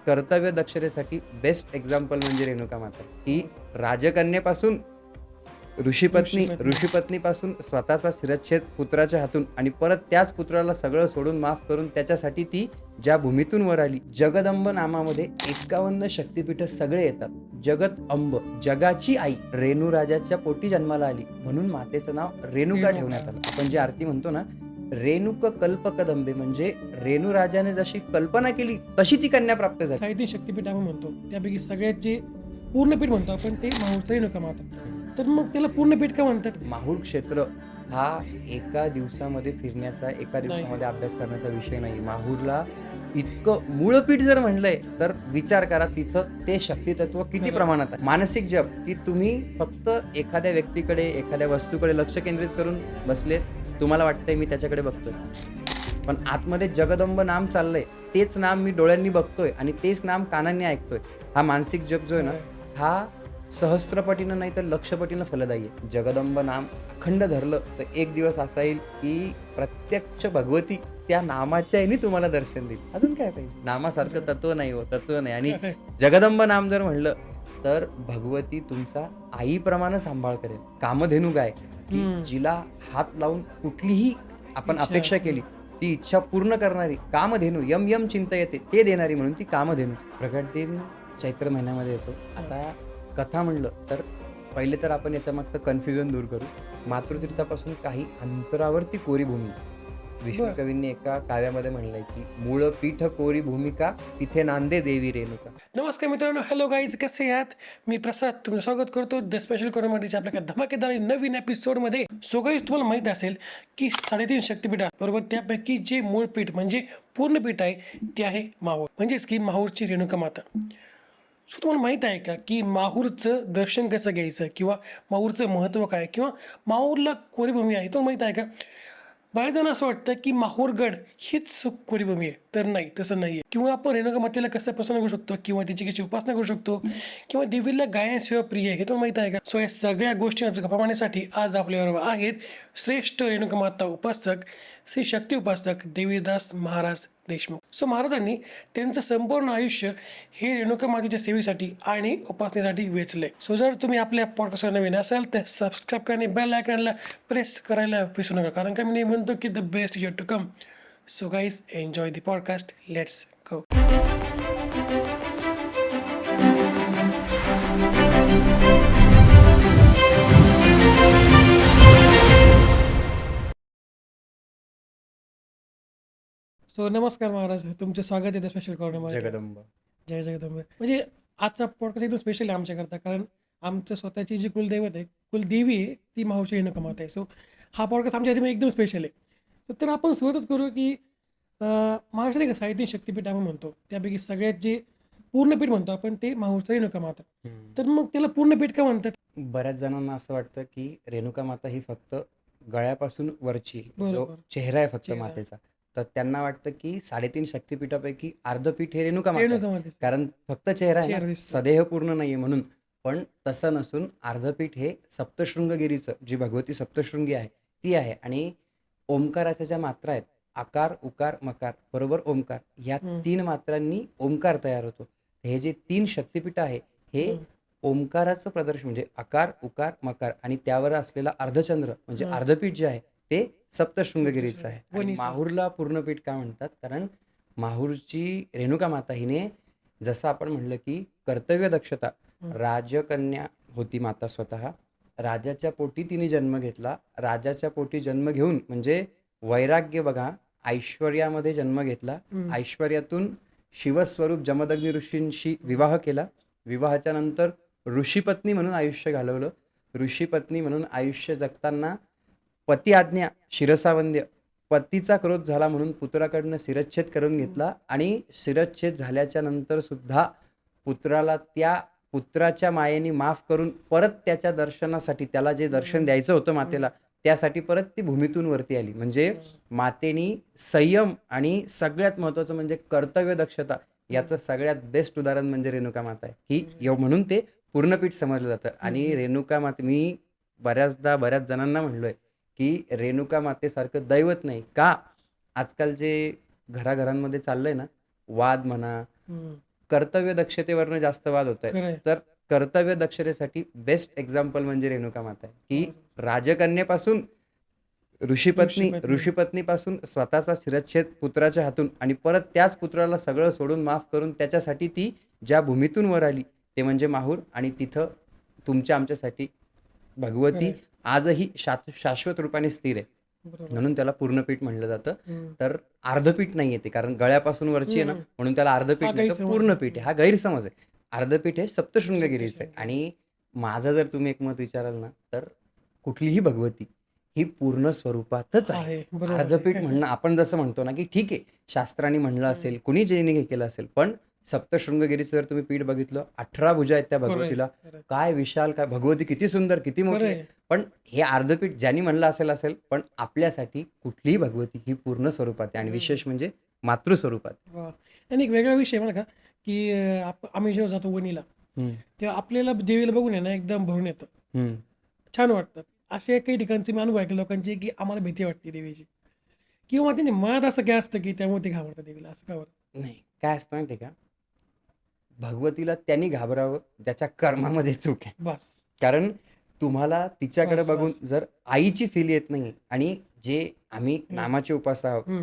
कर्तव्य दक्षतेसाठी best example म्हणजे रेणुका माता. ही राजकन्येपासून ऋषीपत्नीपासून स्वतःचा शिरच्छेद पुत्राच्या हातून आणि परत त्याच पुत्राला सगळं सोडून माफ करून त्याच्यासाठी ती ज्या भूमीतून वर आली. जगदंब नामामध्ये 51 शक्तिपीठ सगळे येतात. जगत अंब, जगाची आई रेणू राजाच्या पोटी जन्माला आली म्हणून मातेचं नाव रेणुका ठेवण्यात आलं. आपण जी आरती म्हणतो ना, रेणुक कल्पकदंबे, म्हणजे रेणू राजाने जशी कल्पना केली तशी ती कन्या प्राप्त झाली. साहित्य शक्तीपीठ आपण म्हणतो त्यापैकी सगळ्यात जे पूर्णपीठ म्हणतो आपण ते माहूरचं रेणुका माता. तर मग त्याला पूर्णपीठ का म्हणतात? माहूर क्षेत्र हा एका दिवसामध्ये फिरण्याचा, एका दिवसामध्ये अभ्यास करण्याचा विषय नाही. माहूरला इतकं मूळपीठ जर म्हणलंय तर विचार करा तिथं ते शक्तितत्व किती प्रमाणात आहे. मानसिक जप, की तुम्ही फक्त एखाद्या व्यक्तीकडे, एखाद्या वस्तूकडे लक्ष केंद्रित करून बसलेत, तुम्हाला वाटतंय मी त्याच्याकडे बघतोय, पण आतमध्ये जगदंब नाम चाललंय, तेच नाम मी डोळ्यांनी बघतोय आणि तेच नाम कानांनी ऐकतोय. हा मानसिक जप जो आहे ना, हा सहस्त्रपटीनं नाही तर लक्षपटीनं फलदायी आहे. जगदंब नाम अखंड धरलं तर एक दिवस असा येईल की प्रत्यक्ष भगवती त्या नामाच्या याने तुम्हाला दर्शन देईल. अजून काय पाहिजे? नामासारखं तत्व नाही हो, तत्व नाही. आणि जगदंब नाम जर म्हणलं तर भगवती तुमचा आईप्रमाणे सांभाळ करेल. कामधेनू गाय, की जिला हात लावून कुठलीही आपण अपेक्षा केली ती इच्छा पूर्ण करणारी कामधेनू, यम यम चिंता येते ते देणारी, म्हणून ती कामधेनू. प्रकट दिन चैत्र महिन्यामध्ये येतो. आता कथा म्हणलं तर पहिले तर आपण याच्या मागचं कन्फ्युजन दूर करू. मातृतीर्थापासून काही अंतरावरती कोरी भूमी. विष्णू कवींनी एका काव्यामध्ये म्हणलंय की मूळ पीठ कोरी भूमिका, तिथे नांदे देवी रेणुका. नमस्कार मित्रांनो, हॅलो गाईज, कसे आहात? मी प्रसाद तुमचं स्वागत करतो द स्पेशल कॉमेडीच्या आपल्या धमाकेदार नवीन एपिसोडमध्ये. सो गाईज, तुम्हाला माहित असेल की 3.5 शक्तिपीठ बरोबर त्यापैकी जे मूळ पीठ म्हणजे पूर्ण पीठ आहे ते आहे माहूर, म्हणजेच की माहूरची रेणुका माता. सो तुम्हाला माहीत आहे का की माहूरचं दर्शन कसं घ्यायचं किंवा माहूरचं महत्त्व काय, किंवा माहूरला कोरीभूमी आहे तुम्हाला माहीत आहे का? बऱ्याच असं वाटतं की माहूरगड हीच कोरीभूमी आहे, तर नाही, तसं नाही आहे. किंवा आपण रेणुका मातेला कसं प्रसन्न करू शकतो किंवा तिची कशी उपासना करू शकतो, किंवा देवीला गायनसेवा प्रिय आहे हे तुम्हाला माहीत आहे का? सो या सगळ्या गोष्टी गप्पा मारण्यासाठी आज आपल्याबरोबर आहेत श्रेष्ठ रेणुका माता उपासक, श्री शक्ती उपासक देवीदास महाराज देशमुख. सो महाराजांनी त्यांचं संपूर्ण आयुष्य हे रेणुका मातेच्या सेवेसाठी आणि उपासनेसाठी वेचले. सो जर तुम्ही आपल्या पॉडकास्टवर नवीन असाल तर सबस्क्राईब करणे, बेल आयकॉनला प्रेस करायला विसरू नका, कारण का मी म्हणतो की the best is to come. So guys, enjoy the podcast. Let's go. So नमस्कार महाराज, तुमचे स्वागत आहे स्पेशल कॉर्नरमध्ये. जगदंब, जय जगदंब. म्हणजे आजचा पॉडकास्ट एकदम स्पेशल आहे आमच्याकरता, कारण आमचं स्वतःची जी कुलदैवत आहे, कुलदेवी आहे, ती माहूरची रेणुका माता आहे. सो हा पॉडकास्ट आमच्यासाठी एकदम स्पेशल आहे. तर आपण सुरुवातच करू की महाराष्ट्रात एक साहित्य शक्तीपीठ आपण म्हणतो त्यापैकी सगळ्यात जे पूर्णपीठ म्हणतो आपण ते माहूरचं रेणुका माता. तर मग त्याला पूर्णपीठ का म्हणतात? बऱ्याच जणांना असं वाटतं की रेणुका माता ही फक्त गळ्यापासून वरची जो चेहरा आहे फक्त मातेचा, तर त्यांना वाटतं की 3.5 शक्तिपीठापैकी अर्धपीठ हे रेणुका माता आहे. कारण फक्त चेहरा आहे ना, सदेह पूर्ण नाहीये म्हणून. पण तसं नसून अर्धपीठ हे सप्तशृंगगिरीचं, जी भगवती सप्तशृंगी आहे ती आहे. आणि ओंकाराच्या ज्या मात्रा आहेत, आकार, उकार, मकार बरोबर ओंकार, या 3 मात्रांनी ओंकार तयार होतो. हे जे 3 शक्तिपीठ आहे हे ओंकाराचं प्रदर्शन, म्हणजे आकार, उकार, मकार आणि त्यावर असलेला अर्धचंद्र म्हणजे अर्धपीठ जे आहे ते सप्तशृंगगिरीचं आहे. आणि माहूरला पूर्णपीठ का म्हणतात? कारण माहूरची रेणुका माता हिने, जसं आपण म्हणलं की कर्तव्य दक्षता, राजकन्या होती माता स्वतः. राजाच्या पोटी तिने जन्म घेतला. राजाच्या पोटी जन्म घेऊन म्हणजे वैराग्य बघा, ऐश्वर्यामध्ये जन्म घेतला. ऐश्वर्यातून शिवस्वरूप जमदग्नी ऋषींशी विवाह केला. विवाहाच्या नंतर ऋषीपत्नी म्हणून आयुष्य घालवलं. ऋषीपत्नी म्हणून आयुष्य जगताना पती आज्ञा शिरसावंद्य, पतीचा क्रोध झाला म्हणून पुत्राकडनं शिरच्छेद करून घेतला. आणि शिरच्छेद झाल्याच्या नंतर सुद्धा पुत्राला त्या पुत्राच्या मायेने माफ करून परत त्याच्या दर्शनासाठी, त्याला जे दर्शन द्यायचं होतं मातेला, त्यासाठी परत ती भूमीतून वरती आली. म्हणजे मातेनी संयम आणि सगळ्यात महत्वाचं म्हणजे कर्तव्य दक्षता याचं सगळ्यात बेस्ट उदाहरण म्हणजे रेणुका माता आहे. ही म्हणून ते पूर्णपीठ समजलं जातं. आणि रेणुका माते, मी बऱ्याचदा बऱ्याच जणांना म्हणलोय की रेणुका मातेसारखं दैवत नाही. का? आजकाल जे घराघरांमध्ये चाललंय ना, वाद म्हणा, कर्तव्य दक्षतेवरनं जास्त वाद होत आहेत. खरंय. तर कर्तव्य दक्षतेसाठी बेस्ट एक्झाम्पल म्हणजे रेणुका माता आहे, की राजकन्येपासून ऋषीपत्नीपासून स्वतःचा शिरच्छेद पुत्राच्या हातून आणि परत त्याच पुत्राला सगळं सोडून माफ करून त्याच्यासाठी ती ज्या भूमीतून वर आली ते म्हणजे माहूर, आणि तिथं तुमच्या आमच्यासाठी भगवती खरंय. आजही शाश्वत रूपाने स्थिर आहे. बरोबर. म्हणून त्याला पूर्णपीठ म्हणलं जातं. हम्म. तर अर्धपीठ नाही येते, कारण गळ्यापासून वरची आहे ना, म्हणून त्याला अर्धपीठ नाही तर गैरसमज. पूर्णपीठ आहे. हा गैरसमज आहे. अर्धपीठ हे सप्तशृंगगिरीचं आहे. आणि माझं जर तुम्ही एक मत विचाराल ना, तर कुठलीही भगवती ही पूर्ण स्वरूपातच आहे. आहे. बरोबर आहे. अर्धपीठ म्हणणं आपण जसं म्हणतो ना, की ठीक आहे शास्त्राने म्हणलं असेल, कुणी ज्यांनी हे केलं असेल, पण सप्तशृंगगिरीचं जर तुम्ही पीठ बघितलं, 18 भुजा आहेत त्या भगवतीला. खरंय. काय विशाल, काय भगवती किती सुंदर, किती मोठी आहे. खरंय. पण हे अर्धपीठ ज्यांनी म्हणलं असेल, पण आपल्यासाठी कुठलीही भगवती ही पूर्ण स्वरूपात आहे, आणि विशेष म्हणजे मातृस्वरूपात. वा. आणि एक वेगळा विषय म्हणा का, की आम्ही जेव्हा जातो वणीला तेव्हा आपल्याला देवीला बघून आहे ना एकदम भरून येतं, छान वाटतं. असे काही ठिकाणचे मी अनुभव ऐकले लोकांचे, की आम्हाला भीती वाटते देवीची, किंवा त्यांचे मनात असं काय असतं की त्यामुळे ते घाबरतात देवीला, असं का बरं? नाही, काय असतं माहिती आहे का, भगवतीला त्यांनी घाबरावं ज्याच्या कर्मामध्ये चूक आहे. बस. कारण तुम्हाला तिच्याकडे बस, बघून बस. जर आईची फील येत नाही, आणि जे आम्ही नामाचे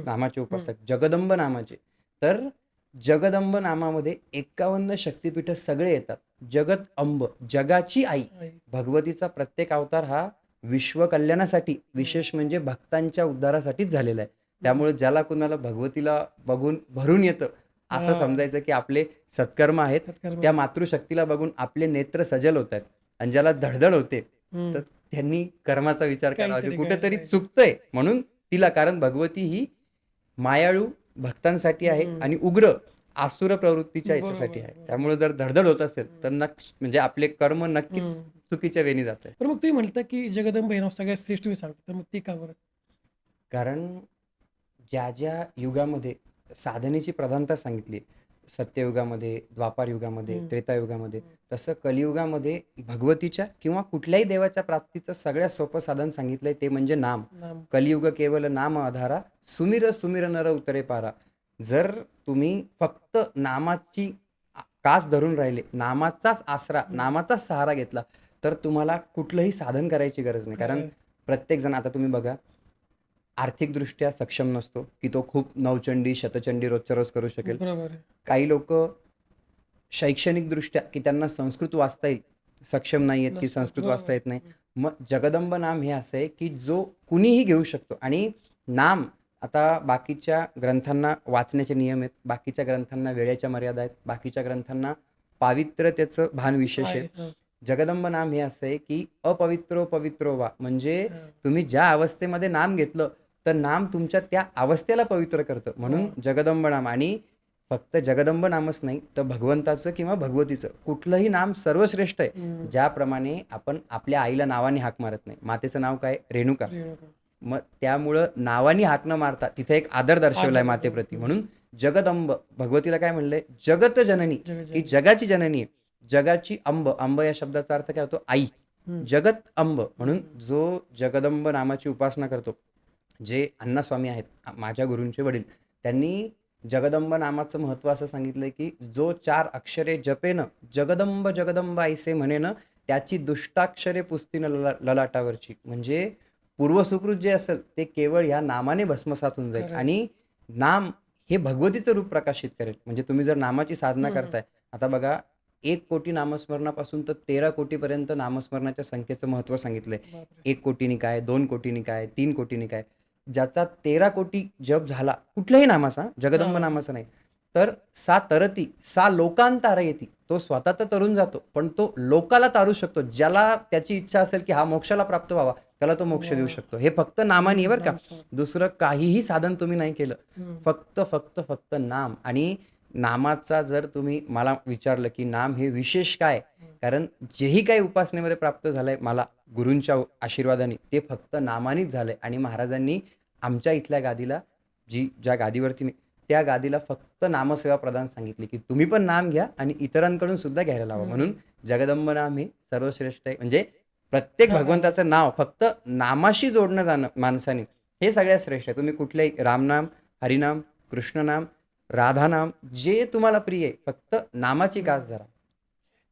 नामाचे उपासक जगदंब नामाचे, तर जगदंब नामामध्ये 51 शक्तिपीठ सगळे येतात. जगत अंब, जगाची आई. भगवतीचा प्रत्येक अवतार हा विश्व कल्याणासाठी, विशेष म्हणजे भक्तांच्या उद्धारासाठीच झालेला आहे. त्यामुळे ज्याला कुणाला भगवतीला बघून भरून येतं, असं समजायचं की आपले सत्कर्म आहेत. त्या मातृशक्तीला बघून आपले नेत्र सजल होत आहेत. आणि ज्याला धडधड होते, तर त्यांनी कर्माचा विचार करावा की कुठेतरी चुकतंय म्हणून तिला. कारण भगवती ही मायाळू भक्तांसाठी आहे आणि उग्र आसुर प्रवृत्तीच्या याच्यासाठी आहे. त्यामुळे जर धडधड होत असेल तर म्हणजे आपले कर्म नक्कीच चुकीच्या वेणी जात आहे. पण मग तुम्ही म्हणता की जगदंब हे नाव सगळ्यात श्रेष्ठ तुम्ही सांगता, तर मग ते का बरं? कारण ज्या ज्या युगामध्ये साधनेची प्रधानता सांगितली, सत्ययुगामध्ये, द्वापार युगामध्ये, त्रेतायुगामध्ये, तसं कलियुगामध्ये भगवतीच्या किंवा कुठल्याही देवाच्या प्राप्तीचं सगळ्यात सोपं साधन सांगितलंय, ते म्हणजे नाम. कलियुग केवल नाम आधारा, सुमिर सुमिर नर उतरे पारा. जर तुम्ही फक्त नामाची कास धरून राहिले, नामाचाच आसरा, नामाचाच सहारा घेतला, तर तुम्हाला कुठलंही साधन करायची गरज नाही. कारण प्रत्येक जण, आता तुम्ही बघा, आर्थिकदृष्ट्या सक्षम नसतो की तो खूप नवचंडी शतचंडी रोजच्या रोज करू शकेल. बरोबर आहे. काही लोक शैक्षणिकदृष्ट्या की त्यांना संस्कृत वाचता येईल, सक्षम नाही आहेत की संस्कृत वाचता येत नाही. मग जगदंब नाम हे असं आहे की जो कुणीही घेऊ शकतो. आणि नाम, आता बाकीच्या ग्रंथांना वाचण्याचे नियम आहेत, बाकीच्या ग्रंथांना वेळेच्या मर्यादा आहेत, बाकीच्या ग्रंथांना पावित्र्यतेचं भान विशेष आहे. जगदंब नाम हे असं आहे की अपवित्रो पवित्रो वा, म्हणजे तुम्ही ज्या अवस्थेमध्ये नाम घेतलं तर नाम तुमच्या त्या अवस्थेला पवित्र करतं. म्हणून जगदंब नाम. आणि फक्त जगदंब नामच नाही तर भगवंताचं किंवा भगवतीचं कुठलंही नाम सर्वश्रेष्ठ आहे. ज्याप्रमाणे आपण आपल्या आईला नावाने हाक मारत नाही, मातेचं नाव काय, रेणुका. मग त्यामुळं नावानी हाक न मारता तिथे एक आदर दर्शवलाय मातेप्रती. म्हणून जगदंब, भगवतीला काय म्हणलंय, जगत जननी, की जगाची जननी आहे. जगाची अंब, अंब या शब्दाचा अर्थ काय होतो, आई. जगत अंब. म्हणून जो जगदंब नामाची उपासना करतो, जे अण्णास्वामी आहेत माझ्या गुरूंचे वडील, त्यांनी जगदंब नामाचं महत्त्व असं सांगितलंय की जो 4 अक्षरे जपेन, जगदंब जगदंब ऐसे म्हणेन, त्याची दुष्टाक्षरे पुस्तीन ललाटावरची. म्हणजे पूर्वसुकृत जे असेल ते केवळ ह्या नामाने भस्मसात होऊन जाईल. आणि नाम हे भगवतीचं रूप प्रकाशित करेल. म्हणजे तुम्ही जर नामाची साधना करताय, आता बघा, 1 कोटी नामस्मरणापासून तर 13 कोटीपर्यंत नामस्मरणाच्या संख्येचं महत्त्व सांगितलंय. 1 कोटीनी काय, 2 कोटीनी काय, 3 कोटीनी काय, ज्याचा 13 कोटी जप झाला कुठल्याही नामाचा, जगदंब नामाचा नाही, तर सा तरती सा लोकांत तारयती, तो स्वतः तर तरून जातो पण तो लोकाला तारू शकतो. ज्याला त्याची इच्छा असेल की हा मोक्षाला प्राप्त व्हावा, त्याला तो मोक्ष देऊ शकतो. हे फक्त नामानी, बरं का, दुसरं काहीही साधन तुम्ही नाही केलं, फक्त फक्त फक्त नाम. आणि नामाचा जर तुम्ही मला विचारलं की नाम हे विशेष काय, कारण जेही काही उपासनेमध्ये प्राप्त झालंय मला गुरूंच्या आशीर्वादाने, ते फक्त नामानीच झालंय. आणि महाराजांनी आमच्या इथल्या गादीला, ज्या गादीवरती मी, त्या गादीला फक्त नामसेवा प्रदान सांगितली की तुम्ही पण नाम घ्या आणि इतरांकडून सुद्धा घ्यायला लावा. म्हणून जगदंब नाम हे सर्वश्रेष्ठ आहे. म्हणजे प्रत्येक भगवंताचं नाव फक्त नामाशी जोडणं जाणं माणसाने, हे सगळ्यात श्रेष्ठ आहे. तुम्ही कुठल्याही रामनाम, हरिनाम, कृष्णनाम, राधा नाम, जे तुम्हाला प्रिय आहे, फक्त नामाची कास धरा.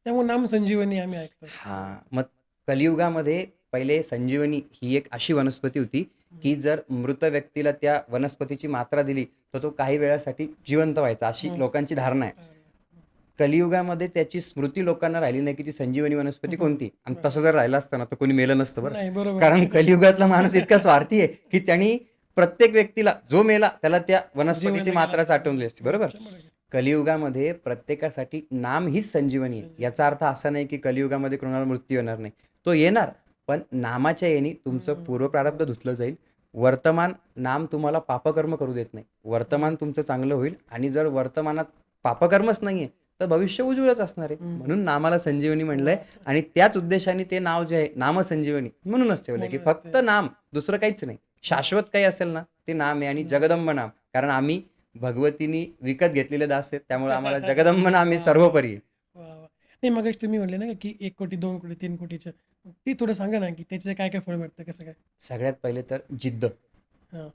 त्यामुळे नाम संजीवनी आम्ही ऐकतो. हां, मग कलियुगामध्ये पहिले संजीवनी ही एक अशी वनस्पती होती, की जर मृत व्यक्तीला त्या वनस्पतीची मात्रा दिली, तर तो काही वेळासाठी जिवंत व्हायचा, अशी लोकांची धारणा आहे. कलियुगामध्ये त्याची स्मृती लोकांना राहिली नाही, की ती संजीवनी वनस्पती कोणती, आणि तसं जर राहिलं असतं ना, तर कोणी मेलं नसतं बरं. नाही, बरोबर. कारण कलियुगातला माणूस इतका स्वार्थी आहे, की त्यांनी प्रत्येक व्यक्तीला जो मेला त्याला त्या वनस्पतीची मात्रा साठवली असते, बरोबर. कलियुगामध्ये प्रत्येकासाठी नाम हीच संजीवनी आहे. याचा अर्थ असा नाही की कलियुगामध्ये कोणाला मृत्यू येणार नाही, तो येणार, पण नामाच्या येणी तुमचं पूर्वप्रारब्ध धुतलं जाईल. वर्तमान नाम तुम्हाला पापकर्म करू देत नाही. वर्तमान तुमचं चांगलं होईल, आणि जर वर्तमानात पापकर्मच नाहीये तर भविष्य उज्ज्वलच असणार आहे. म्हणून नामाला संजीवनी म्हणलंय, आणि त्याच उद्देशाने ते नाव जे आहे नाम संजीवनी म्हणूनच ठेवलंय, की फक्त नाम, दुसरं काहीच नाही. शाश्वत काही असेल ना ते नाम आहे, आणि जगदंब नाम, कारण आम्ही भगवतीनी विकत घेतलेले दास आहेत, त्यामुळे आम्हाला जगदंब नाम हे सर्वोपरी आहे. वा, वा. नाही, मग तुम्ही म्हणले ना की 1 कोटी 2 कोटी 3 कोटीचं, ती थोडं सांगा ना की त्याचे काय काय फळ भेटतं, कसं काय? सगळ्यात पहिले तर जिद्द. हां.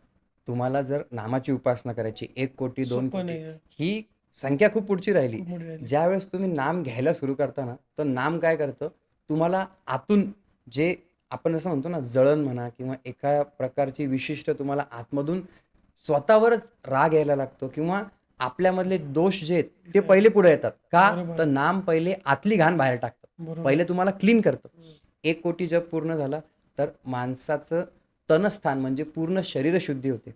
तुम्हाला जर नामाची उपासना करायची, 1 कोटी 2 सोपं कोटी नाही आहे. ही संख्या खूप पुढची राहिली. खूप मोठी राहिली. ज्यावेळेस तुम्ही नाम घ्यायला सुरू करता ना, तर नाम काय करतं, तुम्हाला आतून जे आपण असं म्हणतो ना, जळण म्हणा किंवा एका प्रकारची विशिष्ट तुम्हाला आतमधून स्वतःवरच राग यायला लागतो, किंवा आपल्यामधले दोष जे आहेत ते पहिले पुढे येतात. का? बरोबर. तर नाम पहिले आतली घाण बाहेर टाकतं, बरोबर. पहिले तुम्हाला क्लीन करतं. 1 कोटी जप पूर्ण झाला तर माणसाचं तनस्थान म्हणजे पूर्ण शरीरशुद्धी होते.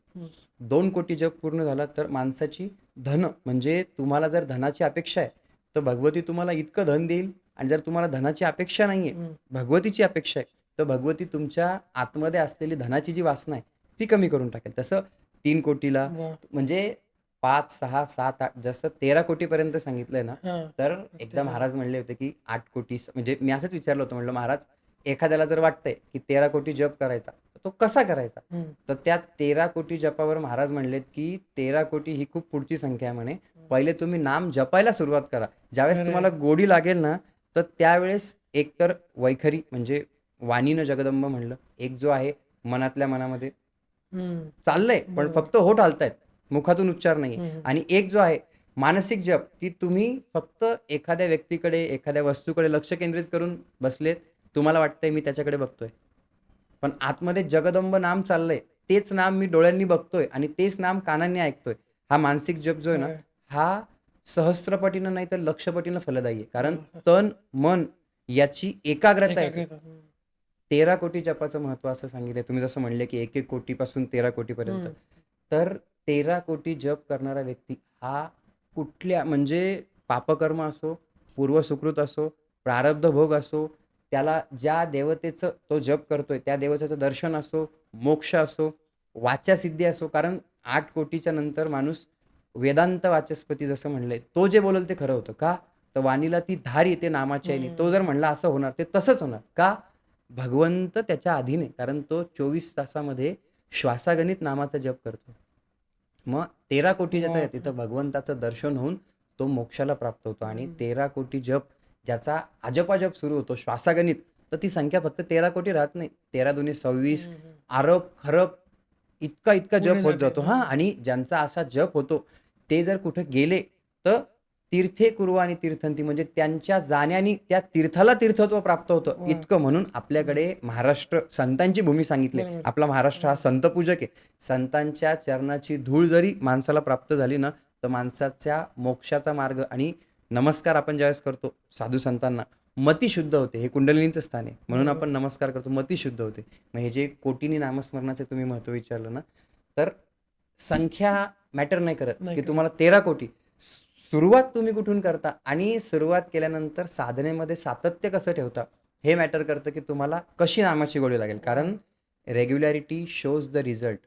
2 कोटी जप पूर्ण झाला तर माणसाची धन, म्हणजे तुम्हाला जर धनाची अपेक्षा आहे तर भगवती तुम्हाला इतकं धन देईल, आणि जर तुम्हाला धनाची अपेक्षा नाहीये, भगवतीची अपेक्षा आहे, तर भगवती तुमच्या आतमध्ये असलेली धनाची जी वासना आहे ती कमी करून टाकेल. तसं 3 कोटीला वा. म्हणजे 5, 6, 7, 8 जसं 13 कोटीपर्यंत सांगितलंय ना, हां. तर एकदा महाराज म्हणले होते की 8 कोटी, म्हणजे मी असंच विचारलं होतं, म्हणलं महाराज एखाद्याला जर वाटतंय की 13 कोटी जप करायचा तर तो कसा करायचा, तर त्या 13 कोटी जपावर महाराज म्हणलेत की 13 कोटी ही खूप पुढची संख्या आहे म्हणे. पहिले तुम्ही नाम जपायला सुरुवात करा. ज्यावेळेस तुम्हाला गोडी लागेल ना, तर त्यावेळेस एकतर वैखरी म्हणजे वाणीनं जगदंब म्हणलं, एक जो आहे मनातल्या मनामध्ये चाललंय पण फक्त होठ हलतायत, मुखातून उच्चार नाही, आणि एक जो आहे मानसिक जप, की तुम्ही फक्त एखाद्या व्यक्तीकडे एखाद्या वस्तूकडे लक्ष केंद्रित करून बसलेत, तुम्हाला वाटतंय मी त्याच्याकडे बघतोय, पण आतमध्ये जगदंब नाम चाललंय, तेच नाम मी डोळ्यांनी बघतोय आणि तेच नाम कानांनी ऐकतोय. हा मानसिक जप जो आहे ना, हा सहस्त्रपटीनं नाही तर लक्षपटीनं फलदायी आहे, कारण तन मन याची एकाग्रता आहे. 13 कोटी जपाचं महत्व असं सांगितलंय. तुम्ही जसं म्हणले की 1-1 कोटीपासून 13 कोटीपर्यंत, तर 13 कोटी जप करणारा व्यक्ती हा कुठल्या म्हणजे पापकर्म असो, पूर्वसुकृत असो, प्रारब्ध भोग असो, त्याला ज्या देवतेचं तो जप करतोय त्या देवतेचं दर्शन असो, मोक्ष असो, वाच्यासिद्धी असो, कारण 8 कोटीच्या नंतर माणूस वेदांत वाचस्पती जसं म्हणलंय, तो जे बोलल ते खरं होतं. का? तर वाणीला ती धार येते नामाच्या याने. तो जर म्हणला असं होणार, ते तसंच होणार. का? भगवंत त्याच्या अधीन आहे, कारण तो 24 तासामध्ये श्वासागणित नामाचा जप करतो. मग 13 कोटी ज्याचा आहे तिथं भगवंताचं दर्शन होऊन तो मोक्षाला प्राप्त होतो. आणि 13 कोटी जप ज्याचा अजपाजप सुरू होतो श्वासागणित, तर ती संख्या फक्त 13 कोटी राहत नाही, 13 दुनी 26 अरब खरब इतका इतका जप होत जातो. हा, आणि ज्यांचा असा जप होतो ते जर कुठे गेले तर तीर्थे कुर्वाणी तीर्थंती, म्हणजे त्यांच्या जाण्याने त्या तीर्थाला तीर्थत्व प्राप्त होतं इतकं. म्हणून आपल्याकडे महाराष्ट्र संतांची भूमी सांगितली. आपला महाराष्ट्र हा संतपूजक आहे. संतांच्या चरणाची धूळ जरी माणसाला प्राप्त झाली ना, तर माणसाच्या मोक्षाचा मार्ग, आणि नमस्कार आपण ज्यावेळेस करतो साधू संतांना, मती शुद्ध होते. हे कुंडलिनीचं स्थान आहे, म्हणून आपण नमस्कार करतो, मती शुद्ध होते. मग हे जे कोटीनी नामस्मरणाचे तुम्ही महत्व विचारलं ना, तर संख्या मॅटर नाही करत की तुम्हाला 13 कोटी. सुरुवात तुम्ही कुठून करता, आणि सुरुवात केल्यानंतर साधनेमध्ये सातत्य कसं ठेवता हे मॅटर करतं, की तुम्हाला कशी नामाची गोडी लागेल. कारण रेग्युलॅरिटी शोज द रिझल्ट.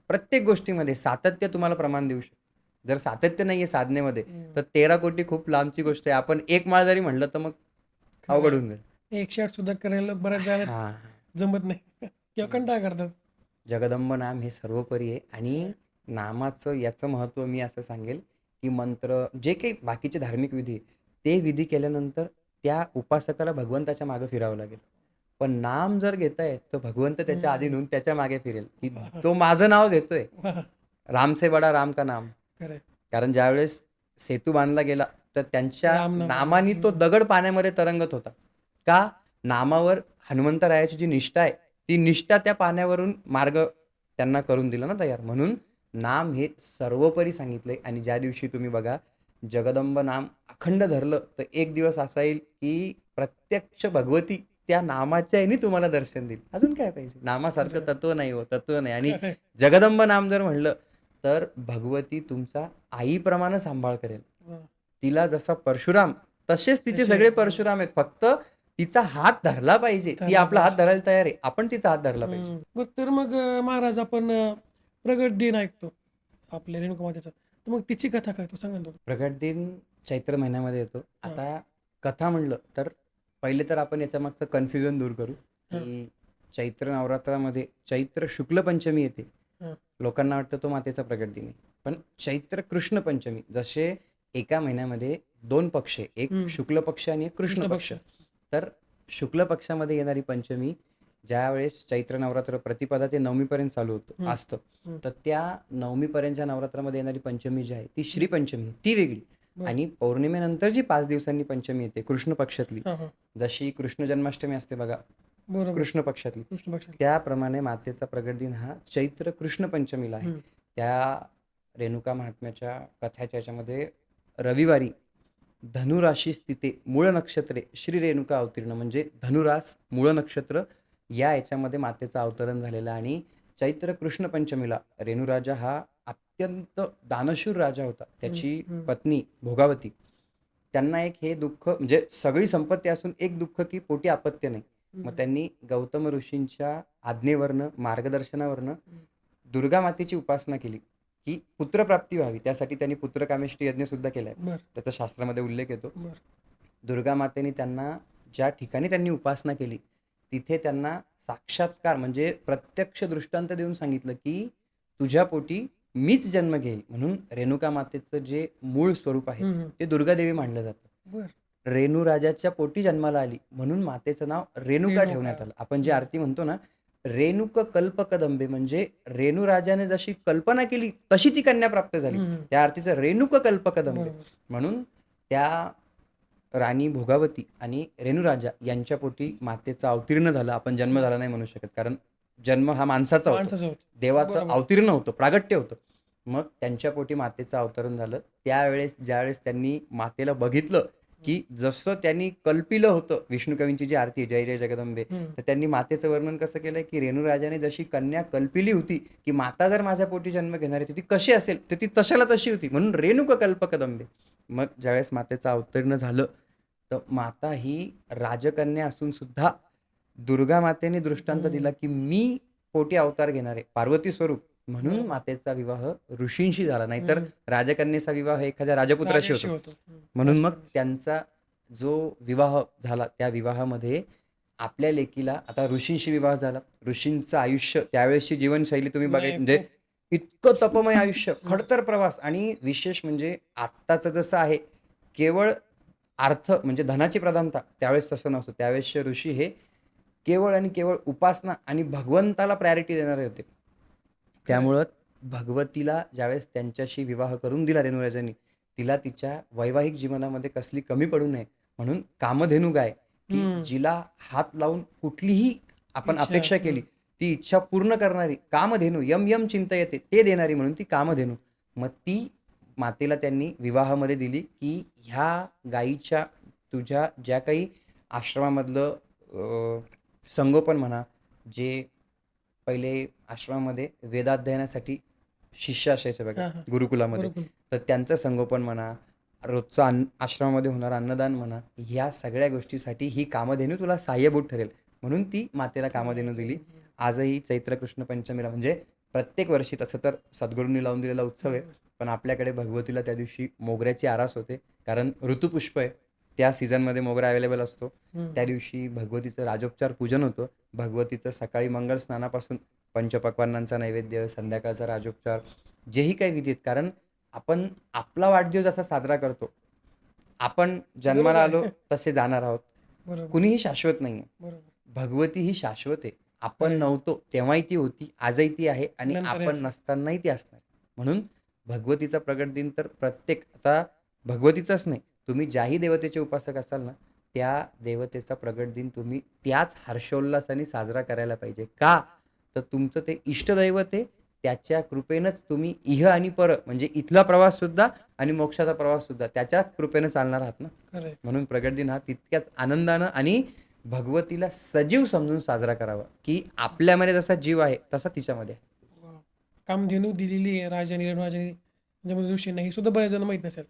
प्रत्येक गोष्टीमध्ये सातत्य तुम्हाला प्रमाण देऊ शकतं. जर सातत्य नाहीये साधनेमध्ये तर 13 कोटी खूप लांबची गोष्ट आहे. आपण एक माळ जरी म्हणलं तर मग अवघड होऊन जाईल. 108 सुद्धा करायला बऱ्याच जणांना जमत नाही किंवा कंटाळा करतात. जगदंब नाम हे सर्वोपरी आहे, आणि नामाचं याचं महत्व मी असं सांगेल की मंत्र जे काही बाकीचे धार्मिक विधी ते विधी केल्यानंतर त्या उपासकाला भगवंताच्या मागे फिरावं लागेल. पण नाम जर घेताय तर भगवंत त्याच्या आधी नेऊन त्याच्या मागे फिरेल, की तो माझं नाव घेतोय. राम से बडा राम का नाम. खरंय. कारण ज्यावेळेस सेतू बांधला गेला तर त्यांच्या रामनाम. नामाने तो दगड पाण्यामध्ये तरंगत होता. का? नामावर हनुमंतरायाची जी निष्ठा आहे ती निष्ठा त्या पाण्यावरून मार्ग त्यांना करून दिला ना तयार. म्हणून नाम हे सर्वोपरी सांगितलंय. आणि ज्या दिवशी तुम्ही बघा जगदंब नाम अखंड धरलं तर एक दिवस असा येईल की प्रत्यक्ष भगवती त्या नामाच्या ह्यानी तुम्हाला दर्शन देईल. अजून काय पाहिजे? नामासारखं तत्व नाही हो, तत्व नाही. आणि खरंय. जगदंब नाम जर म्हणलं तर भगवती तुमचा आईप्रमाणे सांभाळ करेल. वा. तिला जसा परशुराम तसेच तिचे तसे, सगळे परशुराम आहेत. फक्त तिचा हात धरला पाहिजे. ती धरला आपला हात पाहिजे. धरायला तयार आहे. आपण तिचा हात धरला पाहिजे. बरं, तर मग महाराज आपण प्रगट दिन ऐकतो आपल्या रेणुका मातेचा, तर मग तिची कथा काय तो सांगा ना थोडं. प्रगट दिन चैत्र महिन्यामध्ये येतो. आता कथा म्हणलं तर पहिले तर आपण याच्या मागचं कन्फ्युजन दूर करू की चैत्र नवरात्रामध्ये चैत्र शुक्ल पंचमी येते. हं. लोकांना वाटतं तो मातेचा प्रगट दिन आहे. पण चैत्र कृष्ण पंचमी, जसे एका महिन्यामध्ये 2 पक्ष आहे, एक शुक्ल पक्ष आणि एक कृष्ण पक्ष. तर शुक्ल पक्षामध्ये येणारी पंचमी ज्यावेळेस चैत्र नवरात्र प्रतिपदा ते नवमीपर्यंत चालू होतं असतं, तर त्या नवमीपर्यंतच्या नवरात्रामध्ये येणारी पंचमी जी आहे ती श्रीपंचमी, ती वेगळी. आणि पौर्णिमेनंतर जी 5 दिवसांनी पंचमी येते कृष्ण पक्षातली, जशी कृष्ण जन्माष्टमी असते बघा बरोबर. कृष्ण पक्षातली, कृष्ण पक्षात. त्याप्रमाणे मातेचा प्रगट दिन हा चैत्र कृष्ण पंचमीला आहे. त्या रेणुका महात्म्याच्या कथाच्या याच्यामध्ये रविवारी धनुराशी स्थिते मूळ नक्षत्रे श्री रेणुका अवतीर्ण, म्हणजे धनुरास मूळ नक्षत्र या याच्यामध्ये मातेचं अवतरण झालेलं. आणि चैत्र कृष्ण पंचमीला रेणुराजा हा अत्यंत दानशूर राजा होता. त्याची पत्नी भोगावती, त्यांना एक हे दुःख, म्हणजे सगळी संपत्ती असून एक दुःख की पोटी अपत्य नाही. मग त्यांनी गौतम ऋषींच्या आज्ञेवरनं मार्गदर्शनावरनं दुर्गा मातेची उपासना केली की पुत्रप्राप्ती व्हावी. त्यासाठी त्यांनी पुत्रकामेष्टी यज्ञ सुद्धा केलाय. त्याचा शास्त्रामध्ये उल्लेख येतो. दुर्गा मातेने त्यांना ज्या ठिकाणी त्यांनी उपासना केली तिथे त्यांना साक्षात्कार म्हणजे प्रत्यक्ष दृष्टांत देऊन सांगितलं की तुझ्या पोटी मीच जन्म घेईल. म्हणून रेणुका मातेचं जे मूळ स्वरूप आहे ते दुर्गादेवी मानलं जातं. रेणू राजाच्या पोटी जन्माला आली म्हणून मातेचं नाव रेणुका ठेवण्यात आलं. आपण जी आरती म्हणतो ना, रेणुक कल्प कदंबे, म्हणजे रेणू राजाने जशी कल्पना केली तशी ती कन्या प्राप्त झाली. त्या आरतीचं रेणुक कल्प कदंबे. म्हणून त्या राणी भोगावती आणि रेणुराजा यांच्या पोटी मातेचं अवतीर्ण झालं. आपण जन्म झाला नाही म्हणू शकत, कारण जन्म हा माणसाचा होता, देवाचं अवतीर्ण होतं, प्रागट्य होतं. मग त्यांच्या पोटी मातेचं अवतरण झालं. त्यावेळेस ज्यावेळेस त्यांनी मातेला बघितलं की जसं त्यांनी कल्पिलं होतं, विष्णुकवींची जी आरती जय जय जगदंबे, तर त्यांनी मातेचं वर्णन कसं केलंय की रेणुराजाने जशी कन्या कल्पिली होती की माता जर माझ्या पोटी जन्म घेणार आहे ती कशी असेल, तर ती तशाला तशी होती. म्हणून रेणुक कल्प कदंबे. मग ज्यावेळेस मातेचं अवतीर्ण झालं तर माता ही राजकन्या असून सुद्धा दुर्गा मातेने दृष्टांत दिला की मी पोटी अवतार घेणार आहे, पार्वती स्वरूप. म्हणून मातेचा विवाह ऋषींशी झाला, नाहीतर राजकन्येचा विवाह एखाद्या राजपुत्राशी होतो. म्हणून मग त्यांचा जो विवाह झाला त्या विवाहामध्ये आपल्या लेकीला, आता ऋषींशी विवाह झाला, ऋषींचं आयुष्य त्यावेळेसची जीवनशैली तुम्ही बघायची, म्हणजे इतकं तपमय आयुष्य, खडतर प्रवास. आणि विशेष म्हणजे आत्ताचं जसं आहे केवळ अर्थ म्हणजे धनाची प्रधानता, त्यावेळेस तसं नव्हतं. त्यावेळेसचे ऋषी हे केवळ आणि केवळ उपासना आणि भगवंताला प्रायोरिटी देणारे होते. त्यामुळं भगवतीला ज्यावेळेस त्यांच्याशी विवाह करून दिला रेणुराजांनी, तिला तिच्या वैवाहिक जीवनामध्ये कसली कमी पडू नये म्हणून कामधेनू गाय, की जिला हात लावून कुठलीही आपण अपेक्षा केली ती इच्छा पूर्ण करणारी कामधेनू, यम यम चिंतयते ते देणारी, म्हणून ती कामधेनू. मग ती मातेला त्यांनी विवाहामध्ये दिली की ह्या गायीच्या तुझ्या ज्या काही आश्रमामधलं संगोपन म्हणा, जे पहिले आश्रमामध्ये वेदाध्ययनासाठी शिष्य असायचे बघा गुरुकुलामध्ये, तर त्यांचं संगोपन म्हणा, रोजचं आश्रमामध्ये होणारं अन्नदान म्हणा, ह्या सगळ्या गोष्टीसाठी ही कामधेनू तुला सहाय्यभूत ठरेल. म्हणून ती मातेला कामधेनू दिली. आजही चैत्र कृष्ण पंचमीला, म्हणजे प्रत्येक वर्षी तसं तर सद्गुरूंनी लावून दिलेला उत्सव आहे, पण आपल्याकडे भगवतीला त्या दिवशी मोगऱ्याची आरास होते, कारण ऋतुपुष्प आहे, त्या सीझनमध्ये मोगरा अवेलेबल असतो. त्या दिवशी भगवतीचं राजोपचार पूजन होतं. भगवतीचं सकाळी मंगल स्नानापासून पंचपक्वान्नांचा नैवेद्य, संध्याकाळचा राजोपचार, जेही काही विधी आहेत, कारण आपण आपला वाढदिवस जसा साजरा करतो, आपण जन्माला आलो तसे जाणार आहोत, कुणीही शाश्वत नाही आहे. भगवती ही शाश्वत आहे. आपण नव्हतो तेव्हाही ती होती, आजही ती आहे आणि आपण नसतानाही ती असणार. म्हणून भगवतीचा प्रगट दिन तर प्रत्येक आता भगवतीचाच नाही, तुम्ही ज्याही देवतेचे उपासक असाल ना, त्या देवतेचा प्रगट दिन तुम्ही त्याच हर्षोल्लासाने साजरा करायला पाहिजे. का? तर तुमचं ते इष्टदैवत आहे. त्याच्या कृपेनंच तुम्ही इह आणि पर म्हणजे इथला प्रवास सुद्धा आणि मोक्षाचा प्रवास सुद्धा त्याच्या कृपेनं चालणार आहात ना. खरंय. म्हणून प्रगट दिन हा तितक्याच आनंदानं आणि भगवतीला सजीव समजून साजरा करावा, की आपल्यामध्ये जसा जीव आहे तसा तिच्यामध्ये आहे. वा. कामधेनू दिलेली आहे राजाने रणराजाने जमदग्नी ऋषींना, हे सुद्धा बऱ्याच जण माहीत नसेल.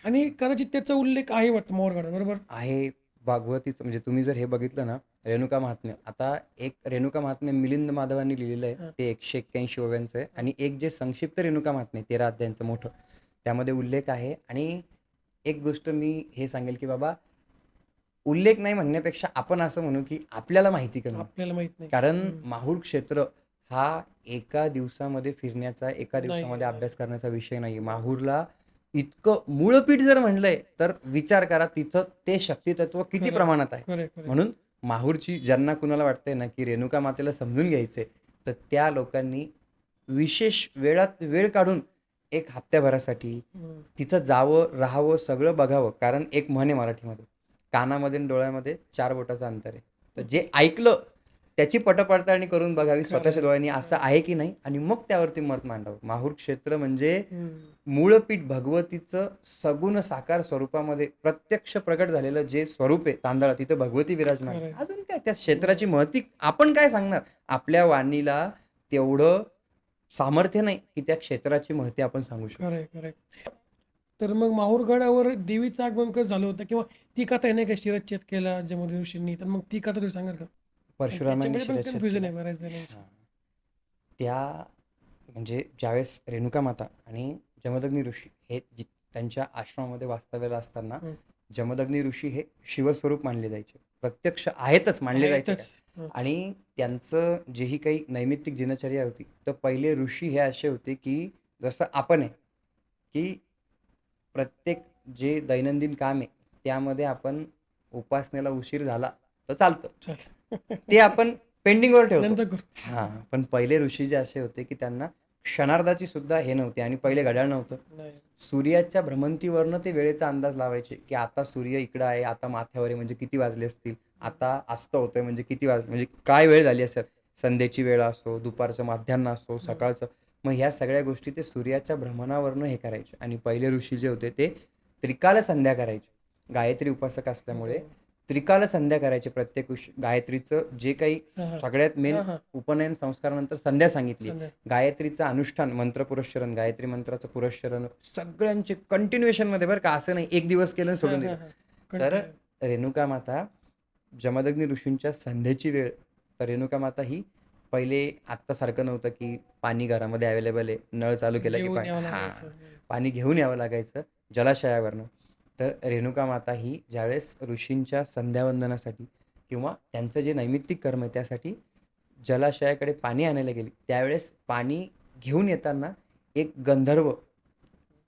आणि कदाचित त्याचा उल्लेख आहे वाटतं मोहरगडात, बरोबर? आहे भागवतीचं म्हणजे तुम्ही जर हे बघितलं ना, रेणुका महात्म्य. आता एक रेणुका महात्म्य मिलिंद माधवांनी लिहिलेलं आहे. हां. ते 181 ओव्यांचं आहे आणि एक जे संक्षिप्त रेणुका महात्म्य 13 अध्यायांचं मोठं, त्यामध्ये उल्लेख आहे. आणि एक गोष्ट मी हे सांगेल, की बाबा उल्लेख नाही म्हणण्यापेक्षा आपण असं म्हणू, की आपल्याला माहिती कमी. आपल्याला माहित नाही. कारण माहूर क्षेत्र हा एका दिवसामध्ये फिरण्याचा, एका दिवसामध्ये नाही. अभ्यास करण्याचा विषय नाही. माहूरला इतकं मूळपीठ जर म्हणलंय, तर विचार करा तिथं ते शक्तितत्व किती खरंय, प्रमाणात आहे. खरंय, खरंय. म्हणून माहूरची ज्यांना कुणाला वाटतंय ना, की रेणुका मातेला समजून घ्यायचंय, तर त्या लोकांनी विशेष वेळात वेळ काढून एक हप्त्याभरासाठी हं. तिथं जावं, राहावं, सगळं बघावं. कारण एक म्हण आहे मराठीमध्ये, कानामध्ये आणि डोळ्यामध्ये 4 बोटाचं अंतर आहे. तर जे ऐकलं त्याची पटपडताळणी करून बघावी स्वतःच्या डोळ्यांनी, असं आहे की नाही, आणि मग त्यावरती मत मांडावं. माहूर क्षेत्र म्हणजे हं. मूळपीठ भगवतीचं सगुण साकार स्वरूपामध्ये प्रत्यक्ष प्रकट झालेलं जे स्वरूप आहे तांदळा, तिथं भगवती विराजमान आहे. खरंय. अजून काय त्या क्षेत्राची महती आपण काय सांगणार? आपल्या वाणीला तेवढं सामर्थ्य नाही की त्या क्षेत्राची महती आपण सांगू शकतो. खरंय, खरंय. तर मग माहूरगडावर देवीचं आगमन कसं झालं होतं, किंवा ती कथा आहे नाही का, शिरच्छेद केला जमदग्नी ऋषींनी, तर मग ती कथा तुम्ही सांगाल का? परशुरामांनी त्याच्यामध्ये पण शिरच्छेद कन्फ्युजन केला. आहे बऱ्याच जणांची. हां. त्या म्हणजे ज्यावेळेस रेणुका माता आणि जमदग्नी ऋषी हे त्यांच्या आश्रमामध्ये वास्तव्याला असताना, हं. जमदग्नी ऋषी हे शिवस्वरूप मानले जायचे. प्रत्यक्ष आहेतच मानले जायचे आहेतच. काय. हं. आणि त्यांचं जेही काही नैमित्तिक दिनचर्या होती, तर पहिले ऋषी हे असे होते, की जसं आपण आहे, की प्रत्येक जे दैनंदिन काम आहे, त्यामध्ये आपण उपासनेला उशीर झाला तर चालतं. चल. ते आपण पेंडिंगवर ठेवतो. नंतर करू. हां, पण पहिले ऋषी जे असे होते, की त्यांना क्षणार्धाची सुद्धा हे नव्हती आणि पहिले घड्याळ नव्हतं. नाही. सूर्याच्या भ्रमंतीवरनं ते वेळेचा अंदाज लावायचे, की आता सूर्य इकडं आहे, आता माथ्यावर आहे म्हणजे किती वाजले असतील, आता अस्त होतोय म्हणजे किती वाजले, म्हणजे काय वेळ झाली असेल. संध्येची वेळ असो, दुपारचं माध्यान्ह असो, सकाळचं. मग ह्या सगळ्या गोष्टी ते सूर्याच्या भ्रमणावरनं हे करायचे. आणि पहिले ऋषी जे होते ते त्रिकाल संध्या करायचे. गायत्री उपासक असल्यामुळे त्रिकाल संध्या करायचे. प्रत्येक गायत्रीचं जे काही हां. सगळ्यात मेन हां, हां. उपनयन संस्कारानंतर संध्या सांगितली. संध्या. गायत्रीचं अनुष्ठान, मंत्र पुरस्चरण, गायत्री मंत्राचं पुरस्चरण सगळ्यांचे कंटिन्युएशनमध्ये, बरं का, असं नाही एक दिवस केलं आणि सोडून हां, दिलं. हां, तर कंटिन्यू. रेणुका माता जमदग्नी ऋषींच्या संध्येची वेळ, तर रेणुका माता ही पहिले आत्तासारखं नव्हतं, की पाणी घरामध्ये अवेलेबल आहे, नळ चालू केला की घेऊन यावं हां, लागायचं. पाणी घेऊन यावं लागायचं जलाशयावरनं. तर रेणुका माता ही ज्यावेळेस ऋषींच्या संध्यावंदनासाठी किंवा त्यांचं जे नैमित्तिक कर्म आहे त्यासाठी जलाशयाकडे पाणी आणायला गेली, त्यावेळेस पाणी घेऊन येताना एक गंधर्व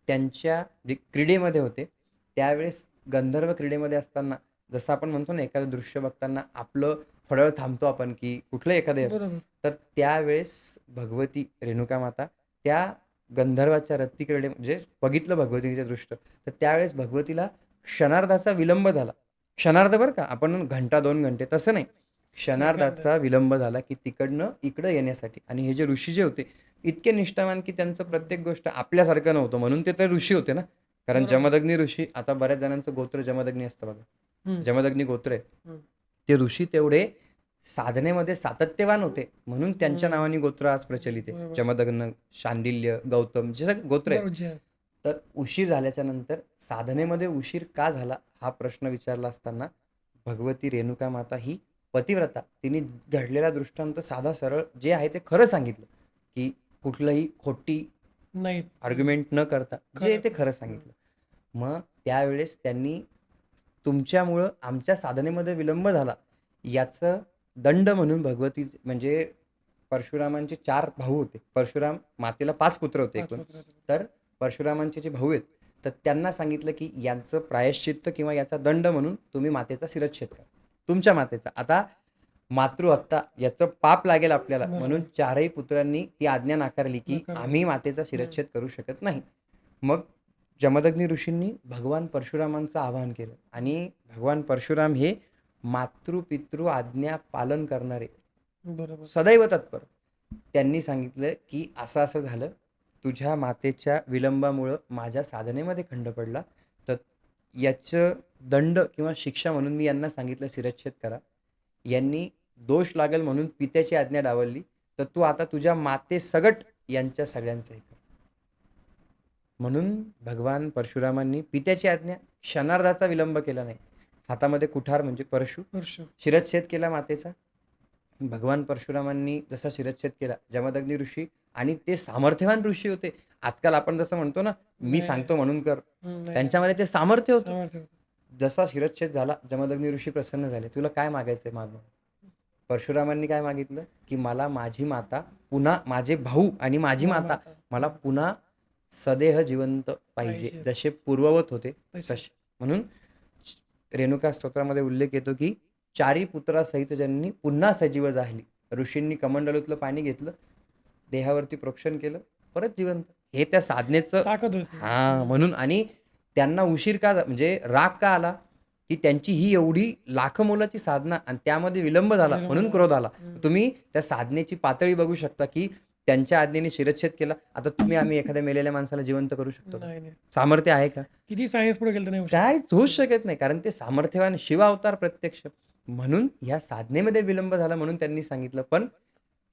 त्यांच्या जे क्रीडेमध्ये होते, त्यावेळेस गंधर्व क्रीडेमध्ये असताना जसं आपण म्हणतो ना, एखादं दृश्य बघताना आपलं थोडा वेळ थांबतो आपण, की कुठलं एखादं असो. बरोबर. तर त्यावेळेस भगवती रेणुका माता त्या गंधर्वाच्या रत्ती क्रीडे म्हणजे बघितलं भगवतीच्या दृष्ट, तर त्यावेळेस भगवतीला क्षणार्धाचा विलंब झाला. क्षणार्ध बरं का, आपण म्हणू घंटा 2 घंटे तसं नाही. क्षणार्धाचा विलंब झाला, की तिकडनं इकडं येण्यासाठी. आणि हे जे ऋषी जे होते इतके निष्ठावान, की त्यांचं प्रत्येक गोष्ट आपल्यासारखं नव्हतं, म्हणून ते तर ऋषी होते ना. कारण बरोबर. जमदग्नी ऋषी, आता बऱ्याच जणांचं गोत्र जमदग्नी असतं बघा, हं. जमदग्नी गोत्र आहे. हं. ते ऋषी तेवढे साधनेमध्ये सातत्यवान होते, म्हणून त्यांच्या हं. नावाने गोत्र आज प्रचलित आहे. बरोबर. जमदग्न, शांडिल्य, गौतम जे सगळे गोत्र आहेत. बरोबर. जे. तर उशीर झाल्याच्या नंतर साधनेमध्ये उशीर का झाला हा प्रश्न विचारला असताना भगवती रेणुका माता ही पतिव्रता, तिने घडलेला दृष्टांत साधा सरळ जे आहे ते खरं सांगितलं, की कुठलंही खोटी नाही. आर्ग्युमेंट न करता जे आहे ते खरं सांगितलं. मग त्यावेळेस त्यांनी तुमच्यामुळं आमच्या साधनेमध्ये विलंब झाला याचं दंड म्हणून भगवती म्हणजे परशुरामांचे 4 भाऊ होते. परशुराम मातेला 5 पुत्र होते पाच एकूण. पत्र होते. तर परशुरामांचे जे भाऊ आहेत, तर त्यांना सांगितलं, की यांचं प्रायश्चित्त किंवा याचा दंड म्हणून तुम्ही मातेचा शिरच्छेद करा. तुमच्या मातेचा. आता मातृहत्या याचं पाप लागेल आपल्याला, म्हणून चारही पुत्रांनी ती आज्ञा नाकारली की आम्ही मातेचा शिरच्छेद करू शकत नाही. मग जमदग्नी ऋषींनी भगवान परशुरामांचं आवाहन केलं आणि भगवान परशुराम हे मातृपितृ आज्ञा पालन करणारे, बरोबर. सदैव तत्पर. त्यांनी सांगितलं की असं असं झालं, तुझ्या मातेच्या विलंबामुळं माझ्या साधनेमध्ये खंड पडला, तर याचं दंड किंवा शिक्षा म्हणून मी यांना सांगितलं शिरच्छेद करा. यांनी दोष लागेल म्हणून पित्याची आज्ञा डावलली, तर तू आता तुझ्या मातेसगट यांच्या सगळ्यांचं हे कर. म्हणून भगवान परशुरामांनी पित्याची आज्ञा, क्षणार्धाचा विलंब केला नाही. हातामध्ये कुठार म्हणजे परशु, शिरच्छेद केला मातेचा. भगवान परशुरामांनी जसा शिरच्छेद केला, जमदग्नी ऋषी, आणि ते सामर्थ्यवान ऋषी होते. आजकाल आपण जसं म्हणतो ना, मी सांगतो म्हणून कर, त्यांच्यामध्ये ते सामर्थ्य होतं. जसा शिरच्छेद झाला, जमदग्नी ऋषी प्रसन्न झाले. तुला काय मागायचंय मागव. परशुरामांनी काय मागितलं की मला माझी माता पुन्हा, माझे भाऊ आणि माझी माता मला पुन्हा सदेह जिवंत पाहिजे, जसे पूर्ववत होते तसे. म्हणून रेणुका स्तोत्रामध्ये उल्लेख येतो की चारी पुत्रासहित ज्यांनी पुन्हा सजीव झाली. ऋषींनी कमंडलूतलं पाणी घेतलं, देहावरती प्रोक्षण केलं, परत जिवंत. हे त्या साधनेचं ताकद होती. म्हणून. आणि त्यांना उशीर का म्हणजे राग का आला की त्यांची ही एवढी लाख मोलाची साधना आणि त्यामध्ये विलंब झाला म्हणून क्रोध आला. तुम्ही त्या साधनेची पातळी बघू शकता की त्यांच्या आज्ञेने शिरच्छेद केला. आता आम्ही एखाद्या मेलेल्या माणसाला जिवंत करू शकतो? सामर्थ्य आहे का? किती सायन्स पुढे गेलं नाही, काय होऊच शकत नाही, कारण ते सामर्थ्यवान शिव अवतार प्रत्यक्ष. म्हणून या साधनेमध्ये विलंब झाला म्हणून त्यांनी सांगितलं. पण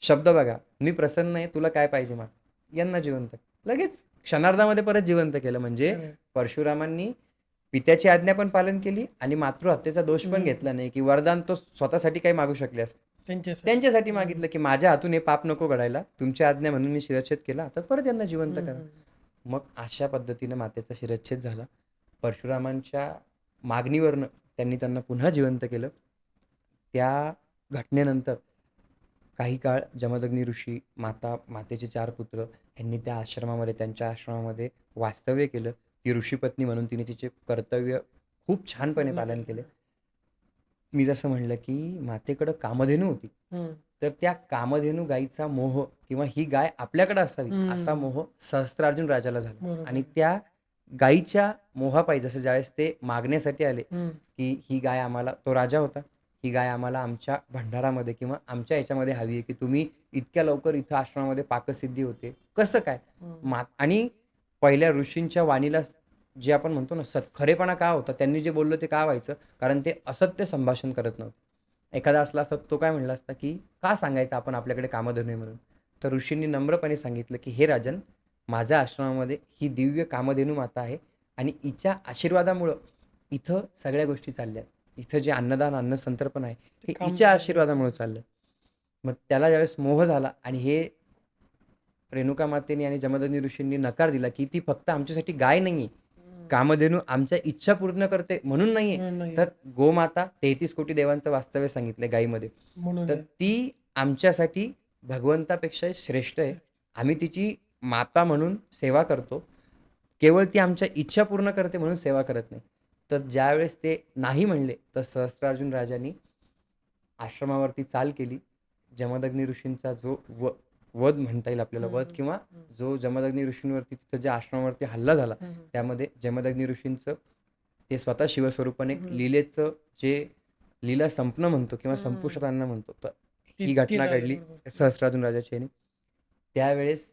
शब्द बघा, मी प्रसन्न आहे, तुला काय पाहिजे मग, यांना जिवंत. लगेच क्षणार्धामध्ये परत जिवंत केलं. म्हणजे परशुरामांनी पित्याची आज्ञा पण पालन केली आणि मातृहत्येचा दोष पण घेतला नाही की वरदान तो स्वतःसाठी काही मागू शकले असते. त्यांच्यासाठी मागितलं की माझ्या हातून हे पाप नको घडायला, तुमची आज्ञा म्हणून मी शिरच्छेद केला, तर परत यांना जिवंत करा. मग अशा पद्धतीनं मातेचा शिरच्छेद झाला. परशुरामांच्या मागणीवरनं त्यांना पुन्हा जिवंत केलं. त्या घटनेनंतर काही काळ जमदग्नी ऋषी, मातेचे 4 पुत्र यांनी त्या आश्रमामध्ये, त्यांच्या आश्रमामध्ये वास्तव्य केलं. ती ऋषीपत्नी म्हणून तिने तिचे कर्तव्य खूप छानपणे पालन केले. मी जसं म्हणलं की मातेकडं कामधेनू होती, तर त्या कामधेनू गायीचा मोह किंवा ही गाय आपल्याकडे असावी असा मोह सहस्त्रार्जुन राजाला झाला. आणि त्या गायीच्या मोहापायी जसं ज्यावेळेस ते मागण्यासाठी आले की ही गाय आम्हाला, तो राजा होता, ही गाय आम्हाला आमच्या भंडारामध्ये किंवा आमच्या याच्यामध्ये हवी आहे की तुम्ही इतक्या लवकर इथं आश्रमामध्ये पाकसिद्धी होते, कसं काय. आणि पहिल्या ऋषींच्या वाणीला जे आपण म्हणतो ना खरेपणा का होता, त्यांनी जे बोललं ते का व्हायचं, कारण ते असत्य संभाषण करत नव्हते. एखादा असला असता तो काय म्हणला असता की का सांगायचं आपण आपल्याकडे कामधेनू आहे म्हणून. तर ऋषींनी नम्रपणे सांगितलं की हे राजन, माझ्या आश्रमामध्ये ही दिव्य कामधेनू माता आहे आणि हिच्या आशीर्वादामुळं इथं सगळ्या गोष्टी चालल्या. इथं जे अन्नदान, अन्नसंतर्पण आहे हे हिच्या आशीर्वादामुळे चाललं. मग त्याला ज्यावेळेस मोह झाला आणि हे रेणुका मातेने आणि जमदग्नी ऋषींनी नकार दिला की ती फक्त आमच्यासाठी गाय नाहीये, कामधेनू आमच्या इच्छा पूर्ण करते म्हणून नाहीये, तर गोमाता 33 कोटी देवांचं वास्तव्य सांगितलंय गायीमध्ये, तर ती आमच्यासाठी भगवंतापेक्षा श्रेष्ठ आहे. आम्ही तिची माता म्हणून सेवा करतो, केवळ ती आमच्या इच्छा पूर्ण करते म्हणून सेवा करत नाही. तर ज्यावेळेस ते नाही म्हणले, तर सहस्त्रार्जुन राजांनी आश्रमावरती चाल केली. जमदग्नी ऋषींचा जो वध म्हणता येईल आपल्याला, वध किंवा जो जमदग्नी ऋषींवरती तिथं ज्या आश्रमावरती हल्ला झाला, त्यामध्ये जमदग्नी ऋषींचं ते स्वतः शिवस्वरूपाने लीलेचं जे लीला संपणं म्हणतो किंवा संपुष्टात आणणं म्हणतो, तर ही घटना घडली सहस्त्रार्जुन राजाची. त्यावेळेस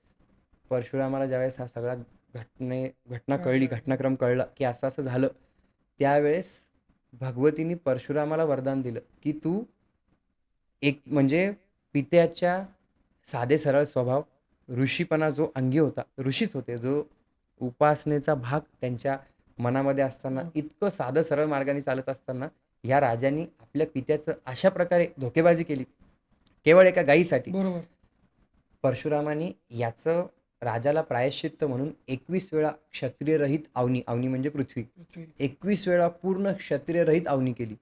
परशुरामाला ज्यावेळेस हा सगळा घटनाक्रम कळला की असं असं झालं, त्यावेळेस भगवतीने परशुरामाला वरदान दिलं की तू एक म्हणजे पित्याच्या साधे सरळ स्वभाव, ऋषीपणा जो अंगी होता, ऋषीच होते, जो उपासनेचा भाग त्यांच्या मनामध्ये असताना, इतकं साधं सरळ मार्गाने चालत असताना या राजांनी आपल्या पित्याचं अशा प्रकारे धोकेबाजी केली केवळ एका गायीसाठी. परशुरामांनी याचं राजाला प्रायश्चित्त म्हणून 21 वेळा क्षत्रियरहित अवनी, अवनी म्हणजे पृथ्वी, 21 वेळा पूर्ण क्षत्रियरहित अवनी केली,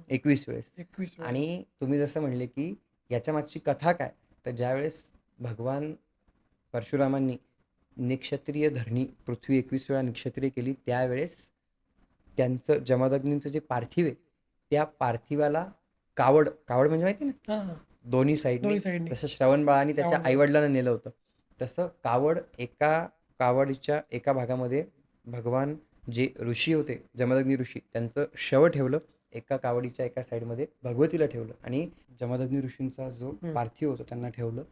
21 वेळेस. आणि तुम्ही जसं म्हणले की याच्या मागची कथा काय, तर ज्यावेळेस भगवान परशुरामांनी निक्षत्रिय धरणी पृथ्वी 21 वेळा निक्षत्रिय केली, त्यावेळेस त्यांचं जमदग्नींचं जे पार्थिव आहे, त्या पार्थिवाला कावड कावड म्हणजे माहिती ना, हां हां दोन्ही साईडने. दोन्ही साईडने जसं श्रवणबाळाने त्याच्या श्रावण बाळ. आईवडिलांना नेलं होतं, तसं कावडीच्या एका भागामध्ये भगवान जे ऋषी होते, जमदग्नी ऋषी, त्यांचं शव ठेवलं. एका कावडीच्या एका साईडमध्ये भगवतीला ठेवलं आणि जमदग्नी ऋषींचा जो पार्थिव होता त्यांना ठेवलं.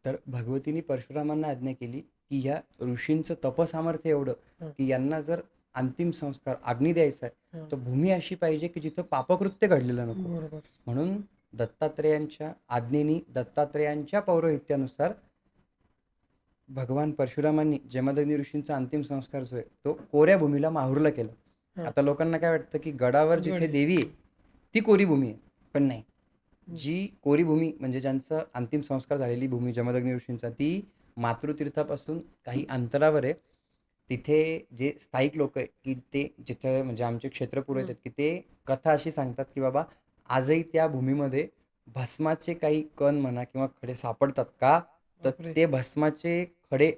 तर भगवतीने परशुरामांना आज्ञा केली की या ऋषींचं तपसामर्थ्य एवढं की यांना जर अंतिम संस्कार अग्नी द्यायचा आहे तर भूमी अशी पाहिजे की जिथं पापकृत्य घडलेलं नको. बरोबर. म्हणून दत्तात्रेयांच्या आज्ञेनी, दत्तात्रेयांच्या पौरोहित्यानुसार भगवान परशुरामांनी जमदग्नी ऋषींचा अंतिम संस्कार जो आहे तो कोऱ्या भूमीला माहूरला केला. आता लोकांना काय वाटतं की गडावर जिथे देवी आहे ती कोरी भूमी आहे, पण नाही. जी कोरी भूमी म्हणजे ज्यांचं अंतिम संस्कार झालेली भूमी जमदग्नी ऋषींचा, ती मातृतीर्थापासून काही अंतरावर आहे. तिथे जे स्थायिक लोक आहे की ते जिथं म्हणजे आमचे क्षेत्र पुरोहित आहेत की ते कथा अशी सांगतात की बाबा आजही त्या भूमीमध्ये भस्माचे काही कण म्हणा किंवा खडे सापडतात का, तर बापरे. ते भस्माचे खडे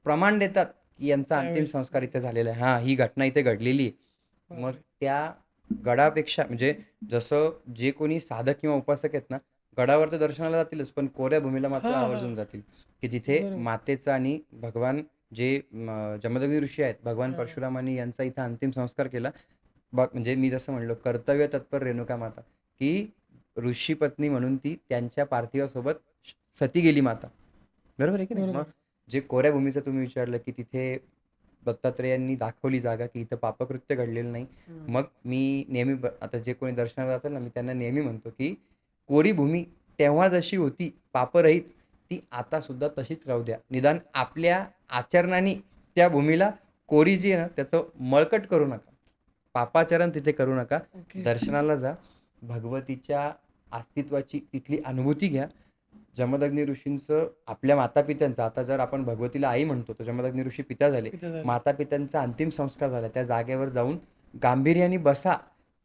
प्रमाण देतात की यांचा अंतिम त्यावेळेस. संस्कार इथे झालेला आहे, हा ही घटना इथे घडलेली आहे. मग त्या गडापेक्षा म्हणजे जसं जे कोणी साधक किंवा उपासक आहेत ना, गडावर तर दर्शनाला जातीलच, पण कोऱ्या भूमीला मात्र हा, हा. आवर्जून जातील की जिथे बरोबर. मातेचा आणि भगवान जे जमदग्नी ऋषी आहेत, भगवान परशुरामांनी यांचा इथं अंतिम संस्कार केला. म्हणजे मी जसं म्हणलो, कर्तव्य तत्पर रेणुका माता, की ऋषी पत्नी म्हणून ती त्यांच्या पार्थिवासोबत सती गेली माता. बरोबर आहे की नाही? बरोबर. मग जे कोऱ्या भूमीचं तुम्ही विचारलं की तिथे दत्तात्रेयांनी दाखवली जागा की इथं पापकृत्य घडलेलं नाही. मग मी नेहमी आता जे कोणी दर्शनाला जातात ना, मी त्यांना नेहमी म्हणतो की कोरी भूमी तेव्हा जशी होती पापरहित, ती आता सुद्धा तशीच राहू द्या. निदान आपल्या आचरणाने त्या भूमीला कोरी जी आहे ना त्याचं मळकट करू नका, पापाचरण तिथे करू नका. ओके. दर्शनाला जा, भगवतीच्या अस्तित्वाची तिथली अनुभूती घ्या. जमदग्नी ऋषींचं आपल्या मातापित्यांचं, आता जर आपण भगवतीला आई म्हणतो तर जमदग्नी ऋषी पिता झाले, पिता झाले. मातापित्यांचा अंतिम संस्कार झाला, त्या जागेवर जाऊन गांभीर्याने बसा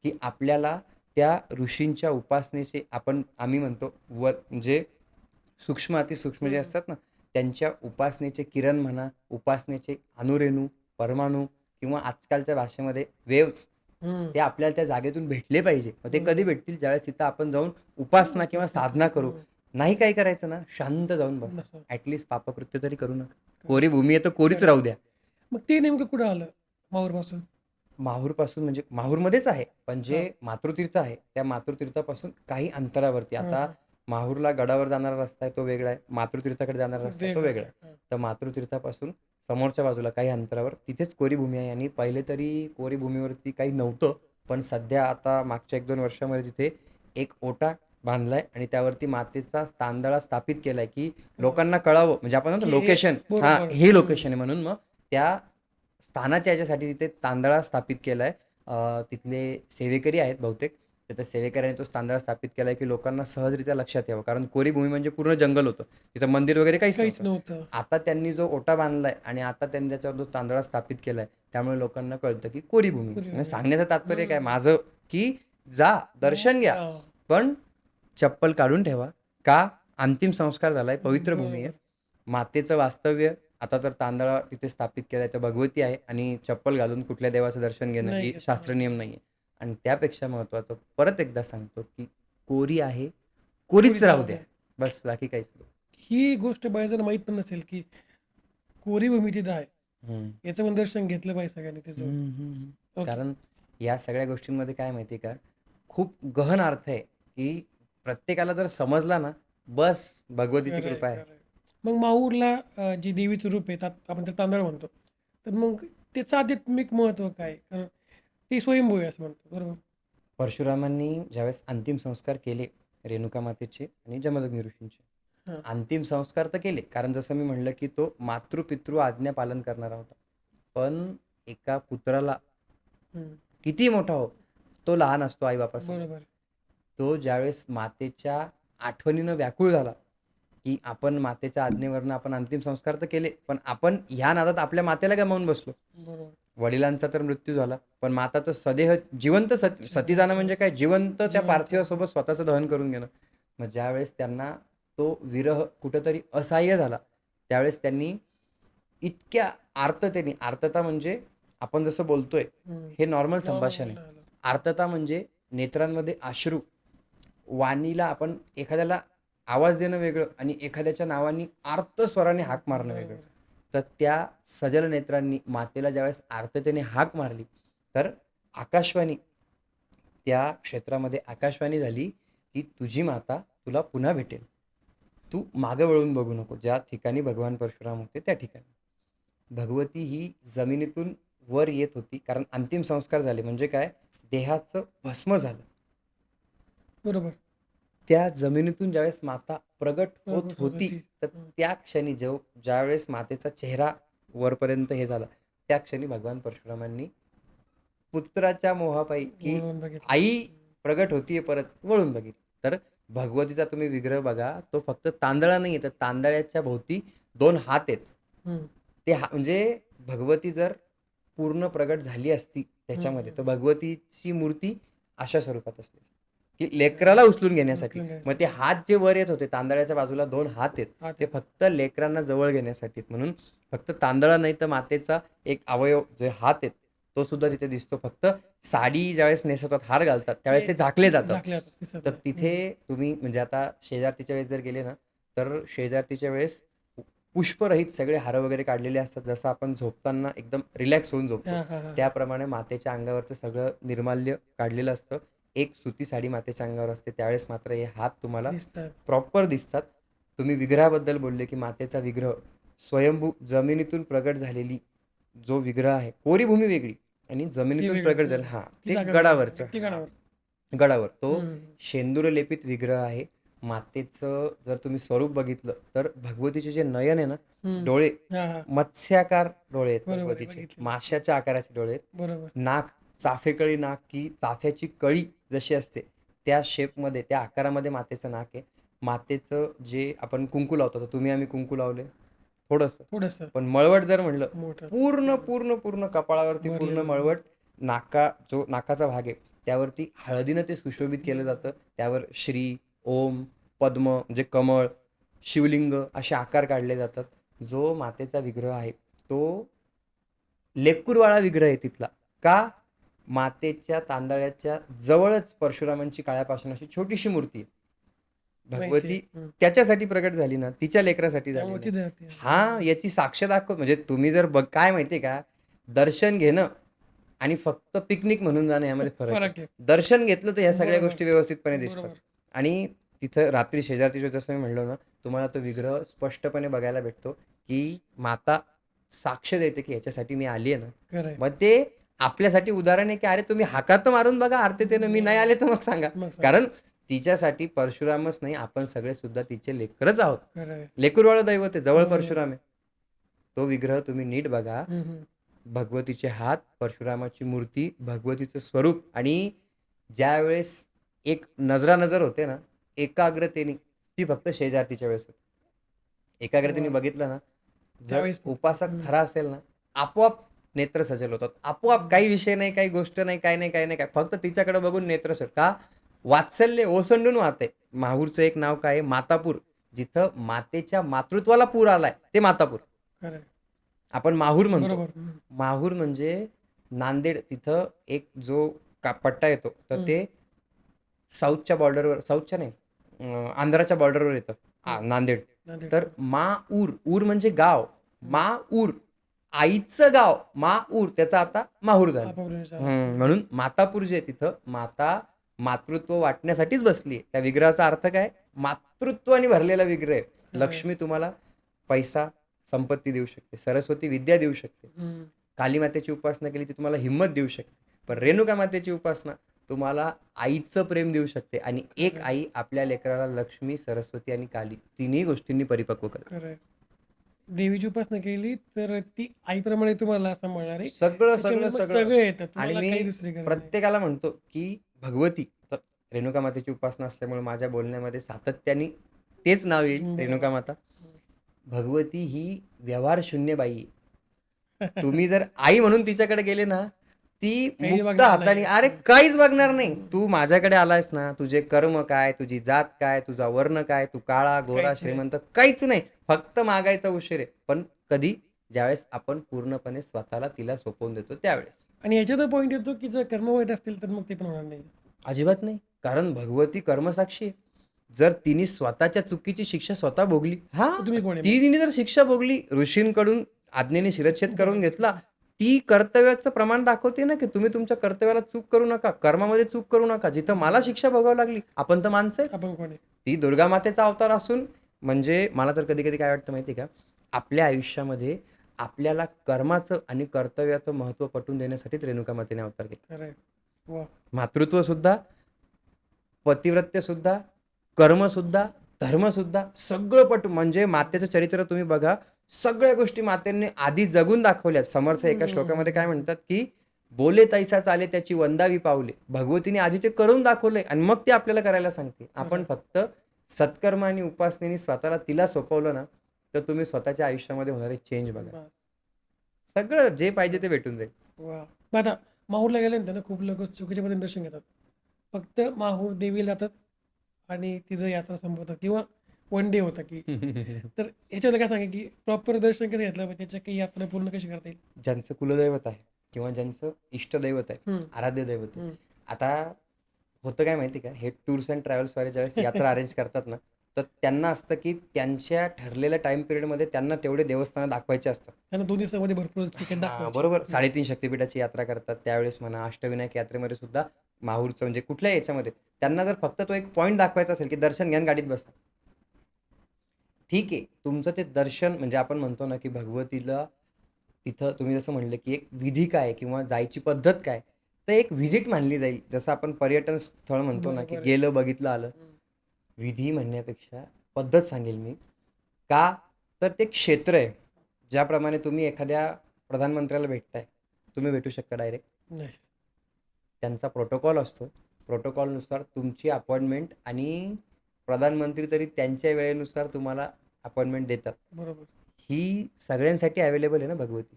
की आपल्याला त्या ऋषींच्या उपासनेचे आम्ही म्हणतो म्हणजे सूक्ष्म अतिसूक्ष्म जे असतात ना, त्यांच्या उपासनेचे किरण म्हणा, उपासनेचे अणुरेणू, परमाणू किंवा आजकालच्या भाषेमध्ये वेव्स, ते आपल्याला त्या जागेतून भेटले पाहिजे. मग ते कधी भेटतील? ज्यावेळेस तिथं आपण जाऊन उपासना किंवा साधना करू. नाही काय करायचं ना, शांत जाऊन बसा. ऍटलिस्ट पापकृत्य तरी करू नका. कोरी भूमी आहे तर कोरीच राहू द्या. मग ते नेमकं कुठं आलं माहूरपासून? माहूरपासून म्हणजे माहूरमध्येच आहे, पण जे मातृतीर्थ आहे त्या मातृतीर्थापासून काही अंतरावरती. आता माहूरला गडावर जाणारा रस्ता आहे तो वेगळा आहे, मातृतीर्थाकडे जाणारा रस्ता आहे तो वेगळा आहे. तर मातृतीर्थापासून समोरच्या बाजूला काही अंतरावर तिथेच कोरी भूमी आहे. आणि पहिले तरी कोरी भूमीवरती काही नव्हतं, पण सध्या आता मागच्या 1-2 वर्षामध्ये तिथे एक ओटा बांधलाय आणि त्यावरती मातेचा तांदळा स्थापित केलाय की लोकांना कळावं, म्हणजे आपण म्हणतो लोकेशन, हा हे लोकेशन आहे म्हणून. मग त्या स्थानाच्या याच्यासाठी तिथे तांदळा स्थापित केलाय. तिथले सेवेकरी आहेत बहुतेक, तर त्या सेवेकऱ्याने तो तांदळा स्थापित केलाय की लोकांना सहजरित्या लक्षात यावं, कारण कोरी भूमी म्हणजे पूर्ण जंगल होतं, तिथं मंदिर वगैरे काहीच नव्हतं. नव्हतं. आता त्यांनी जो ओटा बांधलाय आणि आता त्यांनी त्याच्यावर जो तांदळा स्थापित केलाय त्यामुळे लोकांना कळतं की कोरी भूमी. म्हणजे सांगण्याचं तात्पर्य काय माझं की जा दर्शन घ्या, पण चप्पल काढून ठेवा. का? अंतिम संस्कार झालाय, पवित्र भूमी आहे, मातेचं वास्तव्य. आता तर तांदळा तिथे स्थापित केलाय तर भगवती आहे आणि चप्पल घालून कुठल्या देवाचं दर्शन घेणं ही शास्त्र नियम नाहीये. आणि त्यापेक्षा महत्वाचं परत एकदा सांगतो की कोरी आहे, कोरीच राहू द्या, बस, बाकी काहीच नाही. ही गोष्ट बऱ्याच माहित पण नसेल की कोरी भूमी तिथं आहे. याचं पण दर्शन घेतलं पाहिजे सगळ्यांनी त्याचं. कारण या सगळ्या गोष्टींमध्ये काय माहिती का, खूप गहन अर्थ आहे की प्रत्येकाला जर समजला ना, बस भगवतीची कृपा आहे. मग माहूरला जे देवीचं रूप आहे आपण त्याला तांदळ म्हणतो, तर मग त्याचं आध्यात्मिक महत्व काय? कारण ते स्वयंभू आहे असं म्हणतो, बरोबर? परशुरामांनी ज्यावेळेस अंतिम संस्कार केले रेणुका मातेचे आणि जमदग्नी ऋषींचे, अंतिम संस्कार तर केले, कारण जसं मी म्हणलं की तो मातृपितृ आज्ञा पालन करणारा होता. पण एका पुत्राला किती मोठा हो, तो लहान असतो आई बापाचा. बरोबर. तो ज्यावेळेस मातेच्या आठवणीनं व्याकुळ झाला की आपण मातेच्या आज्ञेवरनं आपण अंतिम संस्कार तर केले, पण आपण ह्या नादात आपल्या मातेला गमावून बसलो. बरोबर. वडिलांचा तर मृत्यू झाला, पण माता तर सदेह जिवंत सती जाणं म्हणजे काय, जिवंत त्या पार्थिवासोबत स्वतःचं दहन करून घेणं. मग ज्यावेळेस त्यांना तो विरह कुठंतरी असहाय्य झाला, त्यावेळेस त्यांनी इतक्या आर्ततेने, आर्तता म्हणजे आपण जसं बोलतोय हे नॉर्मल संभाषण आहे, आर्तता म्हणजे नेत्रांमध्ये अश्रू वाणीला आपण एखाद्याला आवाज देणं वेगळं आणि एखाद्याच्या नावाने आर्त स्वराने हाक मारणं वेगळं. तर त्या सजल नेत्रांनी मातेला ज्यावेळेस आर्ततेने हाक मारली, तर आकाशवाणी त्या क्षेत्रामध्ये आकाशवाणी झाली, की तुझी माता तुला पुन्हा भेटेल. तू मागं वळून बघू नको. ज्या ठिकाणी भगवान परशुराम होते त्या ठिकाणी. भगवती ही जमिनीतून वर येत होती, कारण अंतिम संस्कार झाले म्हणजे काय, देहाचं भस्म झालं. बरोबर. त्या जमिनीतून ज्यावेळेस माता प्रगट होत प्रगट होत होती, होती. तर त्या क्षणी ज्यावेळेस मातेचा चेहरा वरपर्यंत हे झाला, त्या क्षणी भगवान परशुरामांनी पुत्राच्या मोहापायी, की वळून बघितलं. आई प्रगट होतीये परत, वळून बघितलं. तर भगवतीचा तुम्ही विग्रह बघा, तो फक्त तांदळा नाही तर तांदळाच्या भोवती 2 हात आहेत. हम्म. ते म्हणजे भगवती जर पूर्ण प्रगट झाली असती त्याच्यामध्ये, तर भगवतीची मूर्ती अशा स्वरूपात असली असती, की लेकराला उचलून घेण्यासाठी. उचलून घ्यायचं. मग ते हात जे वर येत होते, तांदळाच्या बाजूला 2 हात आहेत, हात ते आहेत. फक्त लेकरांना जवळ घेण्यासाठी आहेत. म्हणून फक्त तांदळा नाही तर मातेचा एक अवयव जे हात आहेत, तो सुद्धा तिथे दिसतो. फक्त साडी ज्यावेळेस नेसवतात, हार घालतात, त्यावेळेस ते झाकले जातात. झाकले जातात, दिसत तर नाही. तिथे तुम्ही म्हणजे आता शेजारतीच्या वेळेस जर गेले ना, तर शेजारतीच्या वेळेस पुष्परहित सगळे हार वगैरे काढलेले असतात. जसं आपण झोपताना एकदम रिलॅक्स होऊन झोपतो, हा, हा, हा. त्याप्रमाणे मातेच्या अंगावरचं सगळं निर्माल्य काढलेलं असतं. एक सुती साडी मातेच्या अंगावर असते. त्यावेळेस मात्र हे हात तुम्हाला दिसतात. प्रॉपर दिसतात. तुम्ही विग्रहाबद्दल बोलले, की मातेचा विग्रह स्वयंभू जमिनीतून प्रगट झालेली जो विग्रह आहे, कोरी भूमी वेगळी आणि हे जमिनीतून वेगळं. प्रगट झालं, हां, ती ते जागा वेगळी. गडावरचं, ती गडावर. गडावर तो हम्म. शेंदूर लेपित विग्रह आहे. मातेचं जर तुम्ही स्वरूप बघितलं, तर भगवतीचे जे नयन आहे ना, हम्म. डोळे हा, हा. मत्स्याकार डोळे आहेत बरोबर आहे, भगवतीचे, बघितले. माशाच्या आकाराचे डोळे आहेत. बरोबर. नाक चाफेकळी नाक, की चाफ्याची कळी जशी असते त्या शेपमध्ये, त्या आकारामध्ये मातेचं नाक आहे. मातेचं जे आपण कुंकू लावतो, तर तुम्ही आम्ही कुंकू लावले थोडंसं, थोडंसं पण मळवट जर म्हणलं, मोठं पूर्ण पूर्ण पूर्ण कपाळावरती पूर्ण भरलेलं. मळवट. जो नाकाचा भाग आहे त्यावरती हळदीनं ते सुशोभित केलं जातं. त्यावर श्री, ओम, पद्म म्हणजे कमळ, शिवलिंग असे आकार काढले जातात. जो मातेचा विग्रह आहे तो लेकूरवाळा विग्रह आहे तिथला. का? मातेच्या तांदळाच्या जवळच परशुरामांची काळ्यापासून अशी छोटीशी मूर्ती आहे. माहिती आहे. भगवती त्याच्यासाठी प्रगट झाली ना, तिच्या लेकरासाठी झाली त्यामुळे ती ना. जाते. हा, याची साक्ष दाखव. म्हणजे तुम्ही जर काय माहितीये का, दर्शन घेणं आणि फक्त पिकनिक म्हणून जाणं यामध्ये फरक फरक आहे. आहे. दर्शन घेतलं तर ह्या सगळ्या बरोबर. गोष्टी व्यवस्थितपणे दिसतात. बरोबर. आणि तिथं रात्री शेजारतीच्या जसं मी म्हणलो ना, तुम्हाला तो विग्रह स्पष्टपणे बघायला भेटतो, की माता साक्ष देते की ह्याच्यासाठी मी आली आहे ना. खरंय. मग ते आपल्यासाठी उदाहरण आहे, की अरे तुम्ही हाकात मारून बघा आरतीतेनं, मी नाही आले तर मग सांगा. मग सांग. कारण तिच्यासाठी परशुरामच नाही, आपण सगळे सुद्धा तिचे लेकरच आहोत. खरंय. लेकूरवाळं दैवत आहे, जवळ बरोबर. परशुराम आहे. तो विग्रह तुम्ही नीट बघा. हम्म, हम्म. भगवतीचे हात, परशुरामाची मूर्ती, भगवतीचं स्वरूप. आणि ज्यावेळेस एक नजरानजर होते ना एकाग्रतेने, ती फक्त शेजारतीच्या वेळेस होती. एकाग्रतेने वा. बघितलं ना, जर त्यावेळेस उपासक खरा असेल ना, आपोआप नेत्र सजल होतात. आपोआप काही विषय नाही, काही गोष्ट नाही, काय नाही, काय नाही, काय, फक्त तिच्याकडे बघून नेत्र सजल. का? वात्सल्य ओसंडून वाहते. माहूरचं एक नाव काय आहे? मातापूर. जिथं मातेच्या मातृत्वाला पूर आलाय ते मातापूर. खरंय. आपण माहूर म्हणतो. बरोबर. हम्म. माहूर म्हणजे नांदेड, तिथं एक जो पट्टा येतो, तर ते साऊथच्या बॉर्डरवर, साऊथच्या नाही, आंध्राच्या बॉर्डरवर येतं नांदेड. नांदेड. तर माऊर, ऊर म्हणजे गाव, माऊर, आईचं गाव माऊर, त्याचा आता माहूर झालं. आपापल्या विचारात. म्हणून मातापूर जे आहे, तिथं माता मातृत्व वाटण्यासाठीच बसली आहे. त्या विग्रहाचा अर्थ काय? मातृत्वाने भरलेला विग्रह आहे. लक्ष्मी तुम्हाला पैसा, संपत्ती देऊ शकते. सरस्वती विद्या देऊ शकते. हम्म. काली मातेची उपासना केली ती तुम्हाला हिंमत देऊ शकते. पण रेणुका मातेची उपासना तुम्हाला आईचं प्रेम देऊ शकते. आणि एक आई आपल्या लेकराला लक्ष्मी, सरस्वती आणि काली तिन्ही गोष्टींनी परिपक्व करते. खरंय. देवीची उपासना केली तर ती आईप्रमाणे तुम्हाला सांभाळणार आहे. सगळं त्याच्यामुळे सगळं मग सगळं. सगळे येतात. आणि तुम्हाला काही मी दुसरी गरज नाही. प्रत्येकाला म्हणतो की भगवती, तर रेणुका मातेची उपासना असल्यामुळे माझ्या बोलण्यामध्ये सातत्याने तेच नाव येईल, बरोबर. रेणुका माता. भगवती ही व्यवहार शून्य बाई आहे. तुम्ही जर आई म्हणून तिच्याकडे गेले ना, ती काही मुक्त बघणार हाताने, नाही. अरे काहीच बघणार नाही. तू माझ्याकडे आलायस ना, तुझे कर्म काय, तुझी जात काय, तुझा वर्ण काय, तू काळा गोरा काहीच नाही. श्रीमंत, काहीच नाही. फक्त मागायचा उशीर आहे. पण कधी? ज्यावेळेस आपण पूर्णपणे स्वतःला तिला सोपवून देतो त्यावेळेस. आणि याच्यात पॉईंट येतो की जर कर्म वाईट असतील तर मग ते पण होणार नाही. अजिबात नाही. कारण भगवती कर्मसाक्षी आहे. जर तिने स्वतःच्या चुकीची शिक्षा स्वतः भोगली, तुम्ही कोण आहे ती तिने जर शिक्षा भोगली, ऋषींकडून आज्ञेने शिरच्छेद करून घेतला, ती कर्तव्याचं प्रमाण दाखवते ना, की तुम्ही तुमच्या कर्तव्याला चूक करू नका, कर्मामध्ये चूक करू नका. जिथं मला शिक्षा भोगावी लागली, आपण तर माणसं आहे. आपण कोण आहे? ती दुर्गा मातेचा अवतार असून, म्हणजे मला तर कधी कधी काय वाटतं माहिती का, आपल्या आयुष्यामध्ये आपल्याला कर्माचं आणि कर्तव्याचं महत्त्व पटवून देण्यासाठीच रेणुका मातेने अवतार घेतला. खरंय. वा. मातृत्व सुद्धा, पतिव्रत्य सुद्धा, कर्म सुद्धा, धर्म सुद्धा सगळं पटून, म्हणजे मातेचं चरित्र तुम्ही बघा, सगळ्या गोष्टी मातेने आधी जगून दाखवल्या. समर्थ एका श्लोकामध्ये काय म्हणतात, की बोले तैसा चाले त्याची वंदावी पावले. भगवतीने आधी ते करून दाखवलंय आणि मग ते आपल्याला करायला सांगते. आपण फक्त सत्कर्म आणि उपासनेने स्वतःला तिला सोपवलं ना, तर तुम्ही स्वतःच्या आयुष्यामध्ये होणारे चेंज बघा. बस. सगळं जे पाहिजे ते भेटून जाईल. वा. मग आता माहूरला गेल्यानंतर ना खूप लोक चुकीच्या पद्धतीने दर्शन घेतात. फक्त माहूर देवीला जातात आणि तिथं यात्रा संपवतात किंवा वन डे होता की तर याच्यामध्ये काय सांगा की प्रॉपर दर्शन कसं घेतलं पाहिजे, त्याच्या काही यात्रा पूर्ण कशी करता येईल? ज्यांचं कुलदैवत आहे किंवा ज्यांचं इष्टदैवत आहे, हम्म. आराध्य दैवत आहे. हम्म. आता होतं काय माहिती का, हे टूर्स अँड ट्रॅव्हल्सवाले ज्यावेळेस यात्रा अरेंज करतात ना, तर त्यांना असतं की त्यांच्या ठरलेल्या टाइम पिरियडमध्ये त्यांना तेवढे देवस्थानं दाखवायचे असतात. त्यांना 2 दिवसामध्ये भरपूर तिकीट हां, दाखवायचे. बरोबर. 3.5 शक्तिपीठाची यात्रा करतात त्यावेळेस म्हणा, अष्टविनायक यात्रेमध्ये सुद्धा माहूरचं म्हणजे कुठल्याही याच्यामध्ये त्यांना जर फक्त तो एक पॉईंट दाखवायचा असेल की दर्शन घ्या आणि गाडीत बसता. ठीक आहे, तुमचं ते दर्शन म्हणजे आपण म्हणतो ना, की भगवतीला तिथं तुम्ही जसं म्हणलं, की एक विधी काय किंवा जायची पद्धत काय, तर एक व्हिजिट मानली जाईल. जसं आपण पर्यटन स्थळ म्हणतो ना, की बरोबर आहे. गेलं, बघितलं, आलं. विधी म्हणण्यापेक्षा पद्धत सांगेल मी. का? तर ते क्षेत्र आहे. ज्याप्रमाणे तुम्ही एखाद्या प्रधानमंत्र्याला भेटताय, तुम्ही भेटू शकता डायरेक्ट. नाही. त्यांचा प्रोटोकॉल असतो. प्रोटोकॉलनुसार तुमची अपॉइंटमेंट आणि प्रधानमंत्री तरी त्यांच्या वेळेनुसार तुम्हाला अपॉइंटमेंट देतात. बरोबर. ही सगळ्यांसाठी अवेलेबल आहे ना भगवती.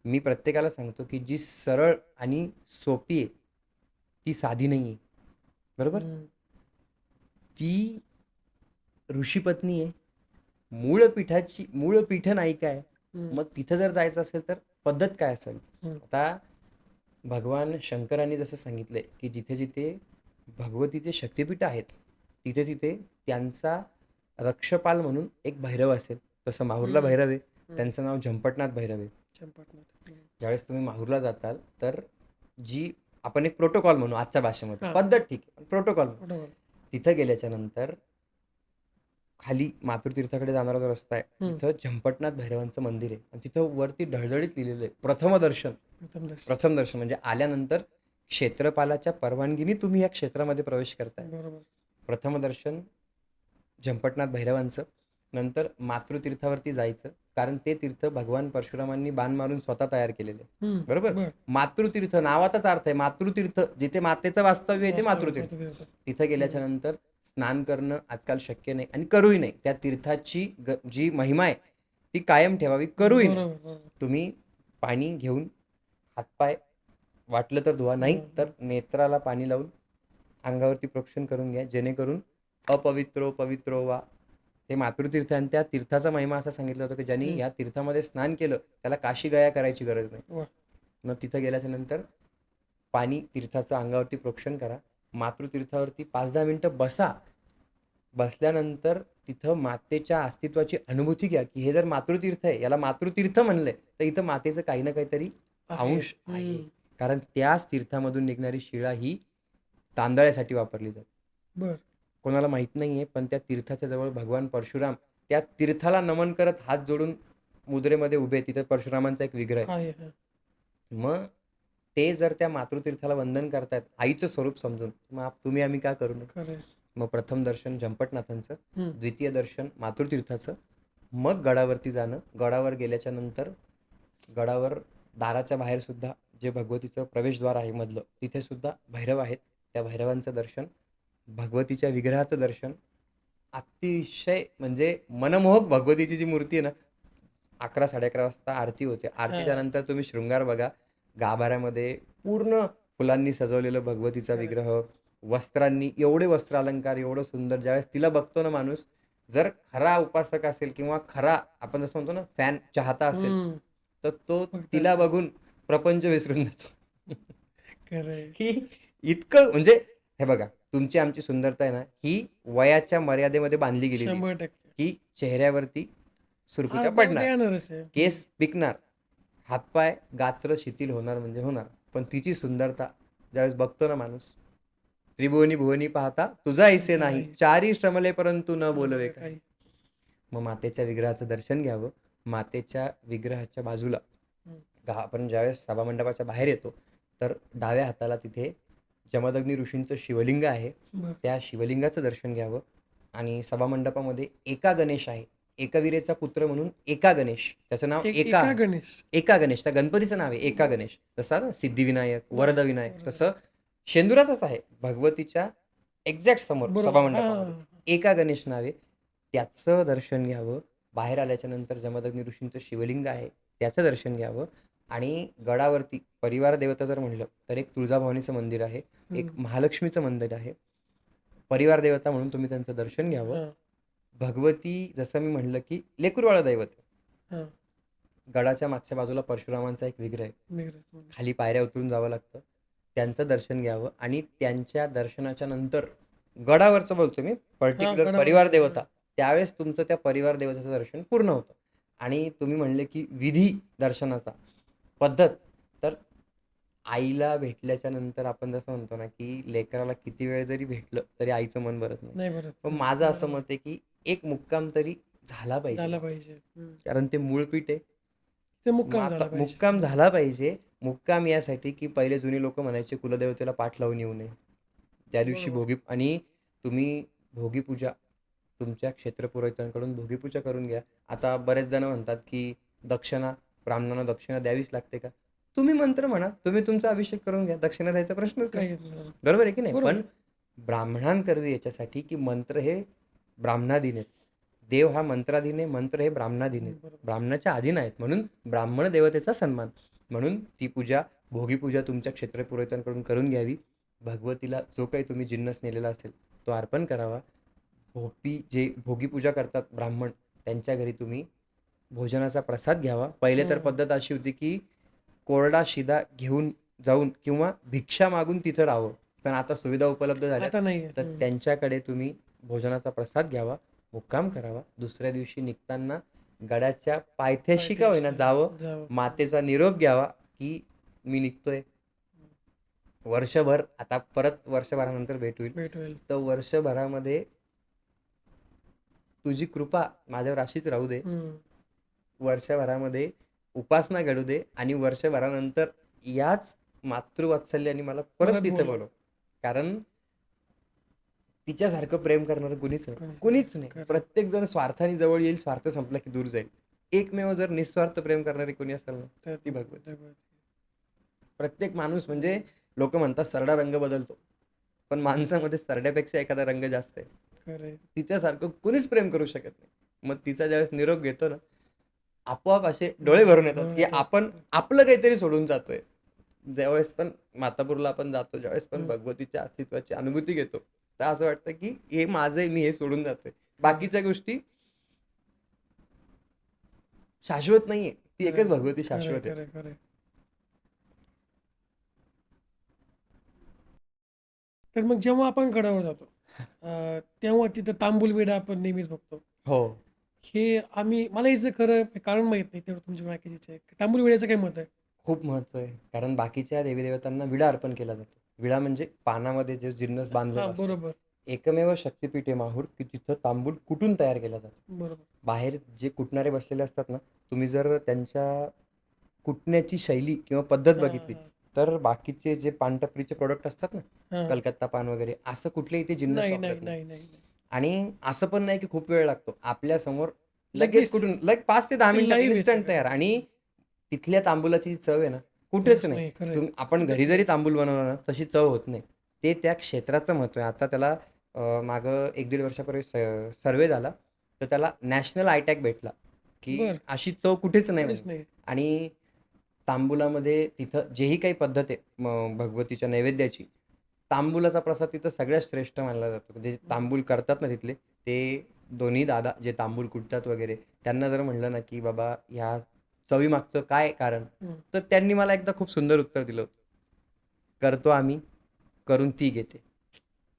मी प्रत्येकाला सांगतो, की जी सरळ आणि सोपी आहे, ती साधी नाही आहे. बरोबर? हम्म. ती ऋषीपत्नी आहे. मूळ पीठ नायिका आहे. हम्म. मग तिथं जर जायचं असेल तर पद्धत काय असेल? हम्म. आता भगवान शंकरांनी जसं सांगितलंय, की जिथे जिथे भगवतीचे शक्तिपीठ आहेत, तिथे तिथे त्यांचा रक्षपाल म्हणून एक भैरव असेल. तसं माहूरला भैरव आहे. त्यांचं नाव झंपटनाथ भैरव आहे. चंपटनाथ. ज्यावेळेस तुम्ही माहूरला जाताल तर जी आपण एक प्रोटोकॉल म्हणू आजच्या भाषेमध्ये, हां. पद्धत ठीक आहे, प्रोटोकॉल बरोबर. तिथं गेल्याच्या नंतर खाली मातृतीर्थाकडे जाणारा जो रस्ता आहे, तिथं झंपटनाथ भैरवांचं मंदिर आहे आणि तिथं वरती ढळढळीत लिहिलेलं आहे प्रथम दर्शन. प्रथम दर्शन. प्रथम दर्शन म्हणजे आल्यानंतर क्षेत्रपालाच्या परवानगीने तुम्ही या क्षेत्रामध्ये प्रवेश करताय. बरोबर. प्रथम दर्शन झंपटनाथ भैरवांचं. नंतर मातृतीर्थावरती जायचं, कारण ते तीर्थ भगवान परशुरामांनी बाण मारून स्वतः तयार केलेले आहे. हम्म. बरोबर? बरं. मातृतीर्थ नावाचाच अर्थ आहे मातृतीर्थ, जिथे मातेचं वास्तव्य आहे ते मातृतीर्थ. मातृतीर्थ. तिथं गेल्याच्या नंतर स्नान करणं आजकाल शक्य नाही आणि करूही नाही. त्या तीर्थाची जी महिमा आहे ती कायम ठेवावी, करूही नाही. बरोबर. बरोबर. तुम्ही पाणी घेऊन हातपाय वाटलं तर धुवा, नाही तर नेत्राला पाणी लावून अंगावरती प्रोक्षण करून घ्या, जेणेकरून अपवित्रो पवित्रो वा. ते मातृतीर्थ आणि त्या तीर्थाचा महिमा असा सांगितलं होतं, की ज्यांनी या तीर्थामध्ये स्नान केलं त्याला काशी गया करायची गरज नाही. वा. मग तिथं गेल्याच्या नंतर पाणी तीर्थाचं अंगावरती प्रोक्षण करा. मातृतीर्थावरती 5-10 मिनिटं बसा. बसल्यानंतर तिथं मातेच्या अस्तित्वाची अनुभूती घ्या, की हे जर मातृतीर्थ आहे, याला मातृतीर्थ म्हणलंय, तर इथं मातेचं काही ना काहीतरी अंश आहे. कारण त्याच तीर्थामधून निघणारी शिळा ही तांदळासाठी वापरली जाते. बर. कोणाला माहित नाहीये, पण त्या तीर्थाच्या जवळ भगवान परशुराम त्या तीर्थाला नमन करत हात जोडून मुद्रेमध्ये उभे, तिथे परशुरामांचा एक विग्रह आहे. आहे. मग ते जर त्या मातृतीर्थाला वंदन करतायत आईचं स्वरूप समजून, मग तुम्ही आम्ही का करू नये? खरं. मग प्रथम दर्शन झंपटनाथांचं, हम्म. द्वितीय दर्शन मातृतीर्थाचं, मग गडावरती जाणं. गडावर गेल्याच्या नंतर गडावर दाराच्या बाहेर सुद्धा जे भगवतीचं प्रवेशद्वार आहे मधलं, तिथे सुद्धा भैरव आहेत. त्या भैरवांचं दर्शन, भगवतीच्या विग्रहाचं दर्शन, अतिशय म्हणजे मनमोहक भगवतीची जी मूर्ती आहे ना. 11-11:30 वाजता आरती होते. आरतीच्या नंतर तुम्ही शृंगार बघा. गाभाऱ्यामध्ये पूर्ण फुलांनी सजवलेलं भगवतीचा विग्रह, वस्त्रांनी एवढे वस्त्र अलंकार, एवढं सुंदर. ज्यावेळेस तिला बघतो ना माणूस, जर खरा उपासक असेल किंवा खरा आपण जसं म्हणतो ना फॅन, चाहता असेल, तर तो तिला बघून प्रपंच विसरून जातो. खरंय. की इतकं म्हणजे हे बघा, तुमची आमची सुंदरता आहे ना, ही वयाच्या मर्यादेमध्ये बांधली गेलेली आहे. 100% की चेहऱ्यावरती सुरकुत्या आजकाल ते पडणार, येणारच आहे. केस पिकणार, हातपाय गात्र शिथिल होणार म्हणजे होणार. पण तिची सुंदरता ज्यावेळेस बघतो ना माणूस, त्रिभुवनी भुवनी पाहता तुझा ऐसे नाही, चारी श्रमले परंतु न बोलवे काही. काही मग मातेच्या विग्रहाचं दर्शन घ्यावं. मातेच्या विग्रहाच्या बाजूला आपण ज्यावेळेस सभामंडपाच्या बाहेर येतो, तर डाव्या हाताला तिथे जमदग्नी ऋषींचं शिवलिंग आहे. बरं. त्या शिवलिंगाचं दर्शन घ्यावं. आणि सभामंडपामध्ये एका गणेश आहे. एकवीरेचा पुत्र म्हणून एका गणेश, त्याचं नाव एका एका गणेश एका गणेश, त्या गणपतीचं नाव आहे एका गणेश. तसा ना सिद्धिविनायक, वरदविनायक, तसं शेंदुराचंच आहे भगवतीच्या एक्झॅक्ट समोर सभामंडपामध्ये एका गणेश नाव आहे. त्याचं दर्शन घ्यावं. बाहेर आल्याच्या नंतर जमदग्नी ऋषींचं शिवलिंग आहे, त्याचं दर्शन घ्यावं. आणि गडावरती परिवार देवता जर म्हणलं तर एक तुळजाभवानीचं मंदिर आहे, एक महालक्ष्मीचं मंदिर आहे. परिवार देवता म्हणून तुम्ही त्यांचं दर्शन घ्यावं. भगवती जसं मी म्हणलं की लेकरूवाळं दैवत आहे. गडाच्या मागच्या बाजूला परशुरामांचा एक विग्रह आहे. खाली पायऱ्या उतरून जावं लागतं, त्यांचं दर्शन घ्यावं. आणि त्यांच्या दर्शनाच्या नंतर गडावरचं बोलतो मी, पर्टिक्युलर परिवार देवता, त्यावेळेस तुमचं त्या परिवार देवताचं दर्शन पूर्ण होतं. आणि तुम्ही म्हणले की विधी दर्शनाचा पद्धत, तर आईला भेटल्याच्या नंतर आपण जसं म्हणतो ना की लेकराला किती वेळ जरी भेटलं तरी आईचं मन भरत नाही. पण माझं असं मत आहे की एक मुक्काम तरी झाला पाहिजे, कारण ते मूळपीठ आहे. ते मुक्काम झाला पाहिजे. मुक्काम यासाठी की पहिले जुनी लोक म्हणायचे कुलदेवतेला पाठ लावून येऊ नये ज्या दिवशी भोगी. आणि तुम्ही भोगीपूजा तुमच्या क्षेत्रपुरोहितांकडून भोगीपूजा करून घ्या. आता बरेच जण म्हणतात की दक्षिणा, ब्राह्मणांना दक्षिणा द्यावीच लागते का? तुम्ही मंत्र म्हणा, तुम्ही तुमचा अभिषेक करून घ्या, दक्षिणा द्यायचा प्रश्नच नाही. बरोबर आहे की नाही? पण ब्राह्मणांकरवी याच्यासाठी की मंत्र हे ब्राह्मणाधीन आहेत. देव हा मंत्राधीन आहे, मंत्र हे ब्राह्मणाधीन आहे, ब्राह्मणाच्या अधीन आहेत. म्हणून ब्राह्मण देवतेचा सन्मान म्हणून ती पूजा, भोगीपूजा तुमच्या क्षेत्रपुरोहितांकडून करून घ्यावी. भगवतीला जो काही तुम्ही जिन्नस नेलेला असेल तो अर्पण करावा. जे भोगीपूजा करतात ब्राह्मण, त्यांच्या घरी तुम्ही भोजनाचा प्रसाद घ्यावा. पहिले तर पद्धत अशी होती की कोरडा शिदा घेऊन जाऊन किंवा भिक्षा मागून तिथं राहावं. पण आता सुविधा उपलब्ध झाल्या, तर त्यांच्याकडे तुम्ही भोजनाचा प्रसाद घ्यावा, मुक्काम करावा. दुसऱ्या दिवशी निघताना गडाच्या पायथ्याशी का होईना जावं, मातेचा निरोप घ्यावा की मी निघतोय. वर्षभर, आता परत वर्षभरानंतर भेट होईल, तर वर्षभरामध्ये तुझी कृपा माझ्यावर अशीच राहू दे. वर्षभरामध्ये उपासना घडू दे आणि वर्षभरानंतर याच मातृवात्सल्याने मला परत तिथे बोलव. कारण तिच्यासारखं प्रेम करणारं कुणीच नाही. प्रत्येक जण स्वार्थाने जवळ येईल, स्वार्थ संपला की दूर जाईल. एकमेव जर निस्वार्थ प्रेम करणारी कोणी असेल ना, ती भगवती. प्रत्येक माणूस म्हणजे लोक म्हणतात सरडा रंग बदलतो, पण माणसामध्ये सरड्यापेक्षा एखादा रंग जास्त आहे. तिच्यासारखं कुणीच प्रेम करू शकत नाही. मग तिचा ज्यावेळेस निरोप घेतो ना, आपोआप असे डोळे भरून येतात की आपण आपलं काहीतरी सोडून जातोय. ज्यावेळेस पण मातापूरला आपण जातो, ज्यावेळेस पण भगवतीच्या अस्तित्वाची अनुभूती घेतो, तर असं वाटतं की हे माझं, मी हे सोडून जातोय. बाकीच्या गोष्टी शाश्वत नाहीये, ती एकच भगवती शाश्वत आहे. तर मग जेव्हा आपण गडावर जातो तेव्हा तिथं तांबूल विडा आपण नेहमीच बघतो. हो, हे मला याचं खरं कारण माहित नाही, तेवढं तुमच्या बाकीचे तांबूल विड्याचं काय मत आहे? खूप महत्व आहे. कारण बाकीच्या देवी देवतांना विडा अर्पण केला जातो. विडा म्हणजे पानामध्ये जे जिन्नस बांधलेला असतो. बरोबर. एकमेव शक्तिपीठ आहे माहूर की तिथं तांबूल कुटून तयार केला जातो. बरोबर. बाहेर जे कुटणारे बसलेले असतात ना, तुम्ही जर त्यांच्या कुटण्याची शैली किंवा पद्धत बघितली तर बाकीचे जे पानटपरीचे प्रोडक्ट असतात ना, कलकत्ता पान वगैरे, असं कुठले इथे जिन्नस वापरत नाही. आणि असं पण नाही की खूप वेळ लागतो. आपल्या समोर लगेच कुठून 5 ते 10 मिनिटात इन्स्टंट तयार. आणि तिथल्या तांबूलाची चव आहे ना कुठेच नाही. आपण घरी जरी तांबूल बनवलं ना तशी चव होत नाही. ते त्या क्षेत्राचं महत्व आहे. आता त्याला मागं 1-1.5 वर्षापूर्वी सर्वे झाला, तर त्याला नॅशनल आयटॅग भेटला की अशी चव कुठेच नाही. आणि तांबूलामध्ये तिथं जेही काही पद्धत आहे भगवतीच्या नैवेद्याची, तांबूलाचा प्रसाद तिथं सगळ्यात श्रेष्ठ मानला जातो. म्हणजे तांबूल करतात ना तिथले, ते दोन्ही दादा जे तांबूल कुटतात वगैरे, त्यांना जर म्हणलं ना की बाबा ह्या चवीमागचं काय कारण, तर त्यांनी मला एकदा खूप सुंदर उत्तर दिलं होतं, करतो आम्ही, करून ती घेते.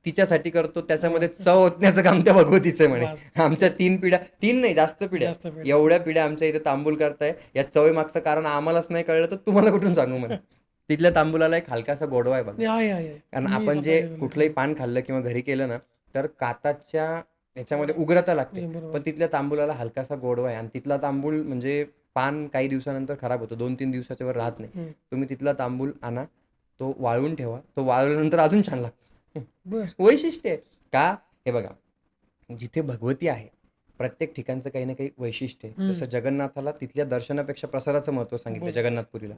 तिच्यासाठी करतो, त्याच्यामध्ये चव ओतण्याचं काम त्या भगवतीचं आहे म्हणे. वास. आमच्या 3 पिढ्या, 3 नाही जास्त पिढ्या, जास्त पिढ्या. एवढ्या पिढ्या आमच्या इथे तांबूल करताय. या चवीमागचं कारण आम्हालाच नाही कळलं तर तुम्हाला कुठून सांगू म्हणे. तिथल्या तांबूलाला एक हलकासा गोडवा आहे बघा. आहे. कारण मी आपण स्वतः जे केलेलं आहे. कुठलंही पान खाल्लं किंवा घरी केलं ना, तर काताच्या याच्यामध्ये उग्रता लागते. बरोबर. पण तिथल्या तांबूलाला हलकासा गोडवा आहे आणि तिथला तांबूळ म्हणजे पान काही दिवसानंतर खराब होतो, 2-3 दिवसाच्या वर राहत नाही. तुम्ही तिथला तांबूळ आणा, तो वाळवून ठेवा, तो वाळवल्यानंतर अजून छान लागतो. बर. वैशिष्ट्य आहे का, हे बघा, जिथे भगवती आहे प्रत्येक ठिकाणचं काही ना काही वैशिष्ट्य आहे. जसं जगन्नाथाला तिथल्या दर्शनापेक्षा प्रसादाचं महत्व सांगितलं जगन्नाथपुरीला,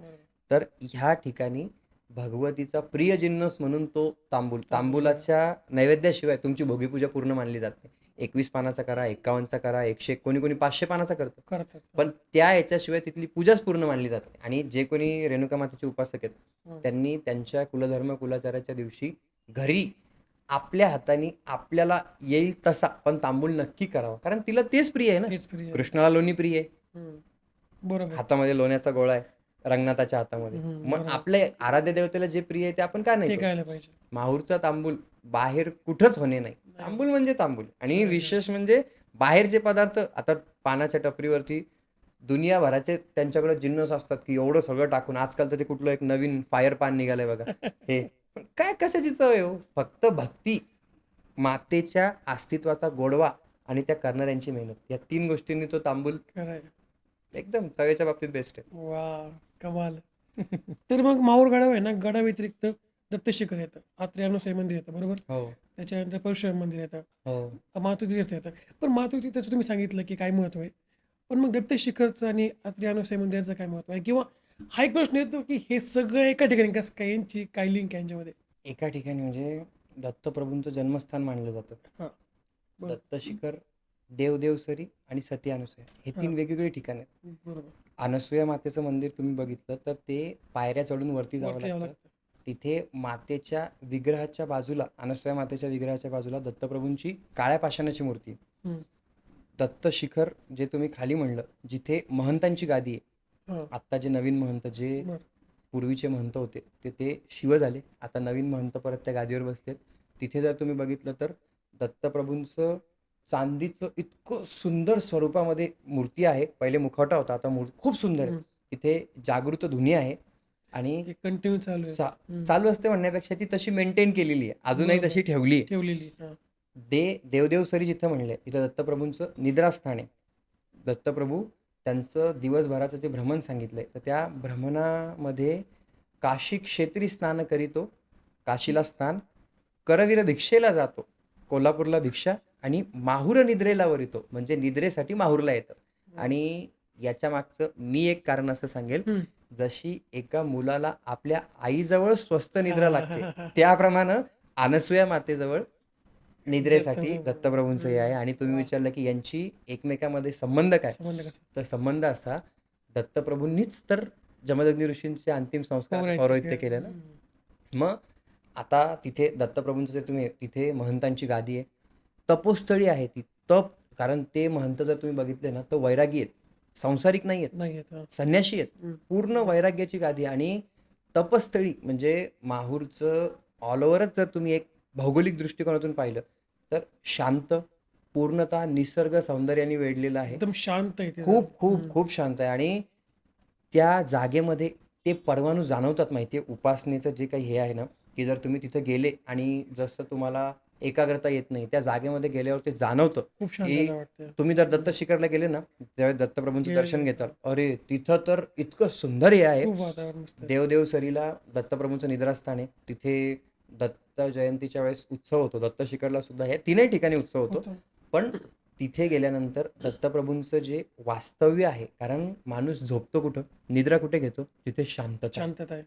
तर ह्या ठिकाणी भगवतीचा प्रिय जिन्नस म्हणून तो तांबूलाच्या नैवेद्याशिवाय तुमची भोगीपूजा पूर्ण मानली जाते. 21 पानाचा करा, 51चा करा, 101, कोणी 500 पानाचा करतं, करतात. पण त्या याच्याशिवाय तिथली पूजाच पूर्ण मानली जाते. आणि जे कोणी रेणुका मातेचे उपासक आहेत त्यांनी त्यांच्या कुलधर्म कुलाचाराच्या दिवशी घरी आपल्या हाताने आपल्याला येईल तसा पण तांबूल नक्की करावा, कारण तिला तेच प्रिय आहे ना. तेच प्रिय. कृष्णाला लोणी प्रिय आहे, बरोबर. हातामध्ये लोण्याचा गोळा आहे रंगनाथाच्या हातामध्ये. मग आपल्या आराध्य देवतेला जे प्रिय आहे ते आपण का नाही ते करू? कळायला पाहिजे. माहूरचा तांबूल बाहेर कुठंच होणे नाही. तांबूल म्हणजे तांबूल. आणि विशेष म्हणजे बाहेरचे पदार्थ, आता पानाच्या टपरीवरती दुनियाभराचे त्यांच्याकडे जिन्नस असतात की एवढं सगळं टाकून. आजकाल तर ते कुठलं एक नवीन फायर पान निघालंय बघा. हे काय कशाची चव आहे हो? फक्त भक्ती, मातेच्या अस्तित्वाचा गोडवा आणि त्या करणाऱ्यांची मेहनत, या 3 गोष्टींनी तो तांबूल खरंय. एकदम चवेच्या बाबतीत बेस्ट आहे. वा, कमाल. तर मग माहूर गडावर आहे ना, गडा व्यतिरिक्त दत्तशिखर येतं, आत्रेयानुसाई मंदिर येतं, बरोबर. हो त्याच्यानंतर परशुराम मंदिर येतं, हो मातृतीर्थ येतं. पण मातृतीर्थाचं तुम्ही सांगितलं की काय महत्व आहे, पण मग दत्तशिखरचं आणि आत्रेयानुसाई मंदिराचं काय महत्व आहे? किंवा हा एक प्रश्न येतो की हे सगळं एका ठिकाणी कसं काय, यांची काय लिंक यांच्यामध्ये? एका ठिकाणी म्हणजे दत्तप्रभूंचं जन्मस्थान मानलं जातं. हां. बरं. दत्तशिखर, देवदेवसरी आणि सती अनुसूया हे 3 वेगवेगळी ठिकाणं आहेत. बरोबर. अनुसूया मातेचं मंदिर तुम्ही बघितलं तर ते पायऱ्या चढून वरती जावं वरती यावं लागतं. लागतं. तिथे मातेच्या विग्रहाच्या बाजूला, अनुसूया मातेच्या विग्रहाच्या बाजूला दत्तप्रभूंची काळ्या पाषाणाची मूर्ती आहे. हम्म. दत्तशिखर जे तुम्ही खाली म्हणलं, जिथे महंतांची गादी आहे. हां. आत्ता जे नवीन महंत, जे बरं. पूर्वीचे महंत होते ते शिव झाले, आता नवीन महंत परत त्या गादीवर बसलेत. तिथे जर तुम्ही बघितलं तर दत्तप्रभूंचं चांदीचं इतकं सुंदर स्वरूपामध्ये मूर्ती आहे. पहिले मुखवटा होता, आता खूप सुंदर आहे. तिथे जागृत धुनी आहे आणि कंटिन्यू चालू आहे. चालू असते म्हणण्यापेक्षा ती तशी मेंटेन केलेली आहे, अजूनही तशी ठेवली आहे. ठेवलेली. हां. देवदेवसरी जिथं म्हणले तिथं दत्तप्रभूंचं निद्रास्थान आहे. दत्तप्रभू त्यांचं दिवसभराचं जे भ्रमण सांगितलंय, तर त्या भ्रमणामध्ये काशी क्षेत्री स्नान करीतो, काशीला स्नान, करवीर भिक्षेला जातो, कोल्हापूरला भिक्षा आणि माहूर निद्रेला वरितो, म्हणजे निद्रेसाठी माहूरला येतं. आणि याच्या मागचं मी एक कारण असं सांगेल, जशी एका मुलाला आपल्या आईजवळ स्वस्त निद्रा लागते, त्याप्रमाणे अनसूया मातेजवळ निद्रेसाठी दत्तप्रभूंचं हे आहे. आणि तुम्ही विचारलं की यांची एकमेकांमध्ये संबंध काय, संबंध कसा? तर संबंध असा, दत्तप्रभूंनीच तर जमदग्नी ऋषींचे अंतिम संस्कार पौरोहित्य केलं ना. मग आता तिथे दत्तप्रभूंचं जर तुम्ही, तिथे महंतांची गादी आहे, तपोस्थळी आहे ती. तप, कारण ते महंत जर तुम्ही बघितले ना तर वैरागी आहेत, संसारिक नाही आहेत, नाही येत. संन्याशी आहेत. पूर्ण वैराग्याची गादी. आणि तपस्थळी म्हणजे माहूरचं ऑल ओव्हरच जर तुम्ही एक भौगोलिक दृष्टिकोनातून पाहिलं तर शांत, पूर्णतः निसर्ग सौंदर्याने वेढलेलं आहे. एकदम शांत आहे ते. खूप खूप खूप शांत आहे. आणि त्या जागेमध्ये ते परवानू जाणवतात. माहिती आहे, उपासनेचं जे काही हे आहे ना, की जर तुम्ही तिथे गेले आणि जसं तुम्हाला एकाग्रता येत नाही, त्या जागेमध्ये गेल्यावर ते जाणवतं. खूप की शांतता वाटते. तुम्ही जर दत्तशिखरला गेले ना, ज्यावेळेस दत्तप्रभूंचं दर्शन घेतात, अरे तिथं तर इतकं सुंदर हे आहे. खूप वातावरण मस्त आहे. देवदेवसरीला दत्तप्रभूंचं निद्रास्थान आहे. तिथे दत्त जयंतीच्या वेळेस उत्सव होतो. दत्तशिखरला सुद्धा हे 3ही ठिकाणी उत्सव होतो. पण तिथे गेल्यानंतर दत्तप्रभूंचं जे वास्तव्य आहे, कारण माणूस झोपतो कुठं, निद्रा कुठे घेतो, तिथे शांतता आहे.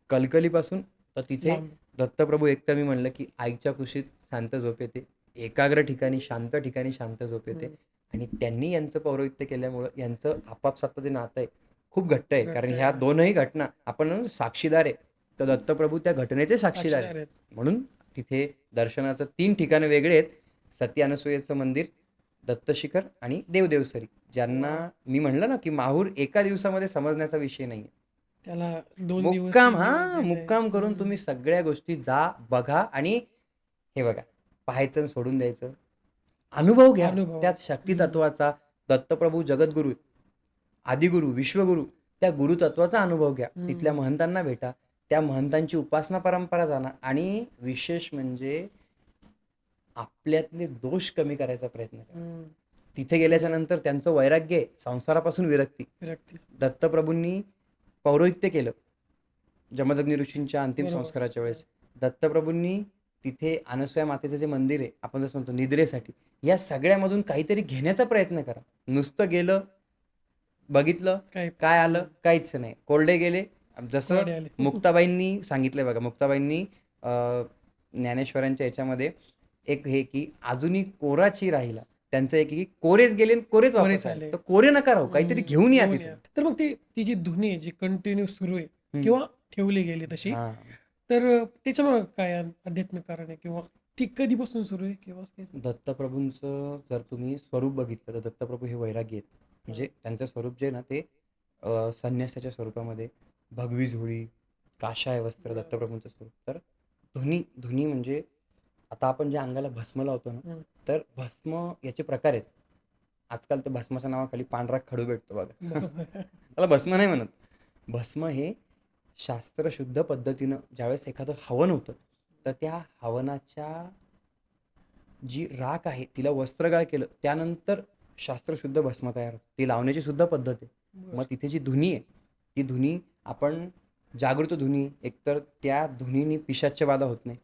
कलकलीपासून. तर तिथे लांब. दत्तप्रभू, एकतर मी म्हणलं की आईच्या कुशीत शांत झोप येते, एकाग्र ठिकाणी शांत ठिकाणी शांत झोप येते. आणि त्यांनी यांचं पौरोहित्य केल्यामुळं यांचं आपापसातलं जे नातं आहे खूप घट्ट आहे. कारण ह्या 2ही घटना आपण साक्षीदार आहे, तर दत्तप्रभू त्या घटनेचे साक्षीदार आहेत. म्हणून तिथे दर्शनाचं 3 ठिकाणं वेगळे आहेत, सती अनुसूयेचं मंदिर, दत्तशिखर आणि देवदेवसरी. ज्यांना मी म्हणलं ना की माहूर एका दिवसामध्ये समजण्याचा विषय नाही, त्याला 2 दिवस मुक्काम, मुक्काम करून तुम्ही सगळ्या गोष्टी जा, बघा. आणि हे बघा, पाहायचं आणि सोडून द्यायचं. अनुभव घ्या अनुभव. त्या शक्ती तत्वाचा. दत्तप्रभू जगद्गुरू, आदिगुरु, विश्वगुरु, त्या गुरुतत्वाचा अनुभव घ्या. तिथल्या महंतांना भेटा, त्या महंतांची उपासना परंपरा जाणा आणि विशेष म्हणजे आपल्यातले दोष कमी करायचा प्रयत्न करा. तिथे गेल्याच्या नंतर त्यांचं वैराग्य आहे, संसारापासून विरक्ती. दत्तप्रभूंनी पौरोहित्य केलं जमदग्नी ऋषींच्या अंतिम संस्काराच्या वेळेस. दत्तप्रभूंनी तिथे अनसूया मातेचं जे मंदिर आहे, आपण जसं म्हणतो निद्रेसाठी, या सगळ्यामधून काहीतरी घेण्याचा प्रयत्न करा. नुसतं गेलं, बघितलं, काय आलं, काहीच नाही. कोरडे गेले. जसं मुक्ताबाईंनी सांगितलंय बघा, मुक्ताबाईंनी ज्ञानेश्वरांच्या याच्यामध्ये एक हे की अजूनही कोराची राहिला. त्यांचं एक की कोरेच गेले आणि कोरेच वापस आले. तर कोरे नका राहू, काहीतरी घेऊन या तिथे. तर मग ती जी धुनी आहे जी कंटिन्यू सुरू आहे किंवा ठेवली गेली तशी, तर त्याच्यामुळे काय आध्यात्मिक कारण आहे किंवा ती कधीपासून सुरू आहे किंवा दत्तप्रभूंचं जर तुम्ही स्वरूप बघितलं तर दत्तप्रभू हे वैरागी आहेत. म्हणजे त्यांचं स्वरूप जे आहे ना ते संन्यासाच्या स्वरूपामध्ये, भगवी झोळी, काशाय वस्त्र दत्तप्रभूंचं स्वरूप. तर धुनी म्हणजे आता आपण ज्या अंगाला भस्म लावतो ना, तर भस्म याचे प्रकार आहेत. आजकाल तर भस्माच्या नावाखाली पांढरा खडू भेटतो बघा. त्याला भस्म नाही म्हणत. भस्म हे शास्त्रशुद्ध पद्धतीनं ज्यावेळेस एखादं हवन होतं, तर त्या हवनाच्या जी राख आहे तिला वस्त्रगाळ केलं, त्यानंतर शास्त्रशुद्ध भस्म तयार होतं. ती लावण्याची सुद्धा पद्धत आहे. मग तिथे जी धुनी आहे, ती धुनी आपण जागृत धुनी, एकतर त्या धुनीने पिशाच्य बाधा होत नाही.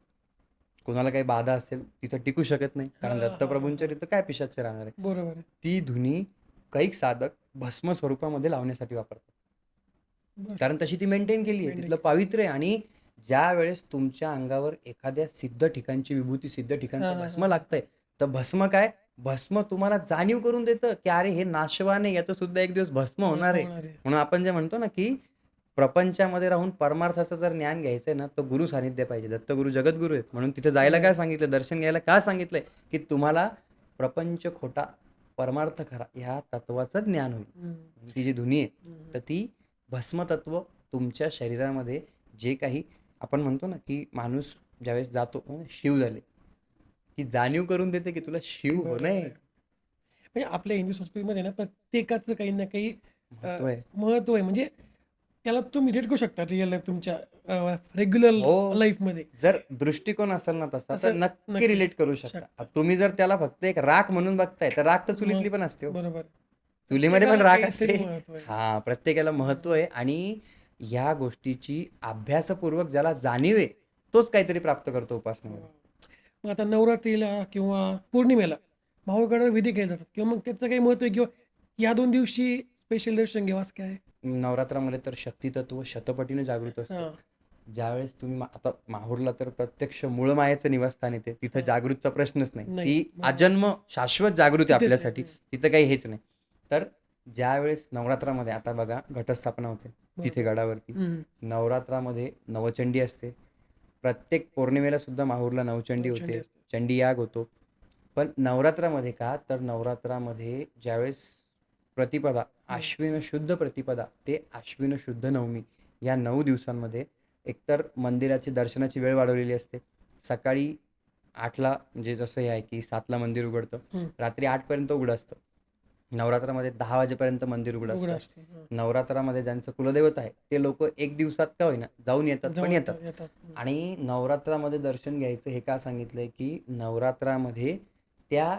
कोणाला काही बाधा असेल तिथं टिकू शकत नाही, कारण दत्तप्रभूंच्या तिथं काय पिशाच्य राहणार आहे. बरोबर. ती धुनी कैक साधक भस्म स्वरूपामध्ये लावण्यासाठी वापरतात, कारण तशी ती मेंटेन केली आहे, तिथलं पावित्र्य आहे. आणि ज्या वेळेस तुमच्या अंगावर एखाद्या सिद्ध ठिकाणची विभूती, सिद्ध ठिकाणचं भस्म लागतंय, तर भस्म काय, भस्म तुम्हाला जाणीव करून देतं की अरे हे नाशवान आहे, याचं सुद्धा एक दिवस भस्म होणार आहे. म्हणून आपण जे म्हणतो ना की प्रपंचामध्ये राहून परमार्थाचं जर ज्ञान घ्यायचंय ना, तर गुरु सानिध्य पाहिजे. दत्तगुरु जगद्गुरु आहेत, म्हणून तिथे जायला काय सांगितलं, दर्शन घ्यायला का सांगितलंय, की तुम्हाला प्रपंच खोटा, परमार्थ खरा, ह्या तत्वाचं ज्ञान होईल. ती जी धुनी आहे, तर ती भस्मतत्व तुमच्या शरीरामध्ये जे काही आपण म्हणतो ना की माणूस ज्यावेळेस जातो शिव झाले, ती जाणीव करून देते की तुला शिव होणं. म्हणजे आपल्या हिंदू संस्कृतीमध्ये ना प्रत्येकाचं काही ना काही महत्व आहे. महत्व आहे. म्हणजे त्याला तुम्ही रिलेट करू शकता रिअल लाईफ, तुमच्या रेग्युलर लाईफ मध्ये जर दृष्टिकोन असेल ना तसा, तर नक्की रिलेट करू शकता. तुम्ही जर त्याला फक्त एक राख म्हणून बघताय, तर राख तर चुलीतली पण असते. बरोबर, चुलीमध्ये पण राख असते. हा, प्रत्येकाला महत्व आहे. आणि या गोष्टीची अभ्यासपूर्वक ज्याला जाणीव आहे, तोच काहीतरी प्राप्त करतो उपासनेमध्ये. मग आता नवरात्रीला किंवा पौर्णिमेला माहूरगडावर विधी केले जातात, किंवा मग त्याचं काही महत्व आहे, किंवा या 2 दिवशी स्पेशल दर्शन घ्यावं असं काय आहे? नवरात्रामध्ये तर शक्तितत्व शतपटीने जागृत असतं. ज्यावेळेस तुम्ही आता माहूरला तर प्रत्यक्ष मूळ मायेचं निवासस्थान येते, तिथं जागृतचा प्रश्नच नाही. ती अजन्म शाश्वत जागृती आपल्यासाठी, तिथं काही हेच नाही. तर ज्यावेळेस नवरात्रामध्ये आता बघा घटस्थापना होते तिथे गडावरती, नवरात्रामध्ये नवचंडी असते, प्रत्येक पौर्णिमेला सुद्धा माहूरला नवचंडी होते, चंडी याग होतो. पण नवरात्रामध्ये का, तर नवरात्रामध्ये ज्यावेळेस प्रतिपदा, आश्विन शुद्ध प्रतिपदा ते आश्विन शुद्ध नवमी, या 9 दिवसांमध्ये एकतर मंदिराची दर्शनाची वेळ वाढवलेली असते. सकाळी 8ला, म्हणजे जसं हे आहे की 7ला मंदिर उघडतं, रात्री 8पर्यंत उघडं असतं. नवरात्रामध्ये 10 वाजेपर्यंत मंदिर उघडं असतं. नवरात्रामध्ये ज्यांचं कुलदैवत आहे ते लोक 1 दिवसात का होईना जाऊन येतात, पण येतात. आणि नवरात्रामध्ये दर्शन घ्यायचं हे का सांगितलंय, की नवरात्रामध्ये त्या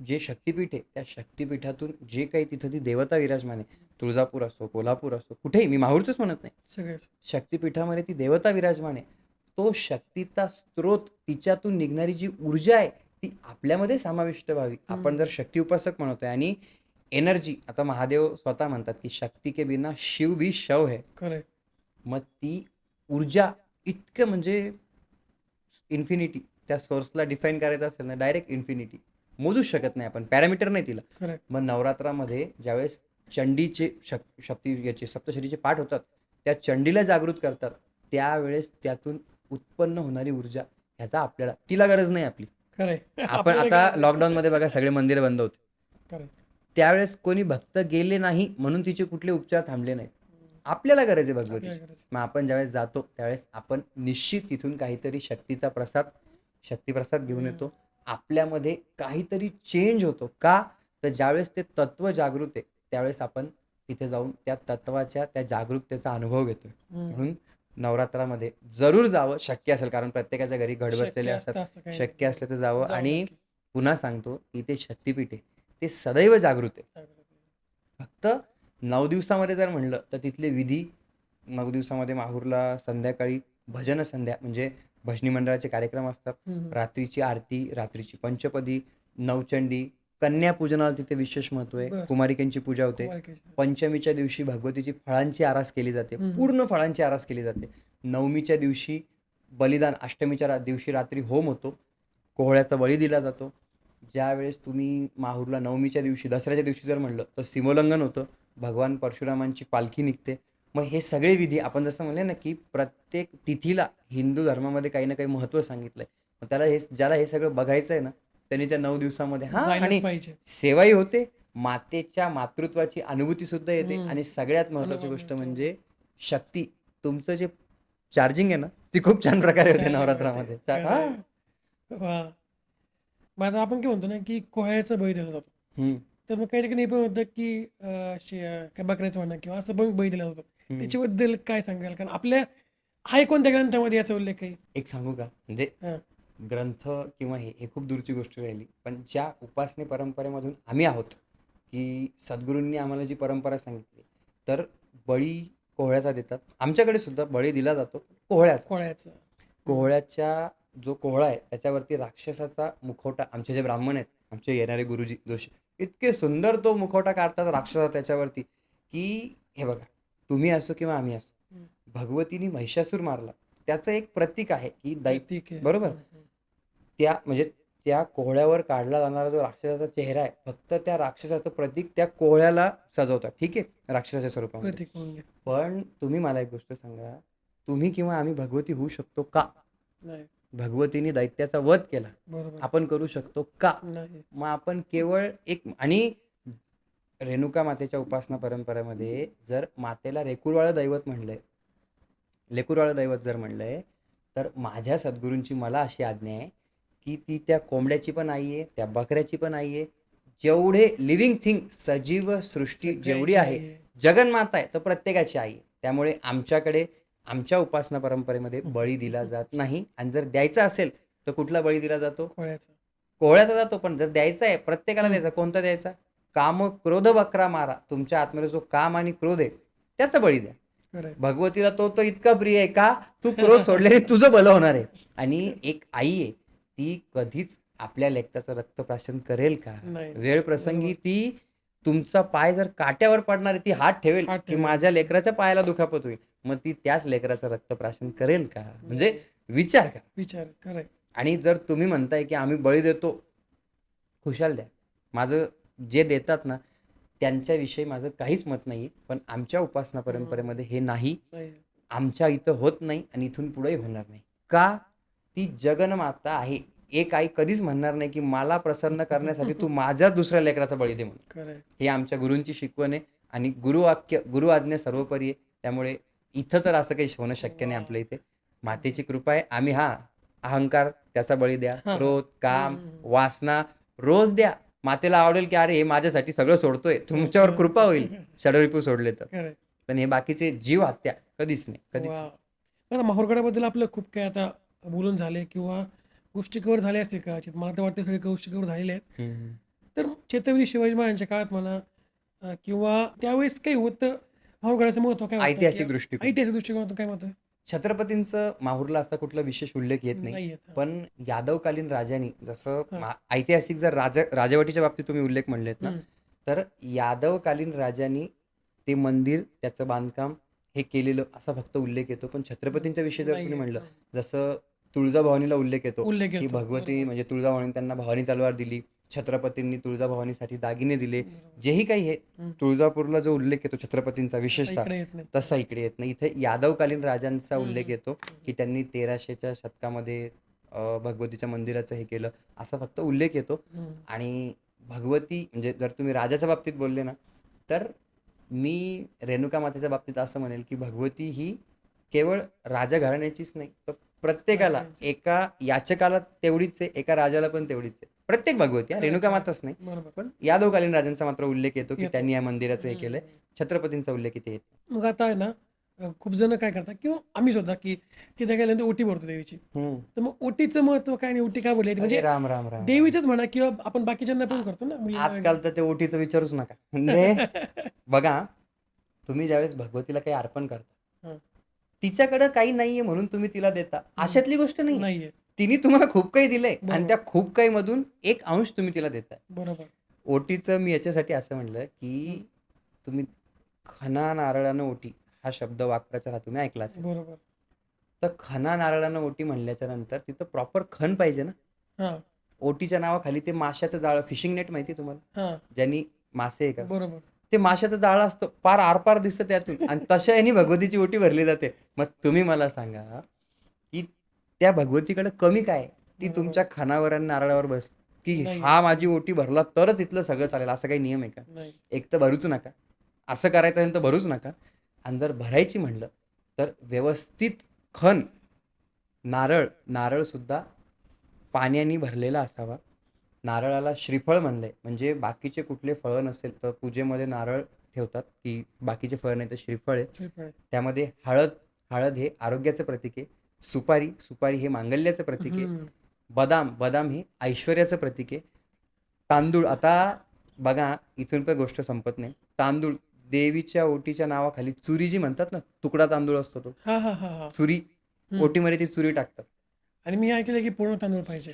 जे शक्तिपीठ आहे, त्या शक्तिपीठातून जे काही तिथं ती देवता विराजमान आहे, तुळजापूर असो, कोल्हापूर असो, कुठेही, मी माहूरचंच म्हणत नाही, शक्तिपीठामध्ये ती देवता विराजमान आहे. तो शक्तीचा स्त्रोत, तिच्यातून निघणारी जी ऊर्जा आहे ती आपल्यामध्ये समाविष्ट व्हावी. आपण जर शक्ती उपासक म्हणतोय आणि एनर्जी, आता महादेव स्वतः म्हणतात की शक्ती के बिना शिव भी शव है. मग ती ऊर्जा इतकं म्हणजे इन्फिनिटी, त्या सोर्सला डिफाईन करायचं असेल ना, डायरेक्ट इन्फिनिटी, मोजूच शकत नाही आपण, पॅरामीटर नाही तिला. मग नवरात्रामध्ये ज्यावेळेस चंडीचे याचे सप्तशतीचे पाठ होतात, त्या चंडीला जागृत करतात, त्यावेळेस त्यातून उत्पन्न होणारी ऊर्जा, ह्याचा आपल्याला, तिला गरज नाही आपली. आपण आता लॉकडाऊन मध्ये बघा सगळे मंदिर बंद होते, त्यावेळेस कोणी भक्त गेले नाही म्हणून तिचे कुठले उपचार थांबले नाहीत. आपल्याला गरज आहे भगवतीची. मग आपण ज्यावेळेस जातो त्यावेळेस आपण निश्चित तिथून काहीतरी शक्तीचा प्रसाद शक्तिप्रसाद घेऊन येतो. आपल्यामध्ये काहीतरी चेंज होतो. का? तर ज्यावेळेस ते तत्व जागृत आहे, त्यावेळेस आपण तिथे जाऊन त्या तत्वाच्या, त्या जागरूकतेचा अनुभव घेतोय. म्हणून नवरात्रामध्ये जरूर जावं, शक्य असेल, कारण प्रत्येकाच्या घरी घट बसलेले शक्य असतात. असतं असं काही नाही. शक्य असलं तर जावं. जाऊ आणि नक्की. पुन्हा सांगतो की ते शक्तिपीठ आहे, ते सदैव जागृत आहे. फक्त 9 दिवसामध्ये जर म्हणलं तर तिथले विधी, 9 दिवसामध्ये माहूरला संध्याकाळी भजन संध्या म्हणजे भजनी मंडळाचे कार्यक्रम असतात. रात्रीची आरती, रात्रीची पंचपदी, नवचंडी, कन्यापूजनाला तिथे विशेष महत्त्व आहे. बरं. कुमारिकेंची पूजा होते. कुमारिकेची. पंचमीच्या दिवशी भगवतीची फळांची आरास केली जाते, पूर्ण फळांची आरास केली जाते. नवमीच्या दिवशी बलिदान, अष्टमीच्या दिवशी रात्री होम होतो, कोहळ्याचा बळी दिला जातो. ज्यावेळेस तुम्ही माहूरला नवमीच्या दिवशी, दसऱ्याच्या दिवशी जर म्हणलं तर सीमोल्लंघन होतं, भगवान परशुरामांची पालखी निघते. मग हे सगळे विधी आपण जसं म्हणले ना की प्रत्येक तिथीला हिंदू धर्मामध्ये काही ना काही महत्त्व सांगितलंय. मग त्याला हे, ज्याला हे सगळं बघायचं आहे ना, त्यांनी त्या 9 दिवसामध्ये आणि जायलाच पाहिजे. सेवाही होते, मातेच्या मातृत्वाची अनुभूती सुद्धा येते. आणि सगळ्यात महत्त्वाची अनुभव गोष्ट मिळतो. म्हणजे शक्ती, तुमचं जे चार्जिंग आहे ना, ती खूप छान प्रकारे होते नवरात्रामध्ये. वा. मग आता आपण काय म्हणतो ना की कोहळ्याचा बळी दिला जातो. तर मग काही ठिकाणी हे पण होतं की काय बकऱ्याचं म्हणा किंवा असं पण बळी दिला जातो. त्याच्याबद्दल काय सांगाल? कारण आपल्या आहे कोणत्या ग्रंथामध्ये याचा उल्लेख आहे? एक सांगू का, म्हणजे हां. ग्रंथ किंवा हे खूप दूरची गोष्ट राहिली, पण ज्या उपासने परंपरेमधून आम्ही आहोत, की सद्गुरूंनी आम्हाला जी परंपरा सांगितली, तर बळी कोहळ्याचा देतात. आमच्याकडे सुद्धा बळी दिला जातो, कोहळ्याचा. कोहळ्याचं. कोहळ्याच्या जो कोहळा आहे त्याच्यावरती राक्षसाचा मुखवटा, आमचे जे ब्राह्मण आहेत, आमचे येणारे गुरुजी जोशी, इतके सुंदर तो मुखवटा काढतात राक्षसा त्याच्यावरती, की हे बघा, तुम्ही असो किंवा आम्ही असो, भगवतीने महिषासूर मारला, त्याचं एक प्रतीक आहे की प्रतीक आहे. बरोबर, त्या म्हणजे त्या कोहळ्यावर काढला जाणारा जो राक्षसाचा चेहरा आहे, फक्त त्या राक्षसाचं प्रतीक त्या कोहळ्याला सजवतात. ठीक आहे, राक्षसाच्या स्वरूपामध्ये. प्रतीक म्हणून घे. पण तुम्ही मला एक गोष्ट सांगा, तुम्ही किंवा आम्ही भगवती होऊ शकतो का? नाही. भगवतीने दैत्याचा वध केला, बरोबर. आपण करू शकतो का? नाही. मग आपण केवळ एक, आणि रेणुका मातेच्या उपासना परंपरेमध्ये जर मातेला रेकुरवाळं दैवत म्हणलंय, लेकुरवाळं दैवत जर म्हणलंय, तर माझ्या सद्गुरूंची मला अशी आज्ञा आहे की ती त्या कोंबड्याची पण आई आहे, त्या बकऱ्याची पण आई आहे, जेवढे लिव्हिंग थिंग, सजीव सृष्टी जेवढी आहे, जगन्माता आहे, तर प्रत्येकाची आई आहे. त्यामुळे आमच्याकडे, आमच्या उपासना परंपरेमध्ये बळी दिला जात नाही. आणि जर द्यायचा असेल तर कुठला बळी दिला जातो? कोहळ्याचा. कोहळ्याचा जातो. पण जर द्यायचा आहे, प्रत्येकाला द्यायचा, कोणता द्यायचा? काम क्रोध बकरा मारा, तुमच्या आत्म्याला जो काम आणि क्रोध आहे त्याचा बळी द्या. खरंय. भगवतीला तो इतका प्रिय आहे का, तू क्रोध सोडल्याने तुझं भलं होणार आहे. आणि एक आई आहे, ती कधीच आपल्या लेकराचं रक्तप्राशन करेल का? नाही. वेळ प्रसंगी ती तुमचा पाय जर काट्यावर पडणार आहे, ती हात ठेवेल हात की ठेवेल. माझ्या लेकराच्या पायाला दुखापत होईल, मग ती त्याच लेकराचं रक्तप्राशन करेल का? म्हणजे विचार करा. विचार. खरंय. आणि जर तुम्ही म्हणताय की आम्ही बळी देतो, खुशाल द्या. माझं जे देतात ना, त्यांच्याविषयी माझं काहीच मत नाही, पण आमच्या उपासना परंपरेमध्ये हे नाही, नाही. आमच्या इथं होत नाही आणि इथून पुढेही होणार नाही. का? ती जगन्माता आहे. एक आई कधीच म्हणणार नाही की मला प्रसन्न करण्यासाठी तू माझ्या दुसऱ्या लेकराचा बळी दे म्हणून. खरंय. हे आमच्या गुरूंची शिकवण आहे. आणि गुरुवाक्य, गुरु आज्ञा सर्वोपरी आहे. त्यामुळे इथं तर असं काही होणं शक्य नाही आपल्या इथे. मातेची कृपा आहे. आम्ही अहंकार त्याचा बळी द्या, क्रोध, काम, वासना रोज द्या. मातेला आवडेल की अरे हे माझ्यासाठी सगळं सोडतोय, तुमच्यावर कृपा होईल षडरिपू सोडले तर. खरंय. पण हे बाकीचे जीव हत्या कधीच नाही, कधीच नाही. आता माहूरगडाबद्दल आपलं खूप काही आता बोलून झाले किंवा गोष्टी कव्हर झाल्या असतील कदाचित. मला तर वाटतं सगळे गोष्टी कव्हर झालेल्या आहेत. तर छत्रपती शिवाजी महाराजांच्या काळात म्हणा किंवा त्यावेळेस काही होतं, माहूरगडाचं महत्व काय होतं? ऐतिहासिक दृष्टिकोन. ऐतिहासिक दृष्टिकोनातून काय महत्व आहे? छत्रपतींचं माहूरला असा कुठला विशेष उल्लेख येत नाही. नाही येत. पण यादवकालीन राजांनी जसं ऐतिहासिक जर राजवटीच्या बाबतीत तुम्ही उल्लेख म्हणलेत ना, तर यादवकालीन राजांनी ते मंदिर, त्याचं बांधकाम हे केलेलं असा फक्त उल्लेख येतो. पण छत्रपतींच्या विषयी जर तुम्ही म्हणलं, जसं तुळजाभवानीला उल्लेख येतो की भगवती म्हणजे तुळजाभवानी त्यांना भवानी तलवार दिली, छत्रपतींनी तुळजाभवानीसाठी दागिने दिले, जेही काही हे तुळजापूरला जो उल्लेख येतो छत्रपतींचा विशेषतः, इकडे येत नाही. तसा इकडे येत नाही. इथे यादवकालीन राजांचा उल्लेख येतो की त्यांनी 1300च्या शतकामध्ये भगवतीच्या मंदिराचं हे केलं, असा फक्त उल्लेख येतो. आणि भगवती म्हणजे जर तुम्ही राजाच्या बाबतीत बोलले ना, तर मी रेणुका मातेच्या बाबतीत असं म्हणेल की भगवती ही केवळ राजघराण्याचीच नाही, तर प्रत्येकाला, एका याचकाला तेवढीच आहे, एका राजाला पण तेवढीच आहे. प्रत्येक भगवती, रेणुका माताच नाही, बरोबर. पण यादवकालीन राजांचा मात्र उल्लेख येतो की त्यांनी या मंदिराचं हे केलंय. छत्रपतींचा उल्लेख इथे येत मग आता आहे ना, खूप जण काय करतात किंवा आम्ही सुद्धा की तिथे गेल्यानंतर ओटी भरतो देवीची. नाही. तर मग ओटीचं महत्व काय आणि ओटी काय बोलली म्हणजे राम राम राम. देवीचंच म्हणा किंवा आपण बाकीच्यांना पण करतो ना मुलींना आजकाल तर ते ओटीचं विचारूच नका. म्हणजे बघा, तुम्ही ज्यावेळेस भगवतीला काही अर्पण करता, वगैरे. तिच्याकडे काही नाहीये म्हणून तुम्ही तिला देता, अशातली गोष्ट नाही. नाहीये. तिने तुम्हाला खूप काही दिलंय आणि बरोबर. त्या खूप काही मधून एक अंश तुम्ही तिला देताय. बरोबर. ओटीचं मी याच्यासाठी असं म्हणलं की तुम्ही खना नारळानं ओटी हा शब्द वाक्प्रचार हा तुम्ही ऐकला असेल. बरोबर. तर खना नारळानं ओटी म्हणल्याच्या नंतर तिथं प्रॉपर खण पाहिजे ना. हां. ओटीच्या नावाखाली ते माशाचं जाळं, फिशिंग नेट माहिती आहे तुम्हाला, हां. ज्यांनी मासे हे करतात, बरोबर. ते माशाचं जाळं असतं, पार आरपार दिसतं त्यातून, आणि तशा यांनी भगवतीची ओटी भरली जाते. मग तुम्ही मला सांगा की त्या भगवतीकडे कमी काय आहे? ती तुमच्या खणावर आणि नारळावर बस की नाही. हा माझी ओटी भरला तरच इथलं सगळं चालेल, असा काही नियम आहे का? नाही. एक तर भरूच नका, असं करायचं आहे तर भरूच नका, आणि जर भरायची म्हणलं तर व्यवस्थित खण, नारळ सुद्धा पाण्याने भरलेला असावा. नारळाला श्रीफळ म्हणलंय, म्हणजे बाकीचे कुठले फळं नसेल तर पूजेमध्ये नारळ ठेवतात की बाकीचे फळ नाही तर श्रीफळ आहे. श्रीफळ. त्यामध्ये हळद हे आरोग्याचं प्रतीक आहे. सुपारी हे मांगल्याचं प्रतीक आहे. बदाम हे ऐश्वर्याचं प्रतीक आहे. तांदूळ, आता बघा इथून पण गोष्ट संपत नाही. तांदूळ देवीच्या ओटीच्या नावाखाली चुरी जी म्हणतात ना, तुकडा तांदूळ असतो तो, हां, हां, हां, हां. चुरी, ओटीमध्ये ती चुरी टाकतात. आणि मी ऐकलं की पूर्ण तांदूळ पाहिजे.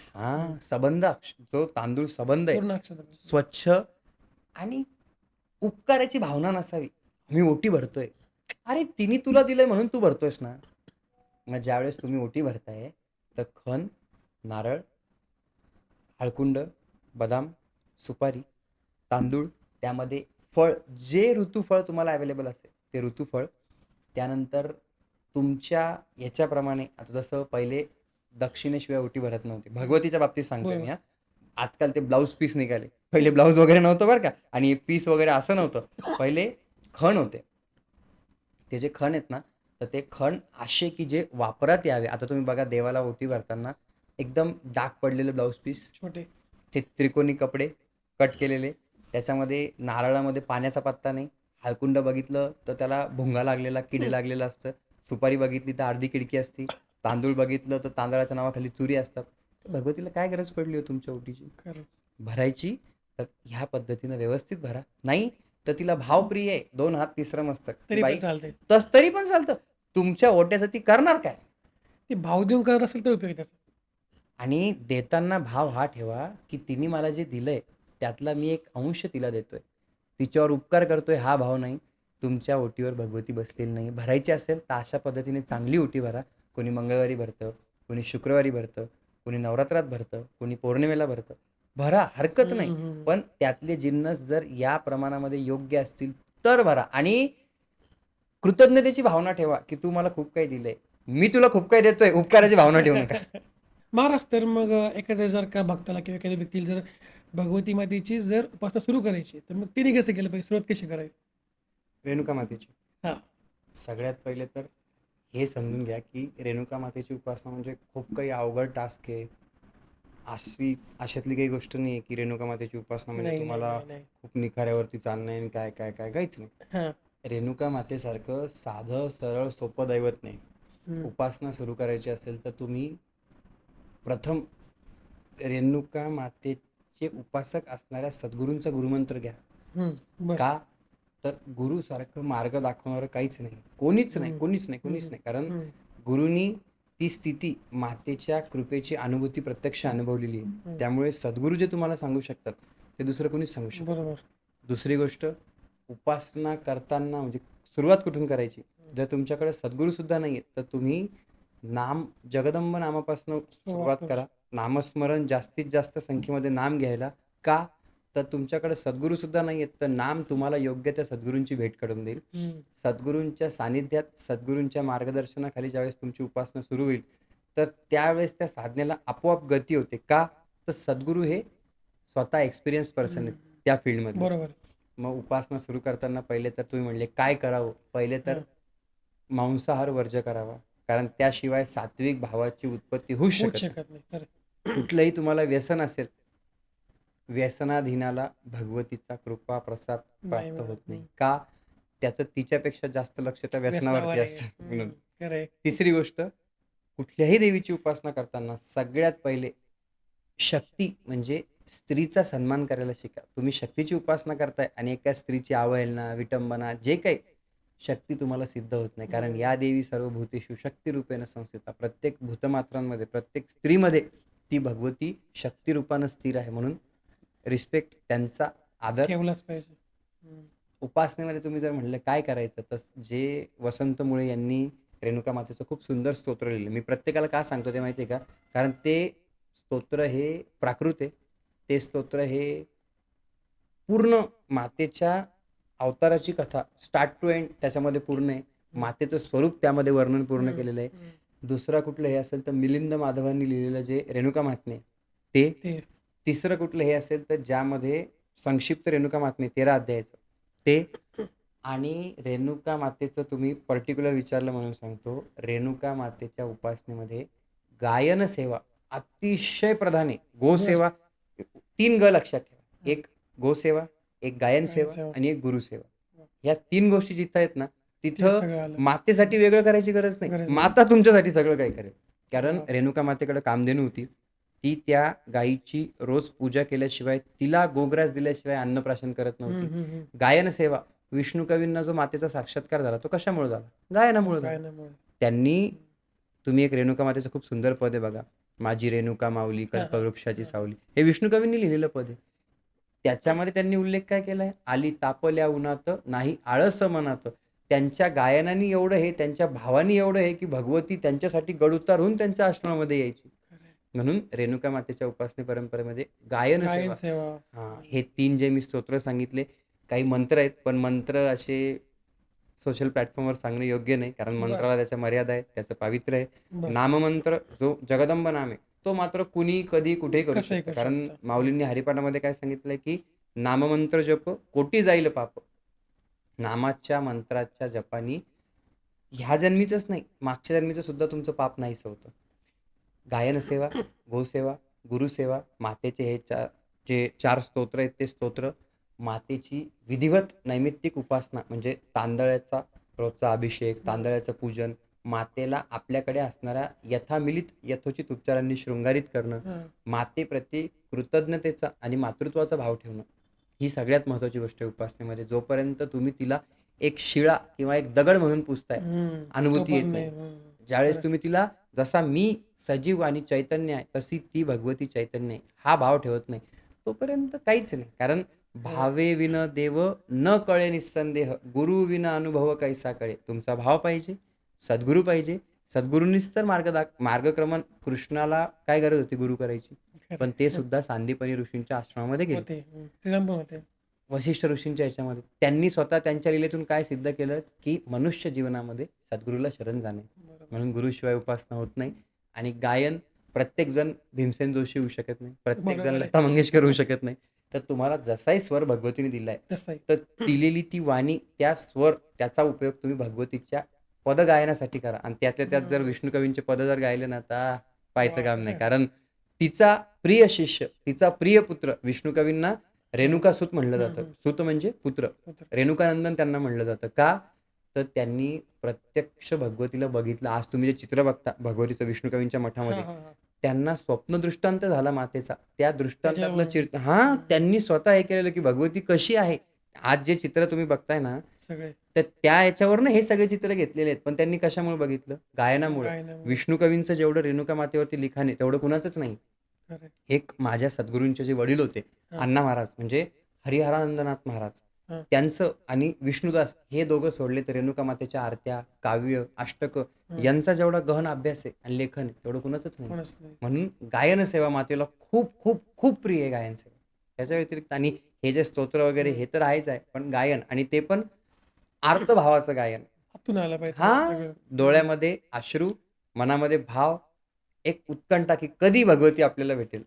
सबंध, जो तांदूळ सबंध आहे, पूर्ण अक्षर. स्वच्छ, आणि उपकाराची भावना नसावी. मी ओटी भरतोय, अरे तिने तुला दिलंय म्हणून तू भरतोयस ना. मग ज्यावेळेस तुम्ही ओटी भरताय तर खण, नारळ, हळकुंड, बदाम, सुपारी, तांदूळ, त्यामध्ये फळ, जे ऋतुफळ तुम्हाला अवेलेबल असेल ते ऋतुफळ, त्यानंतर तुमच्या याच्याप्रमाणे, आता जसं पहिले दक्षिणेशिवाय ओटी भरत नव्हती, भगवतीच्या बाबतीत सांगतोय मी. आजकाल ते ब्लाऊज पीस निघाले, पहिले ब्लाऊज वगैरे नव्हतं बरं का, आणि पीस वगैरे असं नव्हतं. पहिले खण होते. ते जे खण आहेत ना, तर ते खण असे की जे वापरात यावे. आता तुम्ही बघा, देवाला ओटी भरताना एकदम डाग पडलेले ब्लाऊज पीस, छोटे, ते त्रिकोणी कपडे कट केलेले, त्याच्यामध्ये नारळामध्ये पाण्याचा पत्ता नाही, हळकुंड बघितलं तर त्याला भुंगा लागलेला, किडे लागलेलं असतं, सुपारी बघितली तर अर्धी खिडकी असती, तांदूळ बघितलं तर तांदळाच्या नावाखाली चुरी असतात. तर भगवतीला काय गरज पडली हो तुमच्या ओटीची खरं. भरायची? तर ह्या पद्धतीनं व्यवस्थित भरा. नाही तर तिला भावप्रिय आहे, 2 हात तिसरं मस्तक, ती तरी पण बाई, चालते. तरी पण चालतं. तुमच्या ओट्याचं ती करणार काय? ते भाव देऊन करत असेल तर उपयोग त्याचा. आणि देताना भाव हा ठेवा की तिने मला जे दिलंय त्यातला मी एक अंश तिला देतोय, तिच्यावर उपकार करतोय, हा भाव नाही. तुमच्या ओटीवर भगवती बसलेली नाही. भरायची असेल तर अशा पद्धतीने चांगली ओटी भरा. कोणी मंगळवारी भरतं, कोणी शुक्रवारी भरतं, कोणी नवरात्रात भरतं, कोणी पौर्णिमेला भरतं. भरा, हरकत नाही, पण त्यातले जिन्नस जर या प्रमाणामध्ये योग्य असतील तर भरा. आणि कृतज्ञतेची भावना ठेवा की तू मला खूप काही दिलंय, मी तुला खूप काही देतोय, उपकाराची भावना ठेवू नका. महाराज, तर मग एखाद्या जर का भक्ताला किंवा एखाद्या व्यक्तीला जर भगवती मातेची जर उपासना सुरू करायची तर मग तिने कसं केलं पाहिजे, सुरुवात कशी करावी? रेणुका मातेची हां. सगळ्यात पहिले तर हे समजून घ्या की रेणुका मातेची उपासना म्हणजे खूप काही अवघड टास्क आहे. अशातली काही गोष्ट नाही आहे की रेणुका मातेची उपासना म्हणजे नाही, तुम्हाला नाही, नाही. खूप निखाऱ्यावरती चालणं आहे आणि काय काय काय काहीच नाही. हां. रेणुका मातेसारखं साधं सरळ सोपं दैवत नाही. उपासना सुरू करायची असेल तर तुम्ही प्रथम रेणुका मातेचे उपासक असणाऱ्या सद्गुरूंचा गुरुमंत्र घ्या. बरं. का? तर गुरुसारखं मार्ग दाखवणारं काहीच नाही, कोणीच नाही. कारण गुरुनी ती स्थिती, मातेच्या कृपेची अनुभूती प्रत्यक्ष अनुभवलेली आहे. त्यामुळे सद्गुरू जे तुम्हाला सांगू शकतात ते दुसरं कोणीच सांगू शकत. बरोबर. दुसरी गोष्ट, उपासना करताना म्हणजे सुरुवात कुठून करायची? जर तुमच्याकडे सद्गुरू सुद्धा नाही आहेत तर तुम्ही जगदंब नामापासून सुरुवात करा. नामस्मरण जास्तीत जास्त संख्येमध्ये नाम घ्यायला. का? तर तुमच्याकडे सद्गुरू सुद्धा नाही आहेत तर नाम तुम्हाला योग्य त्या सद्गुरूंची भेट करून देईल. सद्गुरूंच्या सानिध्यात, सद्गुरूंच्या मार्गदर्शनाखाली ज्यावेळेस तुमची उपासना सुरू होईल तर त्यावेळेस त्या साधनेला आपोआप गती होते. का? तर सद्गुरू हे स्वतः एक्सपिरियन्स पर्सन आहेत त्या फील्डमध्ये. बरोबर. मग उपासना सुरू करताना पहिले तर तुम्ही म्हणले काय करावं? पहिले तर मांसाहार वर्ज्य करावा. कारण त्याशिवाय सात्विक भावाची उत्पत्ती होऊच होऊच शकत नाही. शकत नाही. खरं. कुठलंही तुम्हाला व्यसन असेल, व्यसनाधीनाला भगवतीचा कृपा प्रसाद नाही प्राप्त मिळत. होत नाही. का? त्याचं तिच्यापेक्षा जास्त लक्ष त्या व्यसनावरती व्यसनावर आहे. असतं म्हणून. खरं आहे. तिसरी गोष्ट, कुठल्याही देवीची उपासना करताना सगळ्यात पहिले शक्ती म्हणजे स्त्रीचा सन्मान करायला शिका. तुम्ही शक्तीची उपासना करताय आणि एका स्त्रीची अवहेलना, विटंबना जे काही, शक्ती तुम्हाला सिद्ध होत नाही. कारण या देवी सर्व भूतेषु शक्तिरूपेण संस्थिता. प्रत्येक भूतमात्रांमध्ये, प्रत्येक स्त्रीमध्ये ती भगवती शक्तिरूपानं स्थिर आहे. म्हणून रिस्पेक्ट, त्यांचा आदर. ठेवलाच पाहिजे. उपासनेमध्ये तुम्ही जर म्हणलं काय करायचं, तर जे वसंत मुळे यांनी रेणुका मातेचं खूप सुंदर स्तोत्र लिहिलं. मी प्रत्येकाला का सांगतो ते माहिती आहे का? कारण ते स्तोत्र हे प्राकृत आहे. ते स्तोत्र हे पूर्ण मातेच्या अवताराची कथा स्टार्ट टू एंड त्याच्यामध्ये पूर्ण आहे. मातेचं स्वरूप त्यामध्ये वर्णन पूर्ण केलेलं आहे. दुसरा कुठलं हे असेल तर मिलिंद माधवांनी लिहिलेलं जे रेणुका महात्म्य ते. तिसरं कुठलं हे असेल तर ज्यामध्ये संक्षिप्त रेणुका महात्म्य 13 अध्यायाचं ते. आणि रेणुका मातेचं तुम्ही पर्टिक्युलर विचारलं म्हणून सांगतो, रेणुका मातेच्या उपासनेमध्ये गायन सेवा अतिशय प्रधान आहे. गोसेवा 3 ग लक्षात ठेवा. एक गोसेवा, एक गायन सेवा आणि एक गुरुसेवा. ह्या 3 गोष्टी जिथं आहेत ना, तिथं मातेसाठी वेगळं करायची गरज नाही. माता तुमच्यासाठी सगळं काही करेल. कारण रेणुका मातेकडे कामधेनू होती. ती त्या गायीची रोज पूजा केल्याशिवाय, तिला गोग्रास दिल्याशिवाय अन्नप्राशन करत नव्हती. गायन सेवा, विष्णू कवींना जो मातेचा साक्षात्कार झाला तो कशामुळे झाला? गायनामुळे झाला. त्यांनी, तुम्ही एक रेणुका मातेचं खूप सुंदर पद आहे बघा, माझी रेणुका माऊली कल्पवृक्षाची सावली. हे विष्णू कवींनी लिहिलेलं पद आहे. त्याच्यामध्ये त्यांनी उल्लेख काय केलाय? आली तापल्या उन्हात नाही आळस मनात. त्यांच्या गायनाने एवढं हे, त्यांच्या भावानी एवढं हे की भगवती त्यांच्यासाठी गड उतारून त्यांच्या आश्रमामध्ये यायची. म्हणून रेणुका मातेच्या उपासने परंपरेमध्ये गायन सेवा, हे 3 जे मी स्तोत्र सांगितले, काही मंत्र आहेत पण मंत्र असे सोशल प्लॅटफॉर्मवर सांगणं योग्य नाही. कारण मंत्राला त्याच्या मर्यादा आहे, त्याचं पावित्र्य आहे. नाममंत्र जो जगदंब नाम आहे तो मात्र कुणी कधी कुठेही करू शकतो. कारण माऊलींनी हरिपाठामध्ये काय सांगितलंय की नाममंत्र जप कोटी जाईल पाप. नामाच्या मंत्राच्या जपानी ह्या जन्मीचंच नाही, मागच्या जन्मीचं सुद्धा तुमचं पाप नाहीसं होतं. गायन सेवा, गोसेवा, गुरुसेवा, मातेचे हे जे 4 स्तोत्र आहेत ते स्तोत्र, मातेची विधिवत नैमित्तिक उपासना म्हणजे तांदळाचा रोजचा अभिषेक, तांदळाचं पूजन, मातेला आपल्याकडे असणाऱ्या यथामिलित यथोचित उपचारांनी शृंगारित करणं, मातेप्रती कृतज्ञतेचा आणि मातृत्वाचा भाव ठेवणं, ही सगळ्यात महत्त्वाची गोष्ट आहे उपासनेमध्ये. जोपर्यंत तुम्ही तिला एक शिळा किंवा एक दगड म्हणून पुजताय, अनुभूती येत नाही. ज्यावेळेस तुम्ही तिला जसा मी सजीव आणि चैतन्य आहे तशी ती भगवती चैतन्य आहे हा भाव ठेवत नाही, तोपर्यंत काहीच नाही. कारण भावे विन देव न कळे निस्संदेह, गुरु विन अनुभव कैसा कळे. तुमचा भाव पाहिजे, सद्गुरू पाहिजे. सद्गुरूंनीच तर मार्गक्रमण, कृष्णाला काय गरज होती गुरु करायची? पण ते सुद्धा सांदीपनी ऋषींच्या आश्रमामध्ये गेले, वशिष्ठ ऋषींच्या याच्यामध्ये. त्यांनी स्वतः त्यांच्या लीलेतून काय सिद्ध केलं की मनुष्य जीवनामध्ये सद्गुरूला शरण जाणे. म्हणून गुरुशिवाय उपासना होत नाही. आणि गायन, प्रत्येक जण भीमसेन जोशी होऊ शकत नाही, प्रत्येक जण लता मंगेशकर होऊ शकत नाही. तर तुम्हाला जसाही स्वर भगवतीने दिलाय तर दिलेली ती वाणी, त्या स्वर, त्याचा उपयोग तुम्ही भगवतीच्या पद गायनासाठी करा. आणि त्यातल्या त्यात जर विष्णू कवींचे पद जर गायले ना तर पाहायचं काम नाही. कारण तिचा प्रिय शिष्य, तिचा प्रिय पुत्र, विष्णू कवींना रेणुका सूत म्हणलं जातं. सूत म्हणजे पुत्र. रेणुकानंदन त्यांना म्हणलं जातं. का? तर त्यांनी प्रत्यक्ष भगवतीला बघितलं. आज तुम्ही जे चित्र बघता भगवतीचं विष्णू कवींच्या मठामध्ये, त्यांना स्वप्न दृष्टांत झाला मातेचा. त्या दृष्टांतातलं त्यांनी स्वतः हे केलेलं की भगवती कशी आहे. आज जे चित्र तुम्ही बघताय ना तर त्या याच्यावरनं हे सगळे चित्र घेतलेले आहेत. पण त्यांनी कशामुळे बघितलं? गायनामुळे. विष्णू कवींचं जेवढं रेणुका मातेवरती लिखाण आहे तेवढं कुणाचंच नाही. एक माझ्या सद्गुरूंचे जे वडील होते, अण्णा महाराज म्हणजे हरिहरानंदनाथ महाराज, त्यांचं आणि विष्णुदास हे दोघं सोडले तर रेणुका मातेच्या आरत्या, काव्य, अष्टक यांचा जेवढा गहन अभ्यास आहे आणि लेखन आहे तेवढं कुणाचंच नाही. म्हणून गायन सेवा मातेला खूप खूप खूप प्रिय आहे. गायन सेवा त्याच्या व्यतिरिक्त, आणि हे जे स्तोत्र वगैरे हे तर आहेच आहे, पण गायन, आणि ते पण आर्तभावाचं गायन. डोळ्यामध्ये अश्रू, मनामध्ये भाव, एक उत्कंठा की कधी भगवती आपल्याला भेटेल,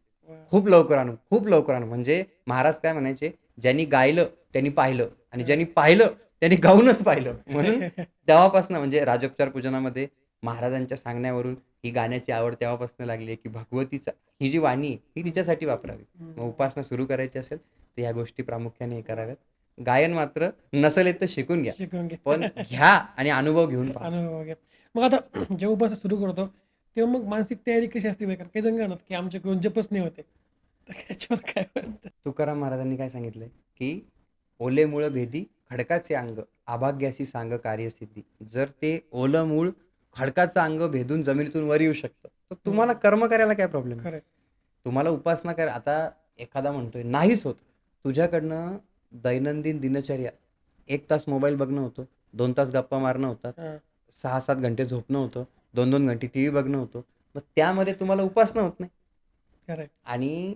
खूप लवकर आणू, खूप लवकर आणू. म्हणजे महाराज काय म्हणायचे, ज्यांनी गायलं त्यांनी पाहिलं, आणि ज्यांनी पाहिलं त्यांनी गाऊनच पाहिलं. म्हणून तेव्हापासून म्हणजे राजोपचार पूजनामध्ये महाराजांच्या सांगण्यावरून ही गाण्याची आवड तेव्हापासून लागली आहे, की भगवतीचा ही जी वाणी आहे, ही तिच्यासाठी वापरावी. मग उपासना सुरू करायची असेल तर ह्या गोष्टी प्रामुख्याने हे कराव्यात. गायन मात्र नसेल येत तर शिकून घ्या, शिकून घे. पण घ्या आणि अनुभव घेऊन पहा. अनुभव घ्या. मग आता जेव्हा उपासना सुरू करतो तेव्हा मग मानसिक तयारी कशी असते बघा, काही जण म्हणतात की आमच्याकडून जपच नाही होते, तर याच्यावर काय म्हणतात? तुकाराम महाराजांनी काय सांगितलंय, की ओले मूळ भेदी खडकाचे अंग, अभाग्यासी सांग कार्यसिद्धी. जर ते ओलं मूळ खडकाचं अंग भेदून जमिनीतून वर येऊ शकतं, तर तुम्हाला कर्म करायला काय प्रॉब्लेम आहे? खरंय. तुम्हाला उपासना करा. आता एखादा म्हणतोय नाहीच होत, तुझ्याकडनं दैनंदिन दिनचर्या 1 तास मोबाईल बघणं होतं, 2 तास गप्पा मारणं होतात, हां. 6-7 घंटे झोपणं होतं, 2-2 घंटे टी व्ही बघणं होतं. मग त्यामध्ये तुम्हाला उपासना होत नाही. खरंय. आणि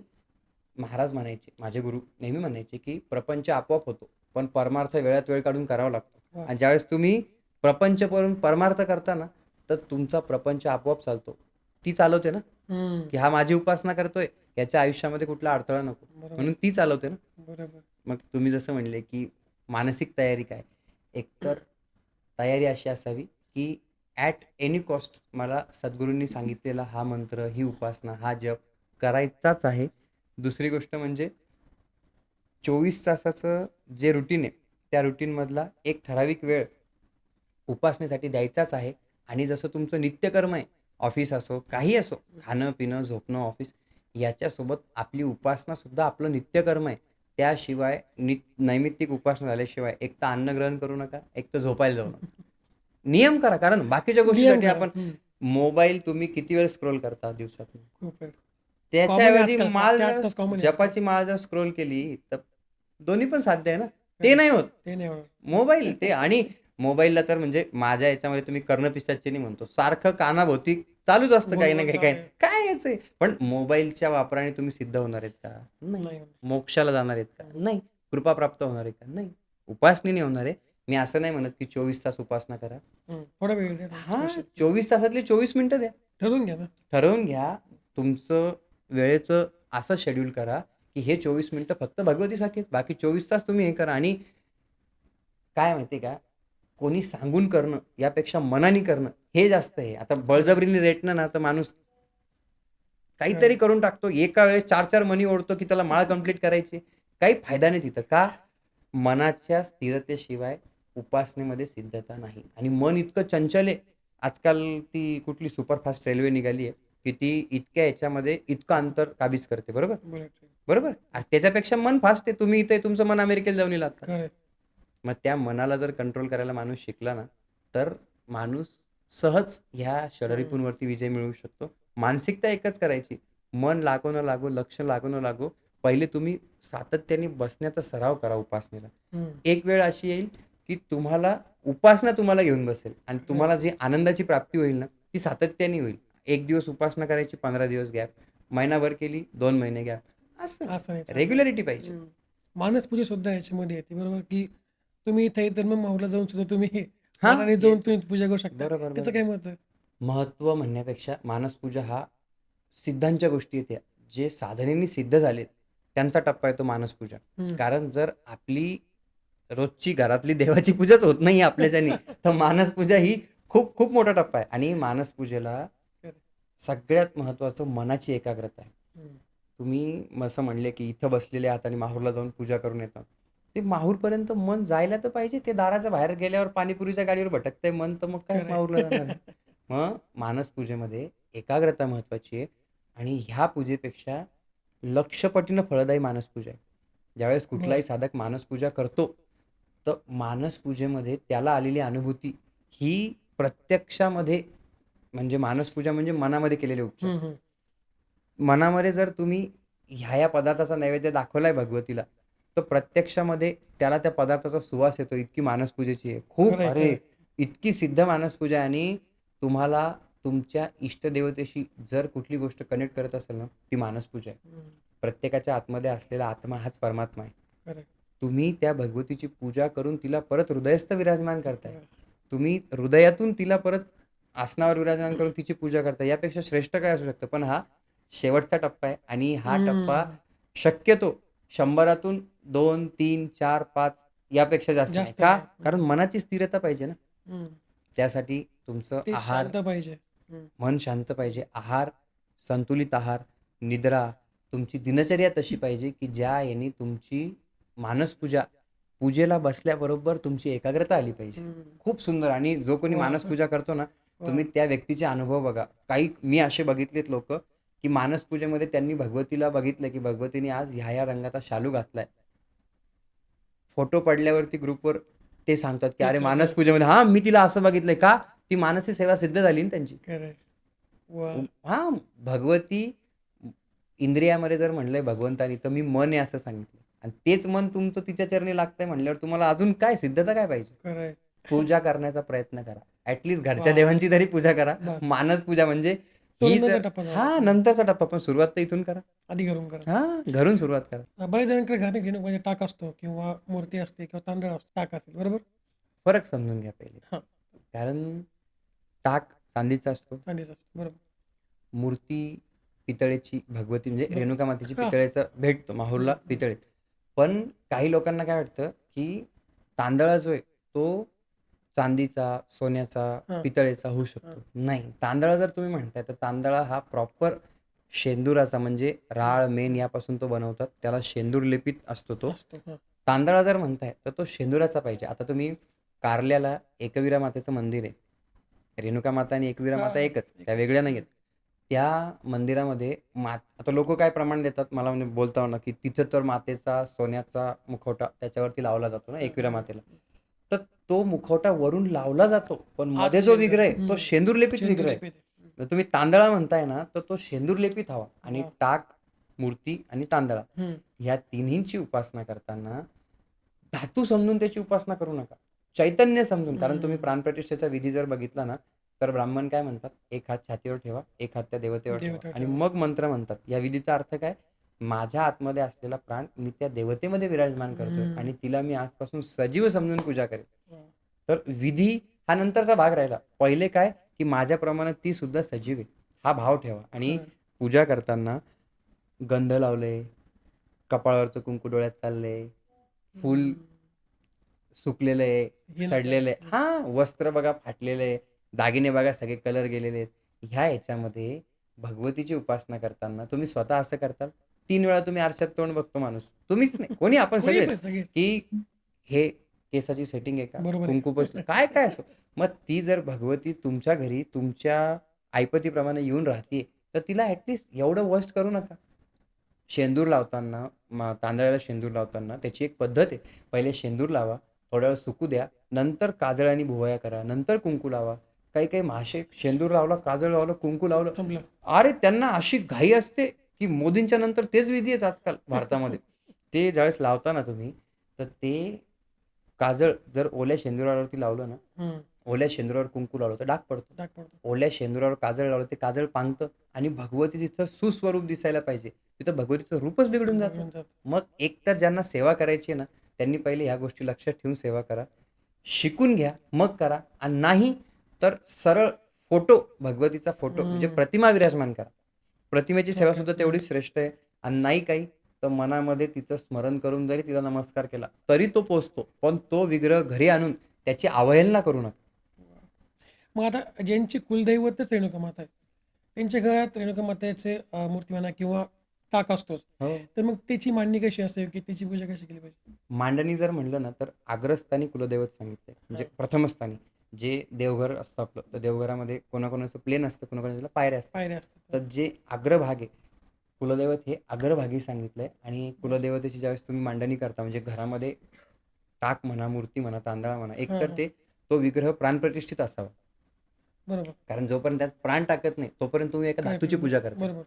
महाराज म्हणायचे, माझे गुरु नेहमी म्हणायचे, की प्रपंच आपोआप होतो, पण परमार्थ वेळात वेळ काढून करावा लागतो. वा. आणि ज्यावेळेस तुम्ही प्रपंच करून परमार्थ करता ना, तर तुमचा प्रपंच आपोआप चालतो. ती चालवते ना, हम्म. की हा माझी उपासना करतोय, याच्या आयुष्यामध्ये कुठला अडथळा नको, बरोबर. म्हणून ती चालवते ना. बरोबर. मग तुम्ही जसं म्हणले, की मानसिक तयारी काय? एकतर तयारी अशी असावी, की ॲट एनी कॉस्ट मला सद्गुरूंनी सांगितलेला हा मंत्र, ही उपासना, हा जप करायचाच आहे. दुसरी गोष्ट म्हणजे 24 तासाचं जे रुटीन आहे, त्या रुटीनमधला एक ठराविक वेळ उपासनेसाठी द्यायचाच आहे. आणि जसं तुमचं नित्यकर्म आहे, ऑफिस असो, काही असो, खाणं-पिणं, झोपणं, ऑफिस याच्यासोबत आपली उपासनासुद्धा आपलं नित्यकर्म आहे. त्याशिवाय नैमित्तिक उपासना झाल्याशिवाय एक तर अन्न ग्रहण करू नका, एक तर झोपायला जाऊ नका. नियम करा, कारण बाकीच्या नियम गोष्टीसाठी करा. आपण मोबाईल तुम्ही किती वेळ स्क्रोल करता दिवसातून? खूप वेळ. कॉमन आहे त्याच्याऐवजी आजकाल, 7 ते 8 तास कॉमन आहे आजकाल. जपाची माळ जर स्क्रोल केली, तर दोन्ही पण साध्य आहे ना. ते खरंय. नाही होत. ते नाही होणार. मोबाईल ते आणि मोबाईलला तर म्हणजे माझ्या याच्यामध्ये तुम्ही कर्णपिशाच्चनी म्हणतो. सारखं कानाभोवती चालूच असतं काही ना बोलबोल काही, चालू काही आहे. काय याचं पण मोबाईलच्या वापराने तुम्ही सिद्ध होणार आहेत का? नाही. नाही होणार. मोक्षाला जाणार आहेत का? नाही. कृपा प्राप्त होणार आहे का? नाही. उपासनेने होणार आहे. मी असं नाही म्हणत, की 24 तास उपासना करा. थोडा वेळ द्या हां, स्पेशल. 24 तासातले 24 मिनिटं द्या. ठरवून घ्या ना. ठरवून घ्या. तुमचं वेळेचं असं शेड्यूल करा, की हे 24 मिनिटं फक्त भगवतीसाठी आहेत. बाकी 24 तास तुम्ही हे करा. आणि काय माहिती आहे का, कोणी सांगून करणं यापेक्षा मनाने करणं हे जास्त आहे. आता बळजबरीने रेटलं ना, तर माणूस काहीतरी करून टाकतो. एका वेळेस 4-4 मणी ओढतो, की त्याला माळ कंप्लीट करायची. काही फायदा नाही तिथं. का? मनाच्या स्थिरतेशिवाय उपासनेमध्ये सिद्धता नाही. आणि मन इतकं चंचल आहे. आजकाल ती कुठली सुपरफास्ट रेल्वे निघाली आहे, की ती इतक्या ह्याच्यामध्ये इतकं अंतर काबीज करते. बरोबर? Bullet train. बरोबर? त्याच्यापेक्षा मन फास्ट आहे. तुम्ही इथे तुमचं मन अमेरिकेला जाऊन येईल आता. खरंय. मग त्या मनाला जर कंट्रोल करायला माणूस शिकला ना, तर माणूस सहज ह्या षडरिपूंवरती विजय मिळवू शकतो. मानसिकता एकच करायची. मन लागो न लागो, लक्ष लागो न लागो, पहिले तुम्ही सातत्याने बसण्याचा सराव करा उपासनेला. एक वेळ अशी येईल, की उपासना तुम्हाला घेऊन बसेल आणि तुम्हाला जी आनंदाची प्राप्ती होईल ना, ती सातत्याने होईल. 1 दिवस उपासना करायची, 15 दिवस गॅप. महिनाभर केली, 2 महिने गॅप. असं नाही चालणार. रेग्युलॅरिटी पाहिजे. मानस पूजा सुद्धा याच्यामध्ये येते, बरोबर, की तुम्ही इथे तर माहूरला जाऊन सुद्धा तुम्ही हां, मनाने जाऊन तुम्ही पूजा करू शकता. बरोबर, त्याचं काय महत्व आहे? महत्त्व म्हणण्यापेक्षा मानसपूजा हा सिद्धांच्या गोष्टी आहेत या. जे साधनेने सिद्ध झालेत, त्यांचा टप्पा आहे तो मानसपूजा. कारण जर आपली रोजची घरातली देवाची पूजाच होत नाही आपल्याच्यानी, तर मानसपूजा ही खूप खूप मोठा टप्पा आहे. आणि मानसपूजेला सगळ्यात महत्त्वाचं मनाची एकाग्रता आहे. तुम्ही असं म्हणले, की इथं बसलेले आहात आणि माहूरला जाऊन पूजा करून येतात. ते माहूरपर्यंत मन जायला तर पाहिजे. ते दाराच्या बाहेर गेल्यावर पाणीपुरीच्या गाडीवर भटकतंय मन, तर मग काय खरंय. माहूरला जाणार आहे? मग मानसपूजेमध्ये एकाग्रता महत्त्वाची आहे. आणि ह्या पूजेपेक्षा लक्षपटीनं फळदायी मानसपूजा आहे. ज्यावेळेस कुठलाही साधक मानसपूजा करतो, तर मानसपूजेमध्ये त्याला आलेली अनुभूती ही प्रत्यक्षामध्ये म्हणजे मानसपूजा म्हणजे मनामध्ये केलेले उपचार. मनामध्ये जर तुम्ही ह्या पदार्थाचा नैवेद्य दाखवलाय भगवतीला, तर प्रत्यक्षामध्ये त्याला त्या पदार्थाचा सुवास येतो. इतकी मानसपूजेची आहे. खूप खरंय, अरे, इतकी सिद्ध मानसपूजा आहे. आणि तुम्हाला तुमच्या इष्टदेवतेशी जर कुठली गोष्ट कनेक्ट करत असेल ना, ती मानसपूजा आहे. प्रत्येकाच्या आतमध्ये असलेला आत्मा हाच परमात्मा आहे. खरंय. तुम्ही त्या भगवतीची पूजा करून तिला परत हृदयस्थ विराजमान करताय. तुम्ही हृदयातून तिला परत आसनावर विराजमान करून तिची पूजा करताय. यापेक्षा श्रेष्ठ काय असू शकतं? पण हा शेवटचा टप्पा आहे. आणि हा टप्पा शक्यतो 100तून 2, 3, 4, 5 यापेक्षा जास्त नाही. जास्त का? नाही. कारण मनाची स्थिरता पाहिजे ना. त्यासाठी तुमचं ते आहार, शांत पाहिजे. मन शांत पाहिजे, आहार, संतुलित आहार, निद्रा, तुमची दिनचर्या तशी पाहिजे, की ज्या याने तुमची मानसपूजा, पूजेला बसल्याबरोबर तुमची एकाग्रता आली पाहिजे. खूप सुंदर. आणि जो कोणी वा मानसपूजा करतो ना, वा तुम्ही त्या व्यक्तीचे अनुभव बघा. काही मी असे बघितलेत लोकं, की मानसपूजेमध्ये त्यांनी भगवतीला बघितलं, की भगवतीने आज ह्या-ह्या रंगाचा शालू घातलाय. फोटो पडल्यावरती ग्रुपवर ते सांगतात, की "अरे तेच होतं. मानसपूजेमध्ये हां, मी तिला असं बघितलंय." का? ती मानसी सेवा सिद्ध झाली ना त्यांची. खरंय. वा हां, भगवती इंद्रियामध्ये जर म्हणलंय भगवंतानी, तर मी मन आहे असं सांगितलं. आणि तेच मन तुमचं तिच्या चरणी लागतंय म्हणल्यावर तुम्हाला अजून काय सिद्धता काय पाहिजे? खरंय. पूजा करण्याचा प्रयत्न करा. ॲटलीस्ट घरच्या वा देवांची तरी पूजा करा. बस मानस पूजा म्हणजे तो ही नंतर जर टप्पा झाला. हां, नंतरचा टप्पा. पण सुरुवात तर इथून करा. आधी घरून करा. हां, घरून सुरुवात करा. बरेच जणांकडे घाणे घेणं म्हणजे टाक असतो किंवा मूर्ती असते किंवा तांदळ असतो, टाक असेल बरोबर. फरक समजून घ्या पहिले. हां, कारण टाक चांदीचा असतो. चांदीचं असतं बरोबर. मूर्ती पितळेची, भगवती म्हणजे बरं. रेणुका मातेची हां. पितळेचा भेटतो माहूरला पितळे. पण काही लोकांना काय वाटतं, की तांदळा जो आहे तो चांदीचा, सोन्याचा, हां, पितळेचा होऊ हां. शकतो. नाही, तांदळा जर तुम्ही म्हणताय तर तांदळा हा प्रॉपर शेंदुराचा म्हणजे राळ, मेण यापासून तो बनवतात. त्याला शेंदूर लेपित असतो तो. असतो. हां. तांदळा जर म्हणताय तर तो शेंदुराचा पाहिजे. आता तुम्ही कारल्याला एकविरा मातेचं मंदिर आहे. रेणुका माता आणि एकविरा हां, माता एकच, त्या एकच. वेगळ्या नाहीयेत. त्या मंदिरामध्ये आता लोकं काय प्रमाण देतात मला म्हणजे बोलता ना, की तिथं तर मातेचा सोन्याचा मुखवटा त्याच्यावरती लावला जातो ना एकविरा मातेला. तर तो मुखवटा वरून लावला जातो. पण आत मध्ये जो शेंदूर. विग्रह आहे तो शेंदूरलेपित शेंदूर विग्रह आहे. लेपित आहे. जर तुम्ही तांदळा म्हणताय ना, तर तो शेंदूरलेपित हवा. आणि वा टाक, मूर्ती आणि तांदळा हम्म. ह्या तिन्हींची उपासना करताना धातू समजून त्याची उपासना करू नका. चैतन्य समजून. कारण तुम्ही प्राणप्रतिष्ठेचा विधी जर बघितला ना, तर ब्राह्मण काय म्हणतात, एक हात छातीवर ठेवा, एक हात त्या देवतेवर ठेवा देवता आणि ठेवा. मग मंत्र म्हणतात. या विधीचा अर्थ काय? माझ्या आतमध्ये असलेला प्राण मी त्या देवतेमध्ये विराजमान करतोय आणि तिला मी आजपासून सजीव समजून पूजा करेन. वा. तर विधी हा नंतरचा भाग राहिला. पहिले काय, की माझ्याप्रमाणे ती सुद्धा सजीव आहे. हा भाव ठेवा. आणि खरं. पूजा करताना गंध लावले, कपाळावरचं कुंकू डोळ्यात चाललंय, फूल सुकलेलं आहे, हे नका. सडलेलं आहे. हां, वस्त्र बघा फाटलेलं आहे, दागिने बघा सगळे कलर गेलेले आहेत. ह्या ह्याच्यामध्ये भगवतीची उपासना करताना तुम्ही स्वतः असं करताल, 3 वेळा तुम्ही आरशात तोंड बघतो माणूस. तुम्हीच नाही, कोणी आपण कोणी सगळेच, पण सगळेच. की हे केसाची सेटिंग आहे का? बरोबर आहे. कुंकू बसलं काय, काय असो. मग ती जर भगवती तुमच्या घरी तुमच्या ऐपतीप्रमाणे येऊन राहतीये, तर तिला ॲटलीस्ट एवढं वर्स्ट करू नका. शेंदूर लावताना तांदळाला शेंदूर लावताना त्याची एक पद्धत आहे. पहिले शेंदूर लावा, थोडा वेळ सुकू द्या, नंतर काजळ आणि भुवया करा, नंतर कुंकू लावा. काही-काही महाशय शेंदूर लावला, काजळ लावलं, कुंकू लावलं. संपलं. अरे त्यांना अशी घाई असते, की मोदींच्या नंतर तेच विधी आहेत आजकाल भारतामध्ये. ते ज्यावेळेस लावता ना तुम्ही, तर ते काजळ जर ओल्या शेंदुरावरती लावलं ना, हम्म. ओल्या शेंदुरावर कुंकू लावलं तर डाग पडतो. डाग पडतो. ओल्या शेंदुरावर काजळ लावलं ते काजळ पांगतं आणि भगवती तिथं सुस्वरूप दिसायला पाहिजे. तिथं भगवतीचं रूपच बिघडून जातं. बघून जात. मग एकतर ज्यांना सेवा करायची आहे ना, त्यांनी पहिले ह्या गोष्टी लक्षात ठेवून सेवा करा. शिकून घ्या, मग करा. आणि नाही तर सरळ फोटो, भगवतीचा फोटो म्हणजे प्रतिमा विराजमान करा. प्रतिमेची सेवा सुद्धा तेवढीच श्रेष्ठ आहे. आणि नाही काही तर मनामध्ये तिचं स्मरण करून जरी तिला नमस्कार केला, तरी तो पोचतो. पण तो विग्रह घरी आणून त्याची अवहेलना करू नका. मग आता ज्यांची कुलदैवतच रेणुका माता आहे, त्यांच्या घरात रेणुका मातेचे मूर्ती म्हणा किंवा टाक असतोच. हो. तर मग त्याची मांडणी कशी असेल की त्याची पूजा कशी केली पाहिजे. मांडणी जर म्हणलं ना, तर अग्रस्थानी कुलदैवत सांगितलंय. म्हणजे प्रथम स्थानी जे देवघर असतं आपलं, तर देवघरामध्ये कोणाकोणाचं प्लेन असतं, कोणाकोणाला पायऱ्या असतात. पायऱ्या असतात. तर जे अग्रभाग आहे, कुलदैवत हे अग्रभागी सांगितलंय. आणि कुलदैवतेची ज्यावेळेस तुम्ही मांडणी करता, म्हणजे घरामध्ये टाक म्हणा, मूर्ती म्हणा, तांदळा म्हणा, एकतर तो विग्रह प्राणप्रतिष्ठित असावा. बरोबर. कारण जोपर्यंत त्यात प्राण टाकत नाही, तोपर्यंत तुम्ही एका काय धातूची पण- पूजा करता. बरोबर.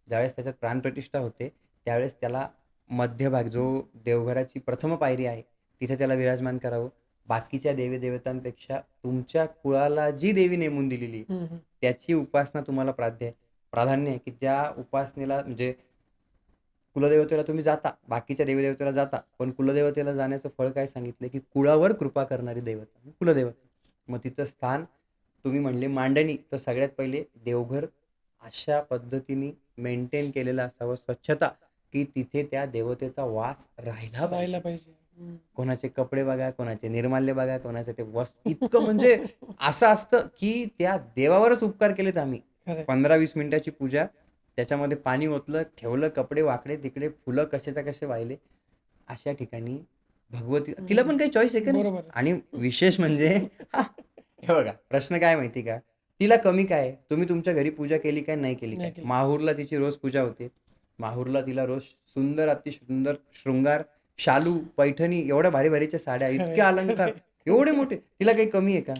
ज्यावेळेस त्याच्यात प्राणप्रतिष्ठा होते, त्यावेळेस त्याला मध्यभाग जो देवघराची प्रथम पायरी आहे, तिथे त्याला विराजमान करावं. बाकीच्या देवी-देवतांपेक्षा तुमच्या कुळाला जी देवी नेमून दिलेली आहे, हम्म. त्याची उपासना तुम्हाला प्राधान्य आहे, की त्या उपासनेला म्हणजे कुलदेवतेला तुम्ही जाता, बाकीच्या देवी-देवतेला जाता, पण कुलदेवतेला जाण्याचं फळ काय सांगितलंय, की कुळावर कृपा करणारी देवता कुलदेवता. मग तिचं स्थान तुम्ही म्हणले मांडणी, तर सगळ्यात पहिले देवघर अशा पद्धतीने मेंटेन केलेलं असावं, स्वच्छता, की तिथे त्या देवतेचा वास राहिला राहायला पाहिजे. पाहिजे. कोणाचे कपडे बघा, कोणाचे निर्माल्य बघा, कोणाचे ते वस्त्र इतकं म्हणजे असं असतं, की त्या देवावरच उपकार केलेत आम्ही. खरंय. 15-20 मिनिटाची पूजा, त्याच्यामध्ये पाणी ओतलं, ठेवलं, कपडे वाकडे-तिकडे, फुलं कशाच्या कसे वाहिले. अशा ठिकाणी भगवती तिला पण काही चॉईस आहे का नाही? बरोबर आहे. आणि विशेष म्हणजे हे बघा प्रश्न काय माहिती का? तिला कमी काय आहे? तुम्ही तुमच्या घरी पूजा केली काय, नाही केली नाही काय? केली. माहूरला तिची रोज पूजा होते. माहूरला तिला रोज सुंदर, अतिसुंदर शृंगार, शालू, पैठणी एवढ्या भारी-भारीच्या साड्या, खरंय, इतके अलंकार, खरंय. एवढे मोठे. तिला काही कमी आहे का?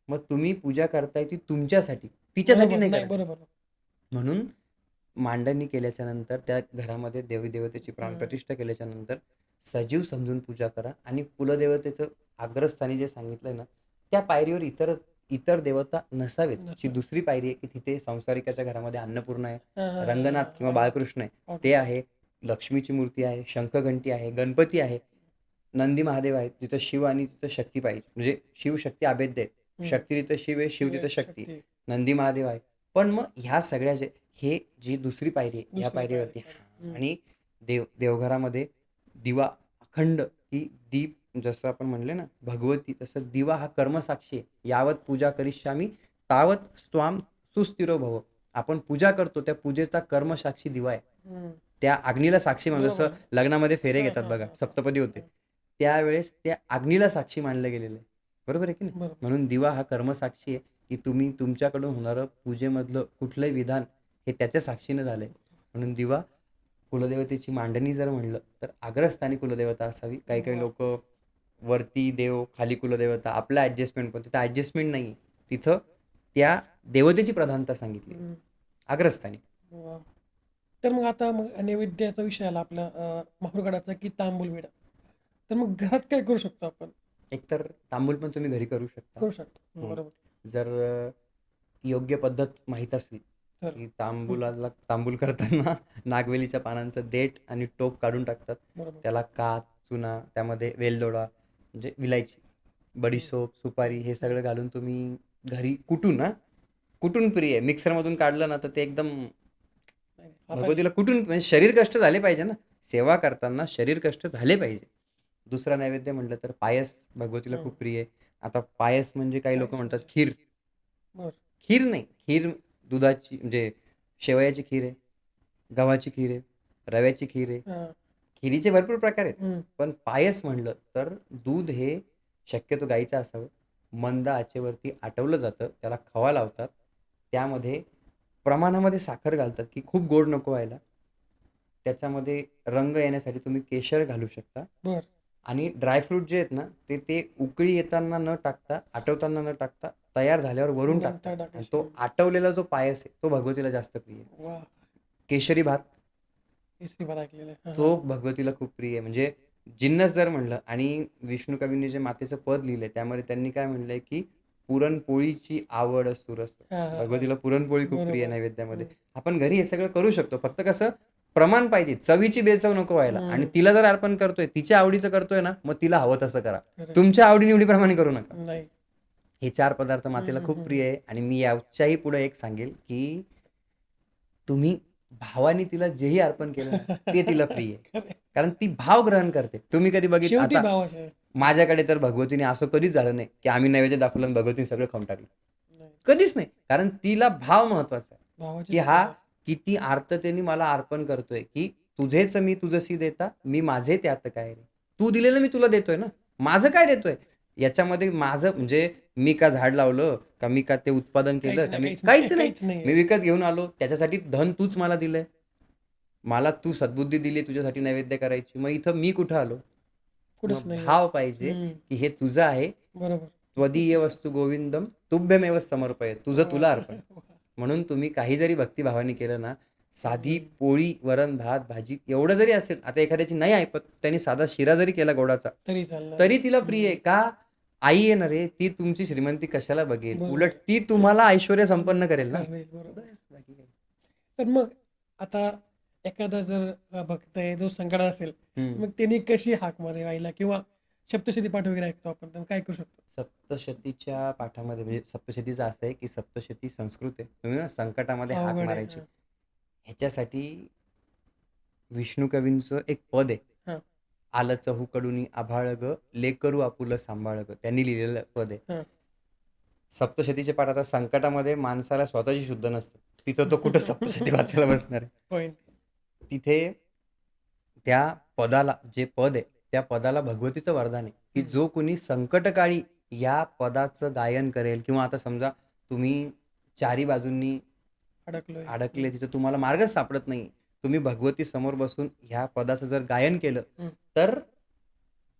मग तुम्ही पूजा करताय ती तुमच्यासाठी, तिच्यासाठी बरोबर. नाही नाही, करत. बरोबर. म्हणून मांडणी केल्याच्या नंतर त्या घरामध्ये देवी-देवतेची प्राणप्रतिष्ठा केल्याच्या नंतर सजीव समजून पूजा करा आणि कुलदेवतेचं अग्रस्थानी जे सांगितलंय ना, त्या पायरीवर इतर इतर देवता नसावेत. जी नसावेत. दुसरी पायरी आहे, की तिथे संसारिकाच्या घरामध्ये अन्नपूर्णा आहे, हां, हां, हां, रंगनाथ हां. किंवा आलं लक्षात. बाळकृष्ण आहे, ते आहे. लक्ष्मीची मूर्ती आहे, शंखघंटी आहे, गणपती आहे, नंदी महादेव आहेत. जिथं शिव आणि तिथं शक्ती पाहिजे. म्हणजे शिव शक्ती अभेद्य आहेत. शक्ती तिथं शिव आहे, शिव तिथं शक्ती आहे. नंदी महादेव आहे. पण मग ह्या सगळ्या हे जी दुसरी पायरी आहे, ह्या दुसरी पायरीवरती पायरी. आणि देवघरामध्ये दिवा अखंड ही दीप जसं आपण म्हणले ना भगवती, तसं दिवा हा कर्मसाक्षी आहे. यावत पूजा करिष्यामी तावत स्वाम सुस्थिरो भव. आपण पूजा करतो त्या पूजेचा कर्मसाक्षी दिवा आहे. त्या अग्नीला साक्षी मानलं. जसं लग्नामध्ये फेरे घेतात बघा, सप्तपदी होते, त्यावेळेस त्या अग्नीला साक्षी मानलं गेलेलं आहे. बरोबर आहे की नाही? म्हणून दिवा हा कर्मसाक्षी आहे, की तुम्ही तुमच्याकडून होणारं पूजेमधलं कुठलंही विधान हे त्याच्या साक्षीनं झालंय. म्हणून दिवा, कुलदेवतेची मांडणी जर म्हणलं तर अग्रस्थानी कुलदेवता असावी. काही काही लोक वरती देव, खाली कुलदेवता, आपलं ऍडजस्टमेंट, पण तिथं ऍडजस्टमेंट नाही. तिथं त्या देवतेची प्रधानता सांगितली अग्रस्थानी. वा. तर मग आता नैवेद्याचा विषय आला आपला माहुरगडाचा की तांबूल विडा. तर मग घरात काय करू शकतो आपण? एकतर तांबूल पण तुम्ही घरी करू शकता. करू शकतो. बरोबर. जर योग्य पद्धत माहीत असली तर की तांबूल करताना नागवेलीच्या पानांचं देठ आणि टोक काढून टाकतात. बरोबर. त्याला कात, चुना, त्यामध्ये वेलदोडा म्हणजे विलायची, बडीशोप, सुपारी हे सगळं घालून तुम्ही घरी कुटून प्रिय मिक्सरमधून काढलं ना तर ते एकदम नाही, आता भगवतीला कुठून म्हणजे शरीर कष्ट झाले पाहिजे ना. सेवा करताना शरीर कष्ट झाले पाहिजे. दुसरा नैवेद्य म्हटलं तर पायस भगवतीला खूप प्रिय आहे. आता पायस म्हणजे काही लोक पायस म्हणतात म्हणजे? खीर. बरं. खीर नाही, खीर दुधाची म्हणजे शेवयाची खीर आहे, गव्हाची खीर आहे, रव्याची खीर आहे. हां. खिरीचे भरपूर प्रकार आहेत. हं. पण पायस म्हणलं तर दूध हे शक्यतो गाईचं असावं. मंद आचेवरती आटवलं जातं, त्याला खवा लावतात. त्यामध्ये प्रमाणामध्ये साखर घालतात, की खूप गोड नको व्हायला. त्याच्यामध्ये रंग येण्यासाठी तुम्ही केशर घालू शकता. बरं. आणि ड्रायफ्रूट जे आहेत ना ते उकळी येताना न टाकता, आटवताना न टाकता, तयार झाल्यावर वरून नंतर टाकतात. आणि टाकायचं. तो आटवलेला जो पायस आहे तो भगवतीला जास्त प्रिय आहे. वा. केशरी भात केसरी भात ऐकलेलं आहे. तो भगवतीला खूप प्रिय आहे. म्हणजे जिन्नस जर म्हणलं आणि विष्णू कवींनी जे मातेचं पद लिहिलंय त्यामध्ये त्यांनी काय म्हणलंय, की पुरणपोळीची आवड सुरस. भगवतीला पुरणपोळी खूप प्रिय आहे नैवेद्यामध्ये. आपण घरी हे सगळं करू शकतो. फक्त कसं प्रमाण पाहिजे, चवीची बेचव नको व्हायला. आणि तिला जर अर्पण करतोय, तिच्या आवडीचं करतोय ना, मग तिला हवं तसं करा. तुमच्या आवडीनिवडीप्रमाणे करू नका. नाही. हे 4 पदार्थ मातेला खूप प्रिय आहे. आणि मी याच्याही पुढे एक सांगेल, की तुम्ही भावाने तिला जेही अर्पण केलं ना, ते तिला प्रिय आहे. कारण ती भाव ग्रहण करते. तुम्ही कधी बघितलं शेवटी आता भावाचं आहे. माझ्याकडे तर भगवतीने असं कधीच झालं नाही, की आम्ही नैवेद्य दाखवलं आणि भगवतीने सगळं खाऊन टाकलं. नाही. कधीच नाही. कारण तिला भाव महत्वाचा आहे, भावाची की हा किती आर्ततेने मला अर्पण करतोय, की तुझेच मी तुझसी देता, मी माझे त्यात काय रे. तू दिलेलं मी तुला देतोय ना, माझं काय देतोय? याच्यामध्ये माझं म्हणजे मी का झाड लावलं, का मी का ते उत्पादन केलं, का मी काहीच नाही. मी विकत घेऊन आलो, त्याच्यासाठी धन तूच मला दिलंय. मला तू सद्बुद्धी दिली तुझ्यासाठी नैवेद्य करायची. मग इथं मी कुठं आलो? कुठंच मग नाही. भाव पाहिजे, की हे तुझं आहे. बरोबर. त्वदीय वस्तू गोविंदम तुभ्यमेव समर्पय. तुझं तुला अर्पण. म्हणून तुम्ही काही जरी भक्तिभावाने केलं ना, साधी पोळी, वरण, भात, भाजी एवढं जरी असेल, आता एखाद्याची नाही ऐपत, त्यांनी साधा शिरा जरी केला गोडाचा, तरी चालणार. तरी तिला प्रिय आहे. का? आई आहे ना रे, ती तुमची श्रीमंती कशाला बघेल? बरोबर. उलट ती तुम्हाला ऐश्वर्य संपन्न करेल ना. बरोबर. तर मग आता एखादा जर भक्त आहे जो संकटात असेल, मग त्यांनी कशी हाक मारे आईला किंवा सप्तशती पाठ वगैरे ऐकतो आपण, तर काय करू शकतो? सप्तशतीच्या पाठामध्ये म्हणजे सप्तशतीचं असं आहे, की सप्तशती संस्कृत आहे. तुम्ही ना संकटामध्ये हाक अवघड आहे. मारायची. ह्याच्यासाठी विष्णू कवींचं एक पद आहे, हां. आलं चहूकडून आभाळ ग, लेकरू आपुलं सांभाळ ग. त्यांनी लिहिलेलं पद आहे. हा. सप्तशतीचे पाठ. आता संकटामध्ये माणसाला स्वतःची शुद्ध नसते, तिथं तो कुठं सप्तशती वाचायला बसणार आहे. पॉइंट. तिथे त्या पदाला, जे पद आहे त्या पदाला भगवतीचं वरदान आहे की जो कुणी संकटकाळी या पदाचं गायन करेल, किंवा आता समजा तुम्ही चारी बाजूंनी अडकलोय. अडकले, तिथं तुम्हाला मार्गच सापडत नाही, तुम्ही भगवती समोर बसून ह्या पदाचं जर गायन केलं तर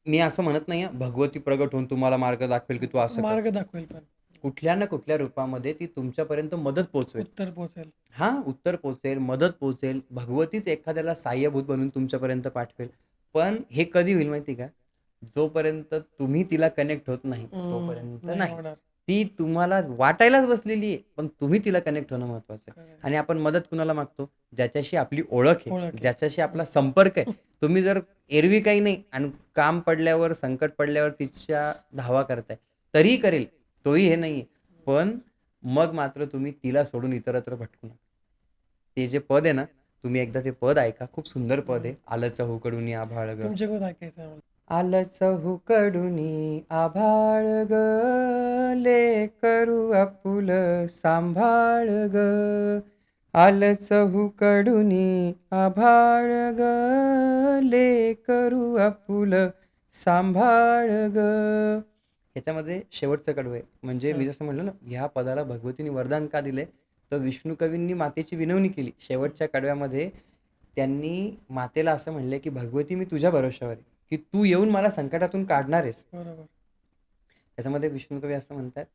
मी असं म्हणत नाही भगवती प्रगट होऊन तुम्हाला मार्ग दाखवेल की तू असं कर. मार्ग दाखवेल, पण कुठल्या ना कुठल्या रूपामध्ये ती तुमच्यापर्यंत मदत पोहोचवेल. उत्तर पोहोचेल. हा, उत्तर पोहोचेल, मदत पोहोचेल. भगवतीच एखाद्याला सहाय्यभूत बनून तुमच्यापर्यंत पाठवेल. पण हे कधी होईल माहिती का? जोपर्यंत तुम्ही तिला कनेक्ट होत नाही तोपर्यंत नाही. होणार. ती तुम्हाला वाटायलाच बसलेली आहे, पण तुम्ही तिला कनेक्ट होणं महत्वाचं आहे. आणि आपण मदत कुणाला मागतो? ज्याच्याशी आपली ओळख आहे, ज्याच्याशी आपला संपर्क आहे. तुम्ही जर एरवी काही नाही आणि काम पडल्यावर, संकट पडल्यावर तिच्या धावा करताय, तरीही करेल, तोही हे नाहीये, पण मग मात्र तुम्ही तिला सोडून इतरत्र भटकू नका. ते जे पद आहे ना, तुम्ही एकदा ते पद ऐका, खूप सुंदर पद आहे. आलं चहूकडून आभाळ ग, तुमच्याकडून ऐकायचं आहे आम्हाला. आलं चहूकडून आभाळ ग, लेकरू आपुलं सांभाळ ग. आलं चहूकडून आभाळ ग, लेकरू आपुलं सांभाळ ग. ह्याच्यामध्ये शेवटचं कडवं आहे. म्हणजे मी जसं म्हणलं ना, ह्या पदाला भगवतीने वरदान का दिलंय? तर विष्णू कवींनी मातेची विनवणी केली. शेवटच्या कडव्यामध्ये त्यांनी मातेला असं म्हणले की भगवती, मी तुझ्या भरोशावर आहे की तू येऊन मला संकटातून काढणार आहेस. बरोबर. त्याच्यामध्ये विष्णू कवी असं म्हणतात,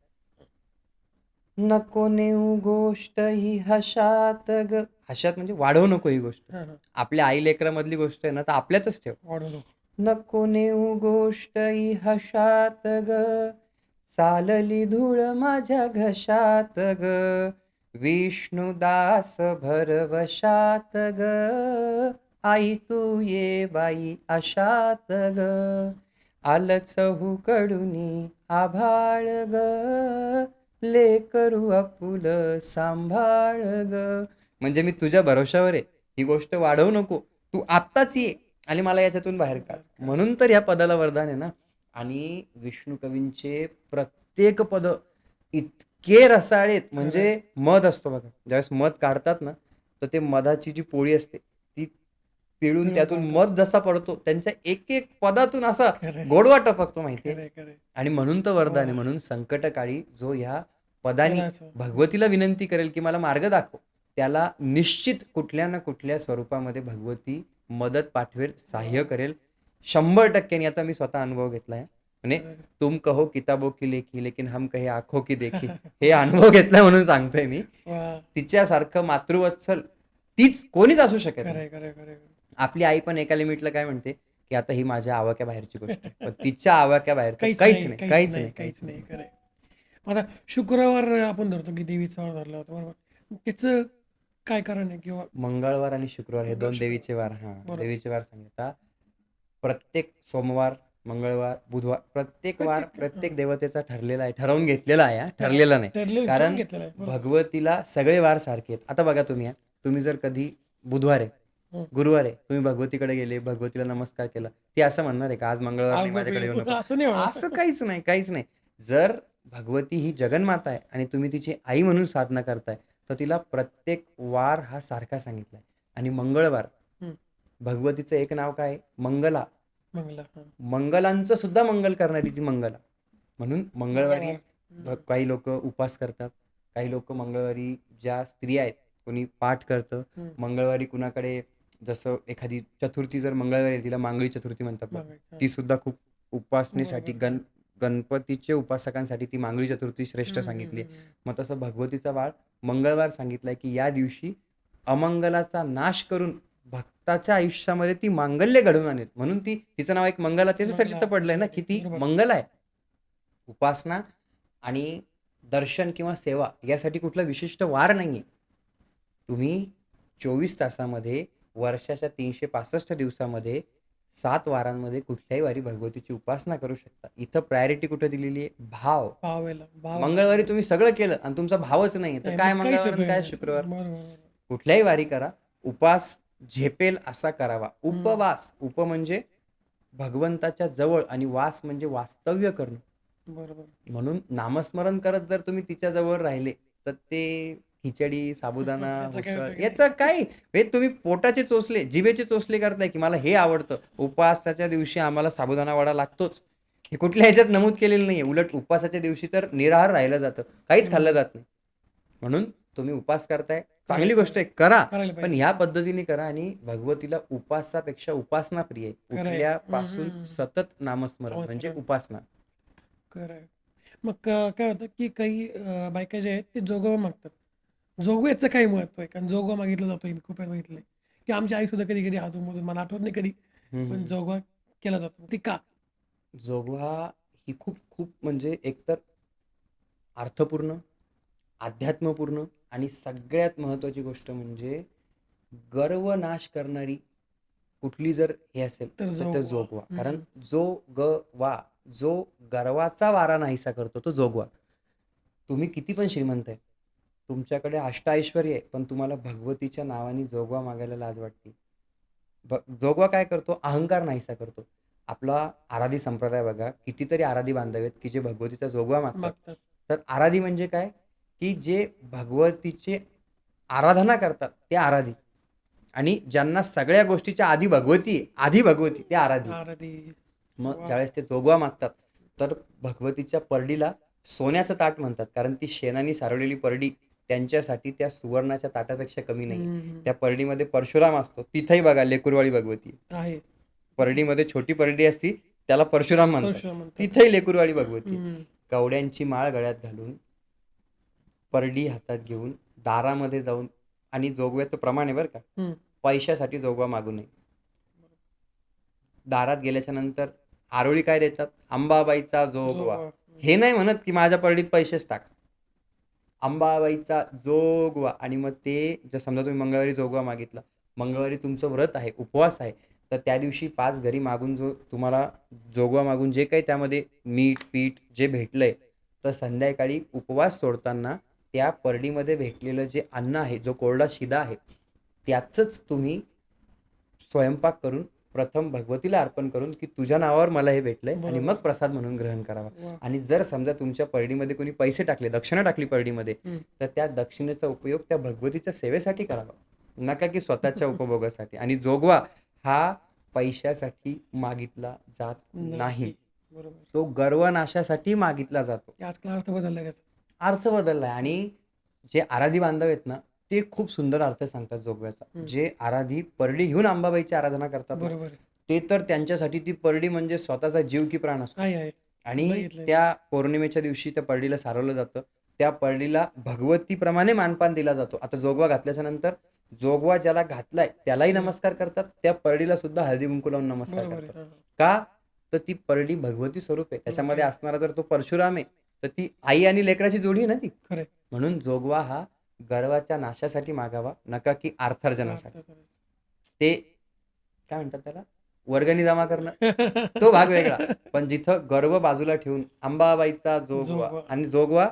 नको नेऊ गोष्ट ही हशात ग. हशात म्हणजे वाढवू नको ही गोष्ट. आपल्या आई लेकरामधली गोष्ट आहे ना, तर आपल्यातच ठेव. वाढू नको. नको नेऊ गोष्ट ही हशात ग, चालली धूळ माझ्या घशात ग. विष्णुदास भरवशात ग, आई तू ये बाई अशात ग. आलं चहूकडून आभाळ ग, लेकरू आपुलं सांभाळ ग. म्हणजे मी तुझ्या भरोशावर आहे, ही गोष्ट वाढवू नको, तू आत्ताच ये आणि मला याच्यातून बाहेर काढ. म्हणून तर ह्या पदाला वरदान आहे ना. आणि विष्णू कवींचे प्रत्येक पद इतके रसाळेत, म्हणजे मध असतो बघा, ज्यावेळेस मध काढतात ना, तर ते मधाची जी पोळी असते ती पिळून त्यातून मध जसा पडतो, त्यांच्या एक एक पदातून असा गोडवा टपकतो, माहितीये. आणि म्हणून तर वरदान आहे. म्हणून संकटकाळी जो ह्या पदाने भगवतीला विनंती करेल की मला मार्ग दाखव, त्याला निश्चित कुठल्या ना कुठल्या स्वरूपामध्ये भगवती मदत पाठवेल, सहाय्य करेल. 100% याचा मी स्वतः अनुभव घेतलाय. म्हणजे तुम कहो किताबो की लेखी, लेकिन हम कहे आंखो की देखी, हे अनुभव घेतलाय म्हणून सांगतोय मी. तिच्यासारखं मातृवत्सल तीच कोणीच असू शकत नाही. आपली आई पण एका लिमिटला काय म्हणते की आता ही माझ्या आवाक्या बाहेरची गोष्ट आहे, पण तिच्या आवाक्या बाहेर काहीच नाही. खरंय. आता शुक्रवार आपण धरतो की देवीचा वार धरला होता, बरोबर. त्याचं काय कारण आहे? किंवा मंगळवार आणि शुक्रवार हे दोन देवीचे वार. देवीचे वार सांगितला. प्रत्येक सोमवार, मंगळवार, बुधवार, प्रत्येक वार प्रत्येक देवतेचा ठरलेला आहे, ठरवून घेतलेला आहे, ठरलेला नाही. कारण भगवतीला सगळे वार सारखे आहेत. आता बघा, तुम्ही जर कधी बुधवार आहे, गुरुवार आहे, तुम्ही भगवतीकडे गेले, भगवतीला नमस्कार केला, ती असं म्हणणार आहे का आज मंगळवार नाही, माझ्याकडे येऊ नका? असं काहीच नाही. जर भगवती ही जगन्माता आहे आणि तुम्ही तिची आई म्हणून साधना करताय, तर तिला प्रत्येक वार हा सारखा सांगितलाय. आणि मंगळवार, भगवतीचं एक नाव काय? मंगला. मंगलांचं सुद्धा मंगल करणारी ती मंगला. म्हणून मंगळवारी काही लोक उपास करतात, काही लोक मंगळवारी, ज्या स्त्रिया आहेत, कोणी पाठ करतं मंगळवारी. कुणाकडे जसं एखादी चतुर्थी जर मंगळवारी आहे, तिला मांगळी चतुर्थी म्हणतात, ती सुद्धा खूप उपासनेसाठी, गणपतीच्या उपासकांसाठी ती मांगळी चतुर्थी श्रेष्ठ सांगितली. मग तसं भगवतीचा वार मंगळवार सांगितलाय की या दिवशी अमंगलाचा नाश करून भक्ताच्या आयुष्यामध्ये ती मांगल्य घडवून आणेल. म्हणून तिचं नाव एक मंगला त्याच्यासाठी तर पडलंय ना, की ती मंगल आहे. उपासना आणि दर्शन किंवा सेवा यासाठी कुठला विशिष्ट वार नाहीये. तुम्ही 24 तासामध्ये, वर्षाच्या 365 दिवसामध्ये, 7 वारांमध्ये कुठल्याही वारी भगवतीची उपासना करू शकता. इथं प्रायोरिटी कुठे दिलेली आहे? भाव. मंगळवारी तुम्ही सगळं केलं आणि तुमचा भावच नाही, तर काय मंगळवार काय शुक्रवार? कुठल्याही वारी करा, उपास झेपेल असा करावा. उपवास, उप म्हणजे भगवंताच्या जवळ आणि वास म्हणजे वास्तव्य करणं. बरोबर. म्हणून नामस्मरण करत जर तुम्ही तिच्या जवळ राहिले तर ते खिचडी, साबुदाणा, याचा काही उसळ उपयोग नाही. याचं काय, हे तुम्ही पोटाचे चोचले, जिभेचे चोचले करताय की मला हे आवडतं. उपवासाच्या दिवशी आम्हाला साबुदाणा वडा लागतोच. हे कुठल्या ह्याच्यात नमूद केलेलं नाहीये. उलट उपवासाच्या दिवशी तर निराहार राहिलं जातं. काहीच खाल्लं जात नाही. म्हणून तुम्ही उपवास करताय, चांगली गोष्ट आहे, करा. करायला पण पाहिजे. ह्या पद्धतीने करा आणि भगवतीला उपासापेक्षा उपासना प्रिय आहे. खरं आहे. उठल्यापासून सतत नामस्मरण म्हणजे नामस्मरण. उपासना. खरं आहे. मग काय होतं की काही बायका ज्या आहेत ते जोगवा मागतात. जोगव्याचं काय महत्व आहे? कारण जोगवा मागितला जातो मी खूप वेळा बघितलंय की आमची आई सुद्धा कधी कधी अधूनमधून, मला आठवत नाही कधी, पण जोगवा केला जातो. ते का? जोगवा ही खूप खूप म्हणजे एकतर अर्थपूर्ण, अध्यात्मपूर्ण आणि सगळ्यात महत्त्वाची गोष्ट म्हणजे गर्व नाश करणारी कुठली जर हे असेल तर तर ते जोगवा. जोगवा. कारण वा, जो गर्वाचा वारा नाहीसा करतो तो जोगवा. तुम्ही किती पण श्रीमंत आहे, तुमच्याकडे अष्टऐश्वर्य आहे, पण तुम्हाला भगवतीच्या नावाने जोगवा मागायला लाज वाटते. जोगवा काय करतो? अहंकार नाहीसा करतो. आपला आराधी संप्रदाय बघा, कितीतरी आराधी बांधव आहेत की जे भगवतीचा जोगवा मागतात. मागतात. तर आराधी म्हणजे काय? की जे भगवतीचे आराधना करतात ते आराधी. आणि ज्यांना सगळ्या गोष्टीच्या आधी भगवती आहे, आधी भगवती ते आराधी. आरती. मग ज्यावेळेस ते जोगवा मागतात तर भगवतीच्या परडीला सोन्याचं ताट म्हणतात. कारण ती शेणाने सारवलेली परडी त्यांच्यासाठी त्या सुवर्णाच्या ताटापेक्षा कमी नाही. त्या परडीमध्ये परशुराम असतो. तिथेही बघा लेकुरवाळी भगवती आहे. परडीमध्ये छोटी परडी असती, त्याला परशुराम म्हणतात. परशुराम म्हणतात. तिथेही लेकुरवाळी भगवती. कवड्यांची माळ गळ्यात घालून, परडी हातात घेऊन, दारामध्ये जाऊन, आणि जोगव्याचं प्रमाण आहे बरं का, पैशासाठी जोगवा मागू नये. दारात गेल्याच्या नंतर आरोळी काय देतात? अंबाबाईचा जोगवा. हे नाही म्हणत की माझ्या परडीत पैसेच टाक. अंबाबाईचा जोगवा. आणि मग ते जर समजा तुम्ही मंगळवारी जोगवा मागितला, मंगळवारी तुमचं व्रत आहे, उपवास आहे, तर त्या दिवशी 5 घरी मागून जो तुम्हाला जोगवा मागून जे काही त्यामध्ये मीठ पीठ जे भेटलंय, तर संध्याकाळी उपवास सोडताना त्या परडीमध्ये भेटलेलं जे अन्न आहे, जो कोरडा शिदा आहे, त्याचंच तुम्ही स्वयंपाक करून प्रथम भगवतीला अर्पण करून की तुझ्या नावावर मला हे भेटलंय, आणि मग प्रसाद म्हणून ग्रहण करावा. आणि जर समजा तुमच्या परडीमध्ये कोणी पैसे टाकले, दक्षिणा टाकली परडीमध्ये, तर त्या दक्षिणेचा उपयोग त्या भगवतीच्या सेवेसाठी करावा, नका की स्वतःच्या उपभोगासाठी. आणि जोगवा हा पैशासाठी मागितला जात नाही, बरोबर. तो गर्वनाशासाठी मागितला जातो. आजकाल अर्थ बदलला त्याचा. अर्थ बदललाय. आणि जे आराधी बांधव आहेत ना, ते खूप सुंदर अर्थ सांगतात जोगव्याचा. जे आराधी परडी घेऊन अंबाबाईची आराधना करतात ना, बरोबर. ते तर त्यांच्यासाठी ती परडी म्हणजे स्वतःचा जीव की प्राण असतो. आहे. आणि बघितलंय. त्या पौर्णिमेच्या दिवशी त्या परडीला सारवलं जातं. त्या परडीला भगवतीप्रमाणे मानपान दिला जातो. आता जोगवा घातल्याच्या नंतर जोगवा ज्याला घातलाय त्यालाही नमस्कार करतात, त्या परडीला सुद्धा हळदी कुंकू लावून नमस्कार बरोबर आहे. करतात. का? तर ती परडी भगवती स्वरूप आहे. त्याच्यामध्ये असणारा जर तो परशुराम आहे, तर ती आई आणि लेकराची जोडी आहे ना ती. खरंय. म्हणून जोगवा हा गर्वाच्या नाशासाठी मागावा, नका की अर्थार्जनासाठी. ते काय म्हणतात त्याला, वर्गणी जमा करणं, तो भाग वेगळा. पण जिथं गर्व बाजूला ठेवून अंबाबाईचा जोगवा, आणि जोगवा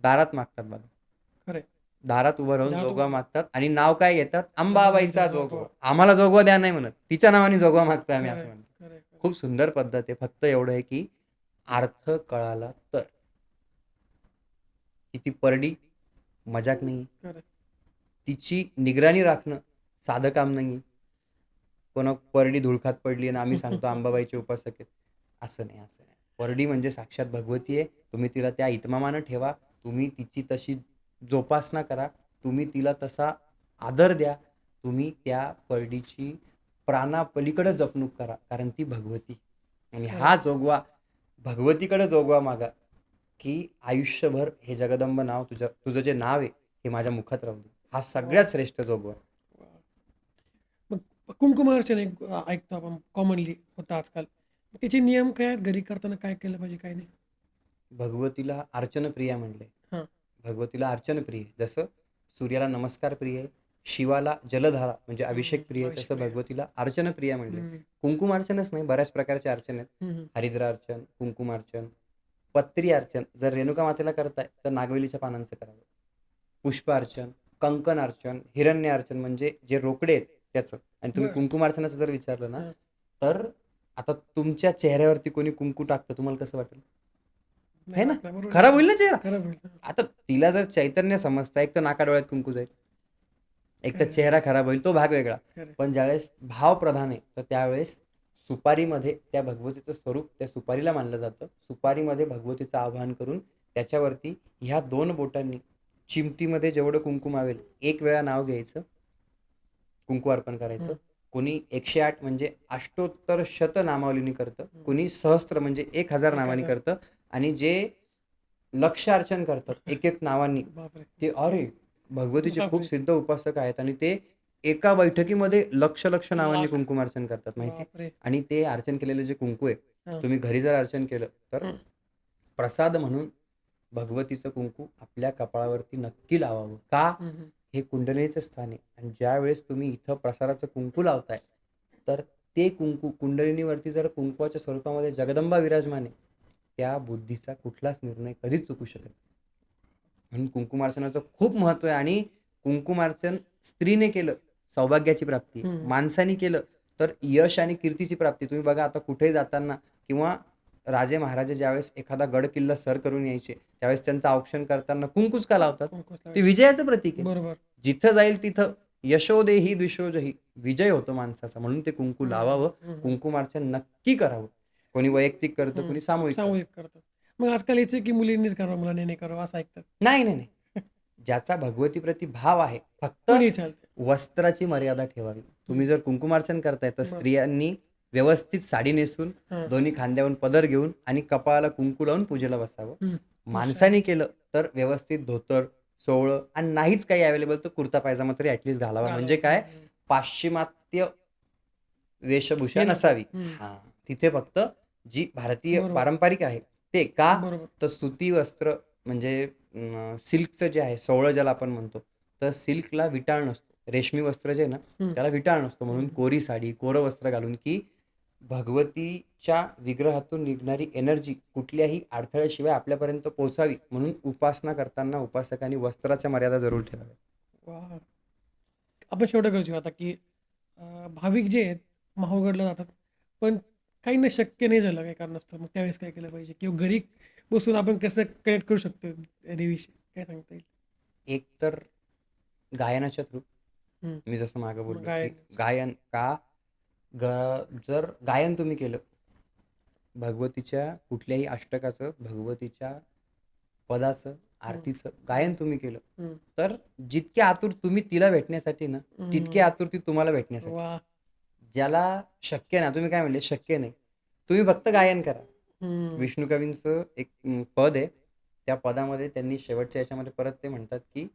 दारात मागतात बघा. खरंय. दारात उभं राहून जोगवा मागतात आणि नाव काय घेतात? अंबाबाईचा जोगवा. आम्हाला जोगवा द्या नाही म्हणत, तिच्या नावाने जोगवा मागतोय आम्ही असं म्हणतो. खूप सुंदर पद्धत आहे. फक्त एवढं आहे की अर्थ कळाला तर. की ती परडी मजाक नाही, तिची निगराणी राखणं साधं काम नाही. कोणा परडी धुळखात पडली आणि आम्ही सांगतो अंबाबाईचे उपासक आहेत, असं नाही, असं नाही. परडी म्हणजे साक्षात भगवती आहे. तुम्ही तिला त्या इतमामानं ठेवा, तुम्ही तिची तशी जोपासना करा, तुम्ही तिला तसा आदर द्या, तुम्ही त्या परडीची प्राणापलीकडे जपणूक करा, कारण ती भगवती. आणि हा जोगवा भगवतीकडे जोगवा मागा की आयुष्यभर हे जगदंब नाव, तुझं जे नाव आहे हे माझ्या मुखात राहू दे. हा सगळ्यात श्रेष्ठ जोगवा. मग कुंकुमार्चन एक ऐकतो आपण कॉमनली होतं आजकाल. त्याचे नियम काय आहेत? घरी करताना काय केलं पाहिजे, काय नाही? भगवतीला अर्चन प्रिया म्हणले. हां. भगवतीला अर्चन प्रिय, जसं सूर्याला नमस्कार प्रिय, शिवाला जलधारा म्हणजे अभिषेक प्रिय, तसं भगवतीला अर्चन प्रिया म्हणले. कुंकुमार्चनच नाही, बऱ्याच प्रकारचे अर्चन आहेत. हरिद्रार्चन, कुंकुमार्चन, पत्री अर्चन. जर रेणुका मातेला करताय तर नागवेलीच्या पानांचं करावं. पुष्प अर्चन, कंकण अर्चन, हिरण्य अर्चन म्हणजे जे रोकडे आहेत त्याचं. आणि तुम्ही कुंकुमार्चनाचं जर विचारलं ना, तर आता तुमच्या चेहऱ्यावरती कोणी कुंकू टाकतं, तुम्हाला कसं वाटेल? नाही है ना? वाटलं, बरोबर खराब आहे. होईल ना चेहरा. खराब होईल. आता तिला जर चैतन्य समजता, एक तर नाकाडोळ्यात कुंकू जाईल, एक तर खरं चेहरा खराब होईल, तो भाग वेगळा. खरं पण ज्यावेळेस भाव प्रधान आहे, तर त्यावेळेस सुपारीमध्ये त्या भगवतीचं स्वरूप त्या सुपारीला मानलं जातं. सुपारीमध्ये भगवतीचं आवाहन करून त्याच्यावरती ह्या 2 बोटांनी चिमटीमध्ये जेवढं कुंकू मावेल, एक वेळा नाव घ्यायचं, कुंकू अर्पण करायचं. कोणी 108 म्हणजे अष्टोत्तर शत नामावलीनी करतं. कोणी सहस्त्र म्हणजे 1000 नावांनी 1000. करतं आणि जे लक्ष अर्चन करतात एक-एक नावांनी, बापरे! ते अरे! भगवतीचे खूप बापरे! सिद्ध उपासक आहेत आणि ते एका बैठकीमध्ये लक्ष नावांनी लाख. कुंकुमार्चन करतात माहिती आहे? बापरे! आणि ते अर्चन केलेलं जे कुंकू आहे, हां. तुम्ही घरी जर अर्चन केलं, तर हं. प्रसाद म्हणून भगवतीचं कुंकू आपल्या कपाळावरती नक्की लावावं. का? हं, हं. हे कुंडलिनीचं स्थान आहे आणि ज्यावेळेस तुम्ही इथं प्रसादाचं कुंकू लावताय, तर ते कुंकू कुंडलिनीवरती जर कुंकवाच्या स्वरूपामध्ये जगदंबा विराजमान आहे, त्या बुद्धीचा कुठलाच निर्णय कधीच चुकू शकत नाही. म्हणून कुंकुमार्चनाचं खूप महत्त्व आहे आणि कुंकुमार्चन स्त्रीने केलं, सौभाग्याची प्राप्ती आहे. हं. माणसाने केलं, तर यश आणि कीर्तीची प्राप्ती. तुम्ही बघा आता कुठेही जाताना किंवा राजे महाराजे ज्यावेळेस एखादा गड किल्ला सर करून यायचे, त्यावेळेस त्यांचं औक्षण करताना कुंकूच का लावतात? कुंकूच ते लावायचं. विजयाचं प्रतीक आहे. बरोबर. जिथं जाईल तिथं यशोदेही द्विषोजही, विजय होतो माणसाचा. म्हणून ते कुंकू हं, लावावं, हं, हं. कुंकुमार्चन नक्की करावं. कोणी वैयक्तिक करतं, हं. कोणी सामूहिक करतं. सामूहिक करतात. मग आजकाल याचं की मुलींनीच करावं, मुलांनी नाही करावं असं ऐकतात. नाही. ज्याचा भगवतीप्रती भाव आहे, फक्त कोणीही चालतं. वस्त्राची मर्यादा ठेवावी. तुम्ही जर कुंकुमार्चन करताय, तर बरं. स्त्रियांनी व्यवस्थित साडी नेसून, हां. दोन्ही खांद्यावरून पदर घेऊन आणि कपाळाला कुंकू लावून पूजेला बसावं. हं. माणसाने केलं तर व्यवस्थित धोतर, सोवळं आणि नाहीच काही अवेलेबल तर कुर्ता पायजामा तरी ॲटलीस्ट घालावा. म्हणजे काय, पाश्चिमात्य वेशभूषा हे नको. नसावी. हं. हां, तिथे फक्त जी भारतीय बरोबर. पारंपरिक आहे ते. का? बरोबर. तर सुती वस्त्र म्हणजे सिल्कचं जे आहे, सोवळं ज्याला आपण म्हणतो, तर सिल्कला विटाळ नसतो. रेशमी वस्त्र जे आहे ना, हं. त्याला विटाळ नसतो. म्हणून हं. कोरी साडी, कोरं वस्त्र घालून, की भगवतीच्या विग्रहातून निघणारी एनर्जी कुठल्याही अडथळ्याशिवाय आपल्यापर्यंत पोहोचावी. म्हणून उपासना करताना उपासकांनी वस्त्राच्या मर्यादा जरूर ठेवाव्या. वाह! आपण शेवटं करू आता की भाविक जे आहेत माहूरगडला जातात, पण काहींना शक्य नाही झालं काही कारणास्तव. मग त्यावेळेस काय केलं पाहिजे? किंवा घरी बसून आपण कसं कनेक्ट करू शकतो देवीशी? काय सांगता येईल? एक तर गायनाच्या थ्रू, हं. मी जसं मागे मग बोललो, की गायन. गायन का जर गायन तुम्ही केलं, भगवतीच्या कुठल्याही अष्टकाचं, भगवतीच्या पदाचं, हं. आरतीचं गायन तुम्ही केलं, हं. तर जितके आतुर तुम्ही तिला भेटण्यासाठी ना, तितके हं. आतुर ती तुम्हाला भेटण्यासाठी. वाह! ज्याला शक्य नाही, तुम्ही काय म्हणले, शक्य नाही. तुम्ही फक्त गायन करा. हं. विष्णू कवींचं एक पद आहे. त्या पदामध्ये त्यांनी शेवटच्या याच्यामध्ये परत ते म्हणतात, की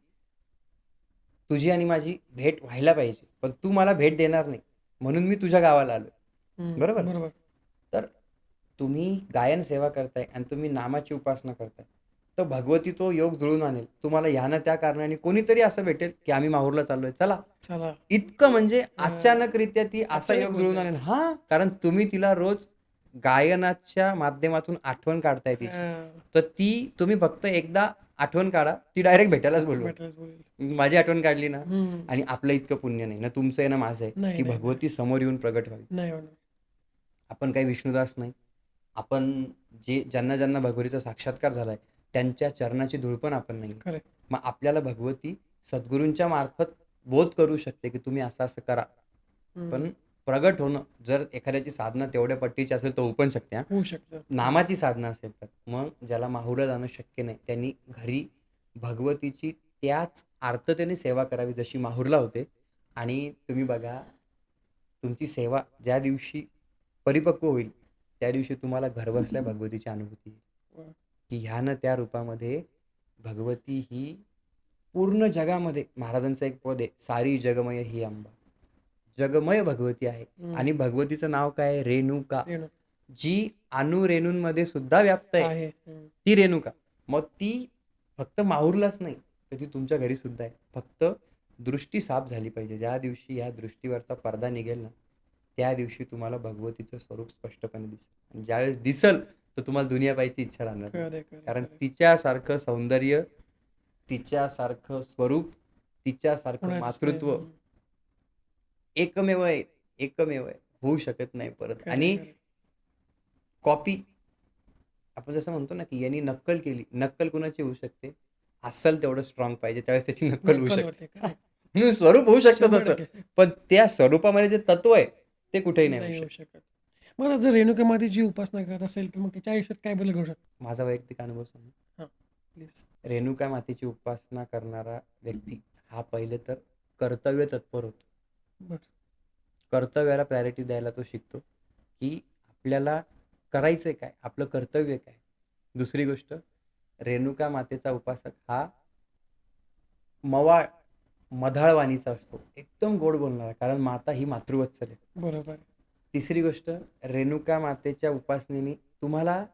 तुझी आणि माझी भेट व्हायला पाहिजे. पण तू मला भेट देणार नाही. म्हणून मी तुझ्या गावाला आलोय. हं. बरोबर? बरोबर. तर तुम्ही गायन सेवा करताय आणि तुम्ही नामाची उपासना करताय. तर भगवती तो योग जुळून आणेल. तुम्हाला ह्या ना त्या कारणाने कोणीतरी असं भेटेल, की आम्ही माहूरला चाललोय. चला. चला. इतकं म्हणजे अचानकरीत्या ती असा अचानक योग होऊन जुळून जाईल. आणेल. हां, कारण तुम्ही तिला रोज गायनाच्या माध्यमातून आठवण काढताय तिची. हां. तर ती तुम्ही फक्त एकदा आठवण काढा. ती डायरेक्ट भेटायलाच बोलवा. भेटायलाच बोलेल. माझी आठवण काढली ना, हं. आणि आपलं इतकं पुण्य नाही ना, तुमचं आहे ना माझं आहे, नाही, की नाही, नाही. भगवती समोर येऊन प्रगट व्हावी. नाही होणार. आपण काही विष्णुदास नाही. आपण ज्यांना भगवतीचा साक्षात्कार झालाय, त्यांच्या चरणाची धूळ पण आपण नाही. खरं आहे. मग आपल्याला भगवती सद्गुरूंच्या मार्फत बोध करू शकते, की तुम्ही असं करा. पण प्रगट होणं, जर एखाद्याची साधना तेवढ्या पट्टीची असेल तर होऊ पण शकते. होऊ शकतं. नामाची साधना असेल तर. मग ज्याला माहूरला जाणं शक्य नाही, त्यांनी घरी भगवतीची त्याच आर्ततेने सेवा करावी जशी माहूरला होते. आणि तुम्ही बघा, तुमची सेवा ज्या दिवशी परिपक्व होईल, त्या दिवशी तुम्हाला घरबसल्या भगवतीची अनुभूती येईल, वाह! की ह्या ना त्या रूपामध्ये भगवती ही पूर्ण जगामध्ये, महाराजांचं एक पद आहे, सारी जगमय ही अंबा. जगमय भगवती आहे. हं. आणि भगवतीचं नाव काय आहे? रेणुका. रेणू जी अणुरेणूंमध्ये सुद्धा व्याप्त आहे, आहे. हं. ती रेणुका. मग ती फक्त माहूरलाच नाही, तर ती तुमच्या घरी सुद्धा आहे. फक्त दृष्टी साफ झाली पाहिजे. ज्या दिवशी ह्या दृष्टीवरचा पडदा निघेल ना, त्या दिवशी तुम्हाला भगवतीचं स्वरूप स्पष्टपणे दिसेल. आणि ज्यावेळेस दिसल, तर तुम्हाला दुनिया पाहायची इच्छा राहणार नाही. खरं आहे, खरं आहे, कारण खरं आहे. तिच्यासारखं सौंदर्य, तिच्यासारखं स्वरूप, तिच्यासारखं कोणाचंच नाही. मातृत्व हं. एकमेव आहे, एकमेव आहे. होऊ शकत नाही परत. खरं आहे, आणि खरं आहे. कॉपी आपण जसं म्हणतो ना, की यांनी नक्कल केली. नक्कल कुणाची होऊ शकते? अस्सल तेवढं स्ट्राँग पाहिजे त्यावेळेस त्याची नक्कल होऊ नक्कल शकते. होते. करेक्ट. म्हणून स्वरूप होऊ शकतं तसं. 100% पण त्या स्वरूपामध्ये जे तत्व आहे, ते कुठेही नाही होऊ नाही होऊ शकत. शकत. मग आता जर रेणुका मातेची उपासना करत असेल, तर मग त्याच्या आयुष्यात काय बदल घडू शकतो? माझा वैयक्तिक अनुभव सांगू. हां, प्लीज. रेणुका मातेची उपासना करणारा व्यक्ती हा पहिले तर कर्तव्य तत्पर होतो. बरं. कर्तव्याला प्रायोरिटी द्यायला तो शिकतो, की आपल्याला करायचंय काय? आपलं कर्तव्य काय? दुसरी गोष्ट, रेणुका मातेचा उपासक हा मवाळ, मधाळ वाणीचा असतो. एकदम गोड बोलणारा, कारण माता ही मातृवत्सल आहे. बरोबर आहे. तिसरी गोष्ट, रेणुका मातेच्या उपासनेने तुम्हाला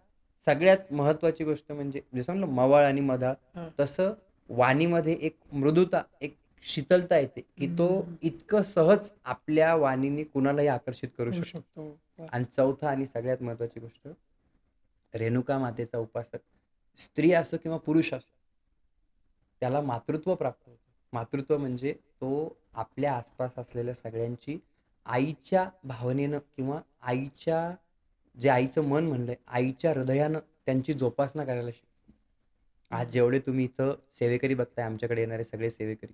सगळ्यात महत्त्वाची गोष्ट म्हणजे जसं म्हणलं मवाळ आणि मधाळ, हां. तसं वाणीमध्ये एक मृदुता, एक शीतलता येते, की तो हं. इतकं सहज आपल्या वाणीने कुणालाही आकर्षित करू करू शकतो. शकतो. वाह! आणि चौथा आणि सगळ्यात महत्त्वाची गोष्ट, रेणुका मातेचा उपासक स्त्री असो किंवा पुरुष असो, त्याला मातृत्व प्राप्त होतं. मातृत्व म्हणजे तो आपल्या आसपास असलेल्या सगळ्यांची आईच्या भावनेनं किंवा आईच्या जे आईचं मन म्हणलंय, आईच्या हृदयानं त्यांची जोपासना करायला शिकतो. आज जेवढे तुम्ही इथं सेवेकरी बघताय, आमच्याकडे येणारे सगळे सेवेकरी,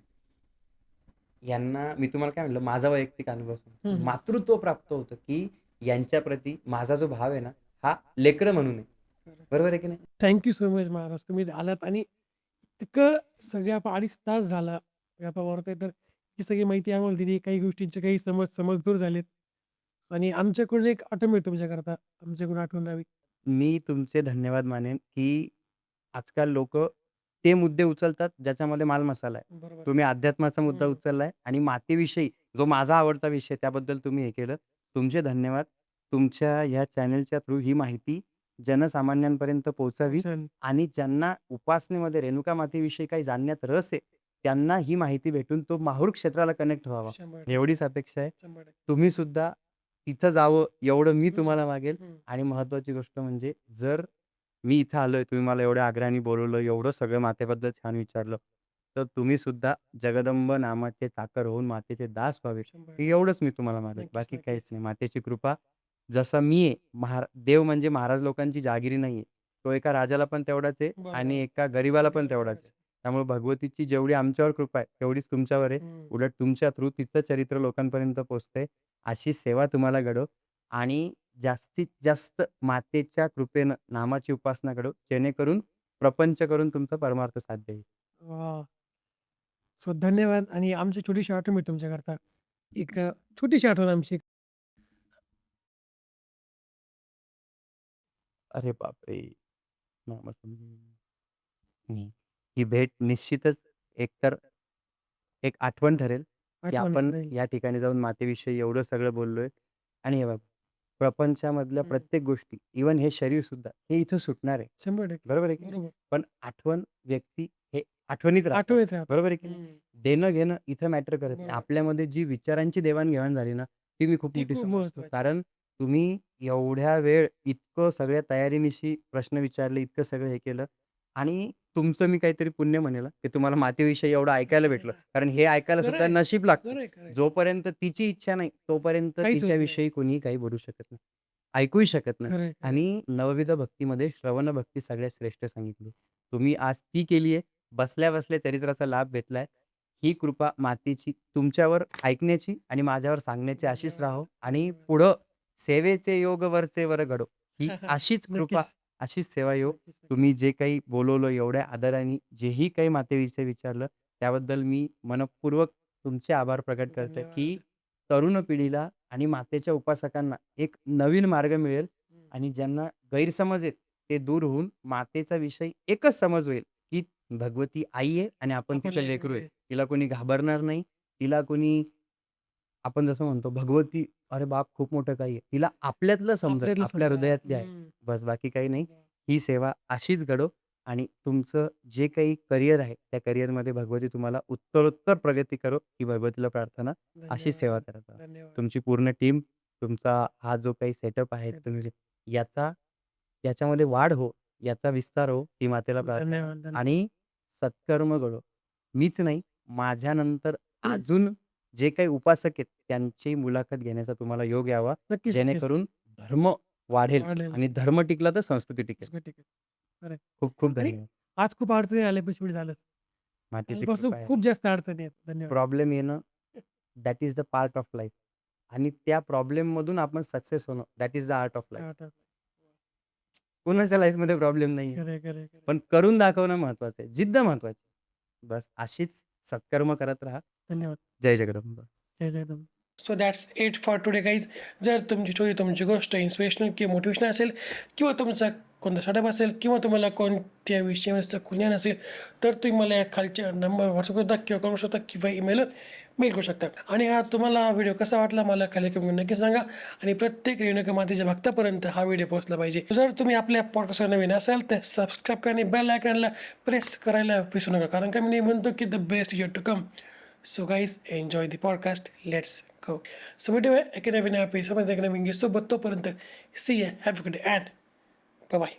यांना मी तुम्हाला काय म्हटलं, माझा वैयक्तिक अनुभव सांगतो. हं, हं. मातृत्व प्राप्त होतं, की यांच्याप्रती माझा जो भाव आहे ना, हा लेकरं म्हणून आहे. बरोबर आहे की नाही? Thank you so much Maharaj. तुम्ही आलात आणि इतकं सगळे आपण 2.5 तास झाला गप्पा मारतोय, तर ही सगळी माहिती आम्हाला दिली. काही गोष्टींचे काही समज दूर झालेत आणि आमच्याकडून एक आठवण मिळतो तुमच्याकरता. आमच्याकडून आठवण राहावी. मी तुमचे धन्यवाद मानेन, की आजकाल लोकं ते मुद्दे उचलतात ज्याच्यामध्ये माल-मसाला आहे. बरोबर आहे. तुम्ही अध्यात्माचा मुद्दा हं. उचललाय आणि मातेविषयी जो माझा आवडता विषय त्याबद्दल तुम्ही हे केलं. तुमचे धन्यवाद. तुमच्या ह्या चॅनलच्या थ्रू ही माहिती जनसामान्यांपर्यंत पोहोचावी चल. आणि ज्यांना उपासनेमध्ये रेणुका मातेविषयी काही जाणण्यात रस आहे, त्यांना ही माहिती भेटून तो माहूर क्षेत्राला कनेक्ट व्हावा. 100% एवढीच अपेक्षा आहे. 100%. तुम्ही सुद्धा तिथं जावं एवढं मी हं, तुम्हाला मागेल. हं. आणि महत्त्वाची गोष्ट म्हणजे जर मी इथं आलोय, तुम्ही मला एवढ्या आग्रहाने बोलवलं, एवढं सगळं मातेबद्दल छान विचारलं, तर तुम्ही सुद्धा जगदंब नामाचे चाकर होऊन मातेचे दास व्हावे. 100%. एवढंच मी तुम्हाला मागेल. नक्कीच, बाकी काहीच नक्कीच. नाही. मातेची कृपा जसा मी आहे, देव म्हणजे महाराज लोकांची जहागिरी नाहीये. तो एका राजाला पण तेवढाच आहे बरोबर आणि आहे. एका गरिबाला पण गरीबाला तेवढाच तेवढाच. आहे. त्यामुळे भगवतीची जेवढी आमच्यावर कृपा आहे, तेवढीच तुमच्यावर आहे. हं. उलट तुमच्या थ्रू तिचं चरित्र लोकांपर्यंत पोहोचतंय. अशी सेवा तुम्हाला घडो आणि जास्तीत जास्त मातेच्या कृपेनं नामाची उपासना घडो, जेणेकरून प्रपंच करून तुमचा परमार्थ साध्य होईल. वाह! सो धन्यवाद आणि आमची छोटीशी आठवण मी तुमच्याकरता. एक छोटीशी आठवण आमची. अरे बापरे! नामस्मरण. हं. ही भेट निश्चितच एकतर एक आठवण ठरेल, की आठवण आपण राहील. या ठिकाणी जाऊन मातेविषयी एवढं सगळं बोललोय आणि हे बघा, प्रपंचामधल्या हं. प्रत्येक गोष्टी, इव्हन हे शरीरसुद्धा, हे इथं सुटणार आहे. 100% बरोबर आहे की नाही? बरोबर. पण आठवण, व्यक्ती हे आठवणीत राहतात. आठवणीत राहतात. बरोबर आहे की नाही? हं. देणं-घेणं इथं मॅटर करत नाही. बरोबर. आपल्यामध्ये जी विचारांची देवाण-घेवाण झाली ना, ती मी खूप ती मोठी खूप समजतो. महत्वाची. कारण तुम्ही एवढ्या वेळ इतकं सगळ्या तयारीनिशी प्रश्न विचारले, इतकं सगळं हे केलं आणि तुमचं मी काहीतरी पुण्य म्हणेल हां, की तुम्हाला मातेविषयी एवढं ऐकायला भेटलं. कारण हे ऐकायला खरं सुद्धा आहे. नशीब लागतं. खरं आहे, खरं आहे. जोपर्यंत तिची इच्छा नाही, तोपर्यंत काहीच होत नाही. तिच्याविषयी कोणीही काही बोलू शकत नाही. ऐकूही शकत नाही. खरं आहे, खरं आहे. आणि नवविध भक्तीमध्ये श्रवण भक्ती सगळ्यात श्रेष्ठ सांगितली. तुम्ही आज ती केली आहे. बसल्या-बसल्या चरित्राचा लाभ भेटलाय. ही कृपा मातेची तुमच्यावर ऐकण्याची आणि माझ्यावर सांगण्याची अशीच धन्यवाद, राहो आणि धन्यवाद. पुढं सेवेचे योग वरचे वर घडो. ही अशीच कृपा, नक्कीच. अशीच सेवा येवो. नक्कीच, नक्कीच. तुम्ही जे काही बोलवलं एवढ्या आदराने, जेही काही मातेविषयी विचारलं, त्याबद्दल मी मनःपूर्वक तुमचे आभार प्रकट करतोय, की धन्यवाद. तरुण पिढीला आणि मातेच्या उपासकांना एक नवीन मार्ग मिळेल हं. आणि ज्यांना गैरसमज आहेत, ते दूर होऊन मातेचा विषय एकच समज होईल, की भगवती आई आहे आणि आपण आपण तिचं लेकरू लेकरू आहे. आहे. तिला कोणी घाबरणार नाही. तिला कोणी आपण जसं म्हणतो भगवती, अरे बाप खूप मोठं काही आहे. तिला आपल्यातलं समजेल, आपल्यातलं आपल्या समजा. हृदयातली आहे. हं. बस बाकी काही नाही. ही सेवा अशीच घडो आणि तुमचं जे काही करिअर आहे, त्या करिअरमध्ये भगवती तुम्हाला उत्तरोत्तर प्रगती करो, ही भगवतीला प्रार्थना. अशीच सेवा धन्यवाद. करत राहा. धन्यवाद. तुमची पूर्ण टीम, तुमचा हा जो काही सेटअप आहे, सेट. तुम्ही याचा याच्यामध्ये वाढ हो, याचा विस्तार हो, ही मातेला प्रार्थना धन्यवाद, धन्यवाद. आणि सत्कर्म घडो. मीच नाही, माझ्यानंतर अजून जे काही उपासक आहेत, त्यांची मुलाखत घेण्याचा तुम्हाला योग यावा, नक्कीच, नक्कीच. जेणेकरून धर्म वाढेल वाढेल. आणि धर्म टिकला तर संस्कृती टिकेल. ठीक आहे. खरं आहे. खूप खूप आणि धन्यवाद. आज खूप अडचणी आल्या पण शेवटी झालंच. मातीची कालपासून कृपा आहे. खूप जास्त अडचणी आहेत. धन्यवाद. प्रॉब्लेम येणं that is the part of life आणि त्या प्रॉब्लेममधून आपण सक्सेस होणं that is the art of life. खरं कुणाच्या लाईफमध्ये प्रॉब्लेम नाही आहे. आहे, खरं आहे, खरं आहे. पण करून दाखवणं महत्वाचं आहे. जिद्द महत्वाची. बस अशीच सत्कर्म करत राहा. धन्यवाद. जय जगदंब. जय Jagdamb. So that's it for today guys. जर तुमची स्टोरी, तुमची गोष्ट इन्स्पिरेशनल किंवा मोटिवेशनल असेल किंवा तुमचा कोणता स्टार्टअप असेल किंवा तुम्हाला कोणत्या विषयाचं ज्ञान असेल तर तुम्ही मला या खालच्या नंबर व्हॉट्सअप करता किंवा करू शकता किंवा ईमेलवर मेल करू शकता. आणि हा तुम्हाला हा व्हिडिओ कसा वाटला मला खाली कमेंट नक्की सांगा. आणि प्रत्येक रेणुका मातेच्या भक्तापर्यंत हा व्हिडिओ पोहोचला पाहिजे. जर तुम्ही आपल्या पॉडकास्टवर नवीन असाल तर सबस्क्राईब करणे, बेल आयकॉनला प्रेस करायला विसरू नका. कारण का मी म्हणतो की the best is to come. So guys, enjoy the podcast. Let's go. So भेटूया एका नवीन episode मध्ये एका नवीन guest सोबत. तोपर्यंत see ya, have a good day and bye bye.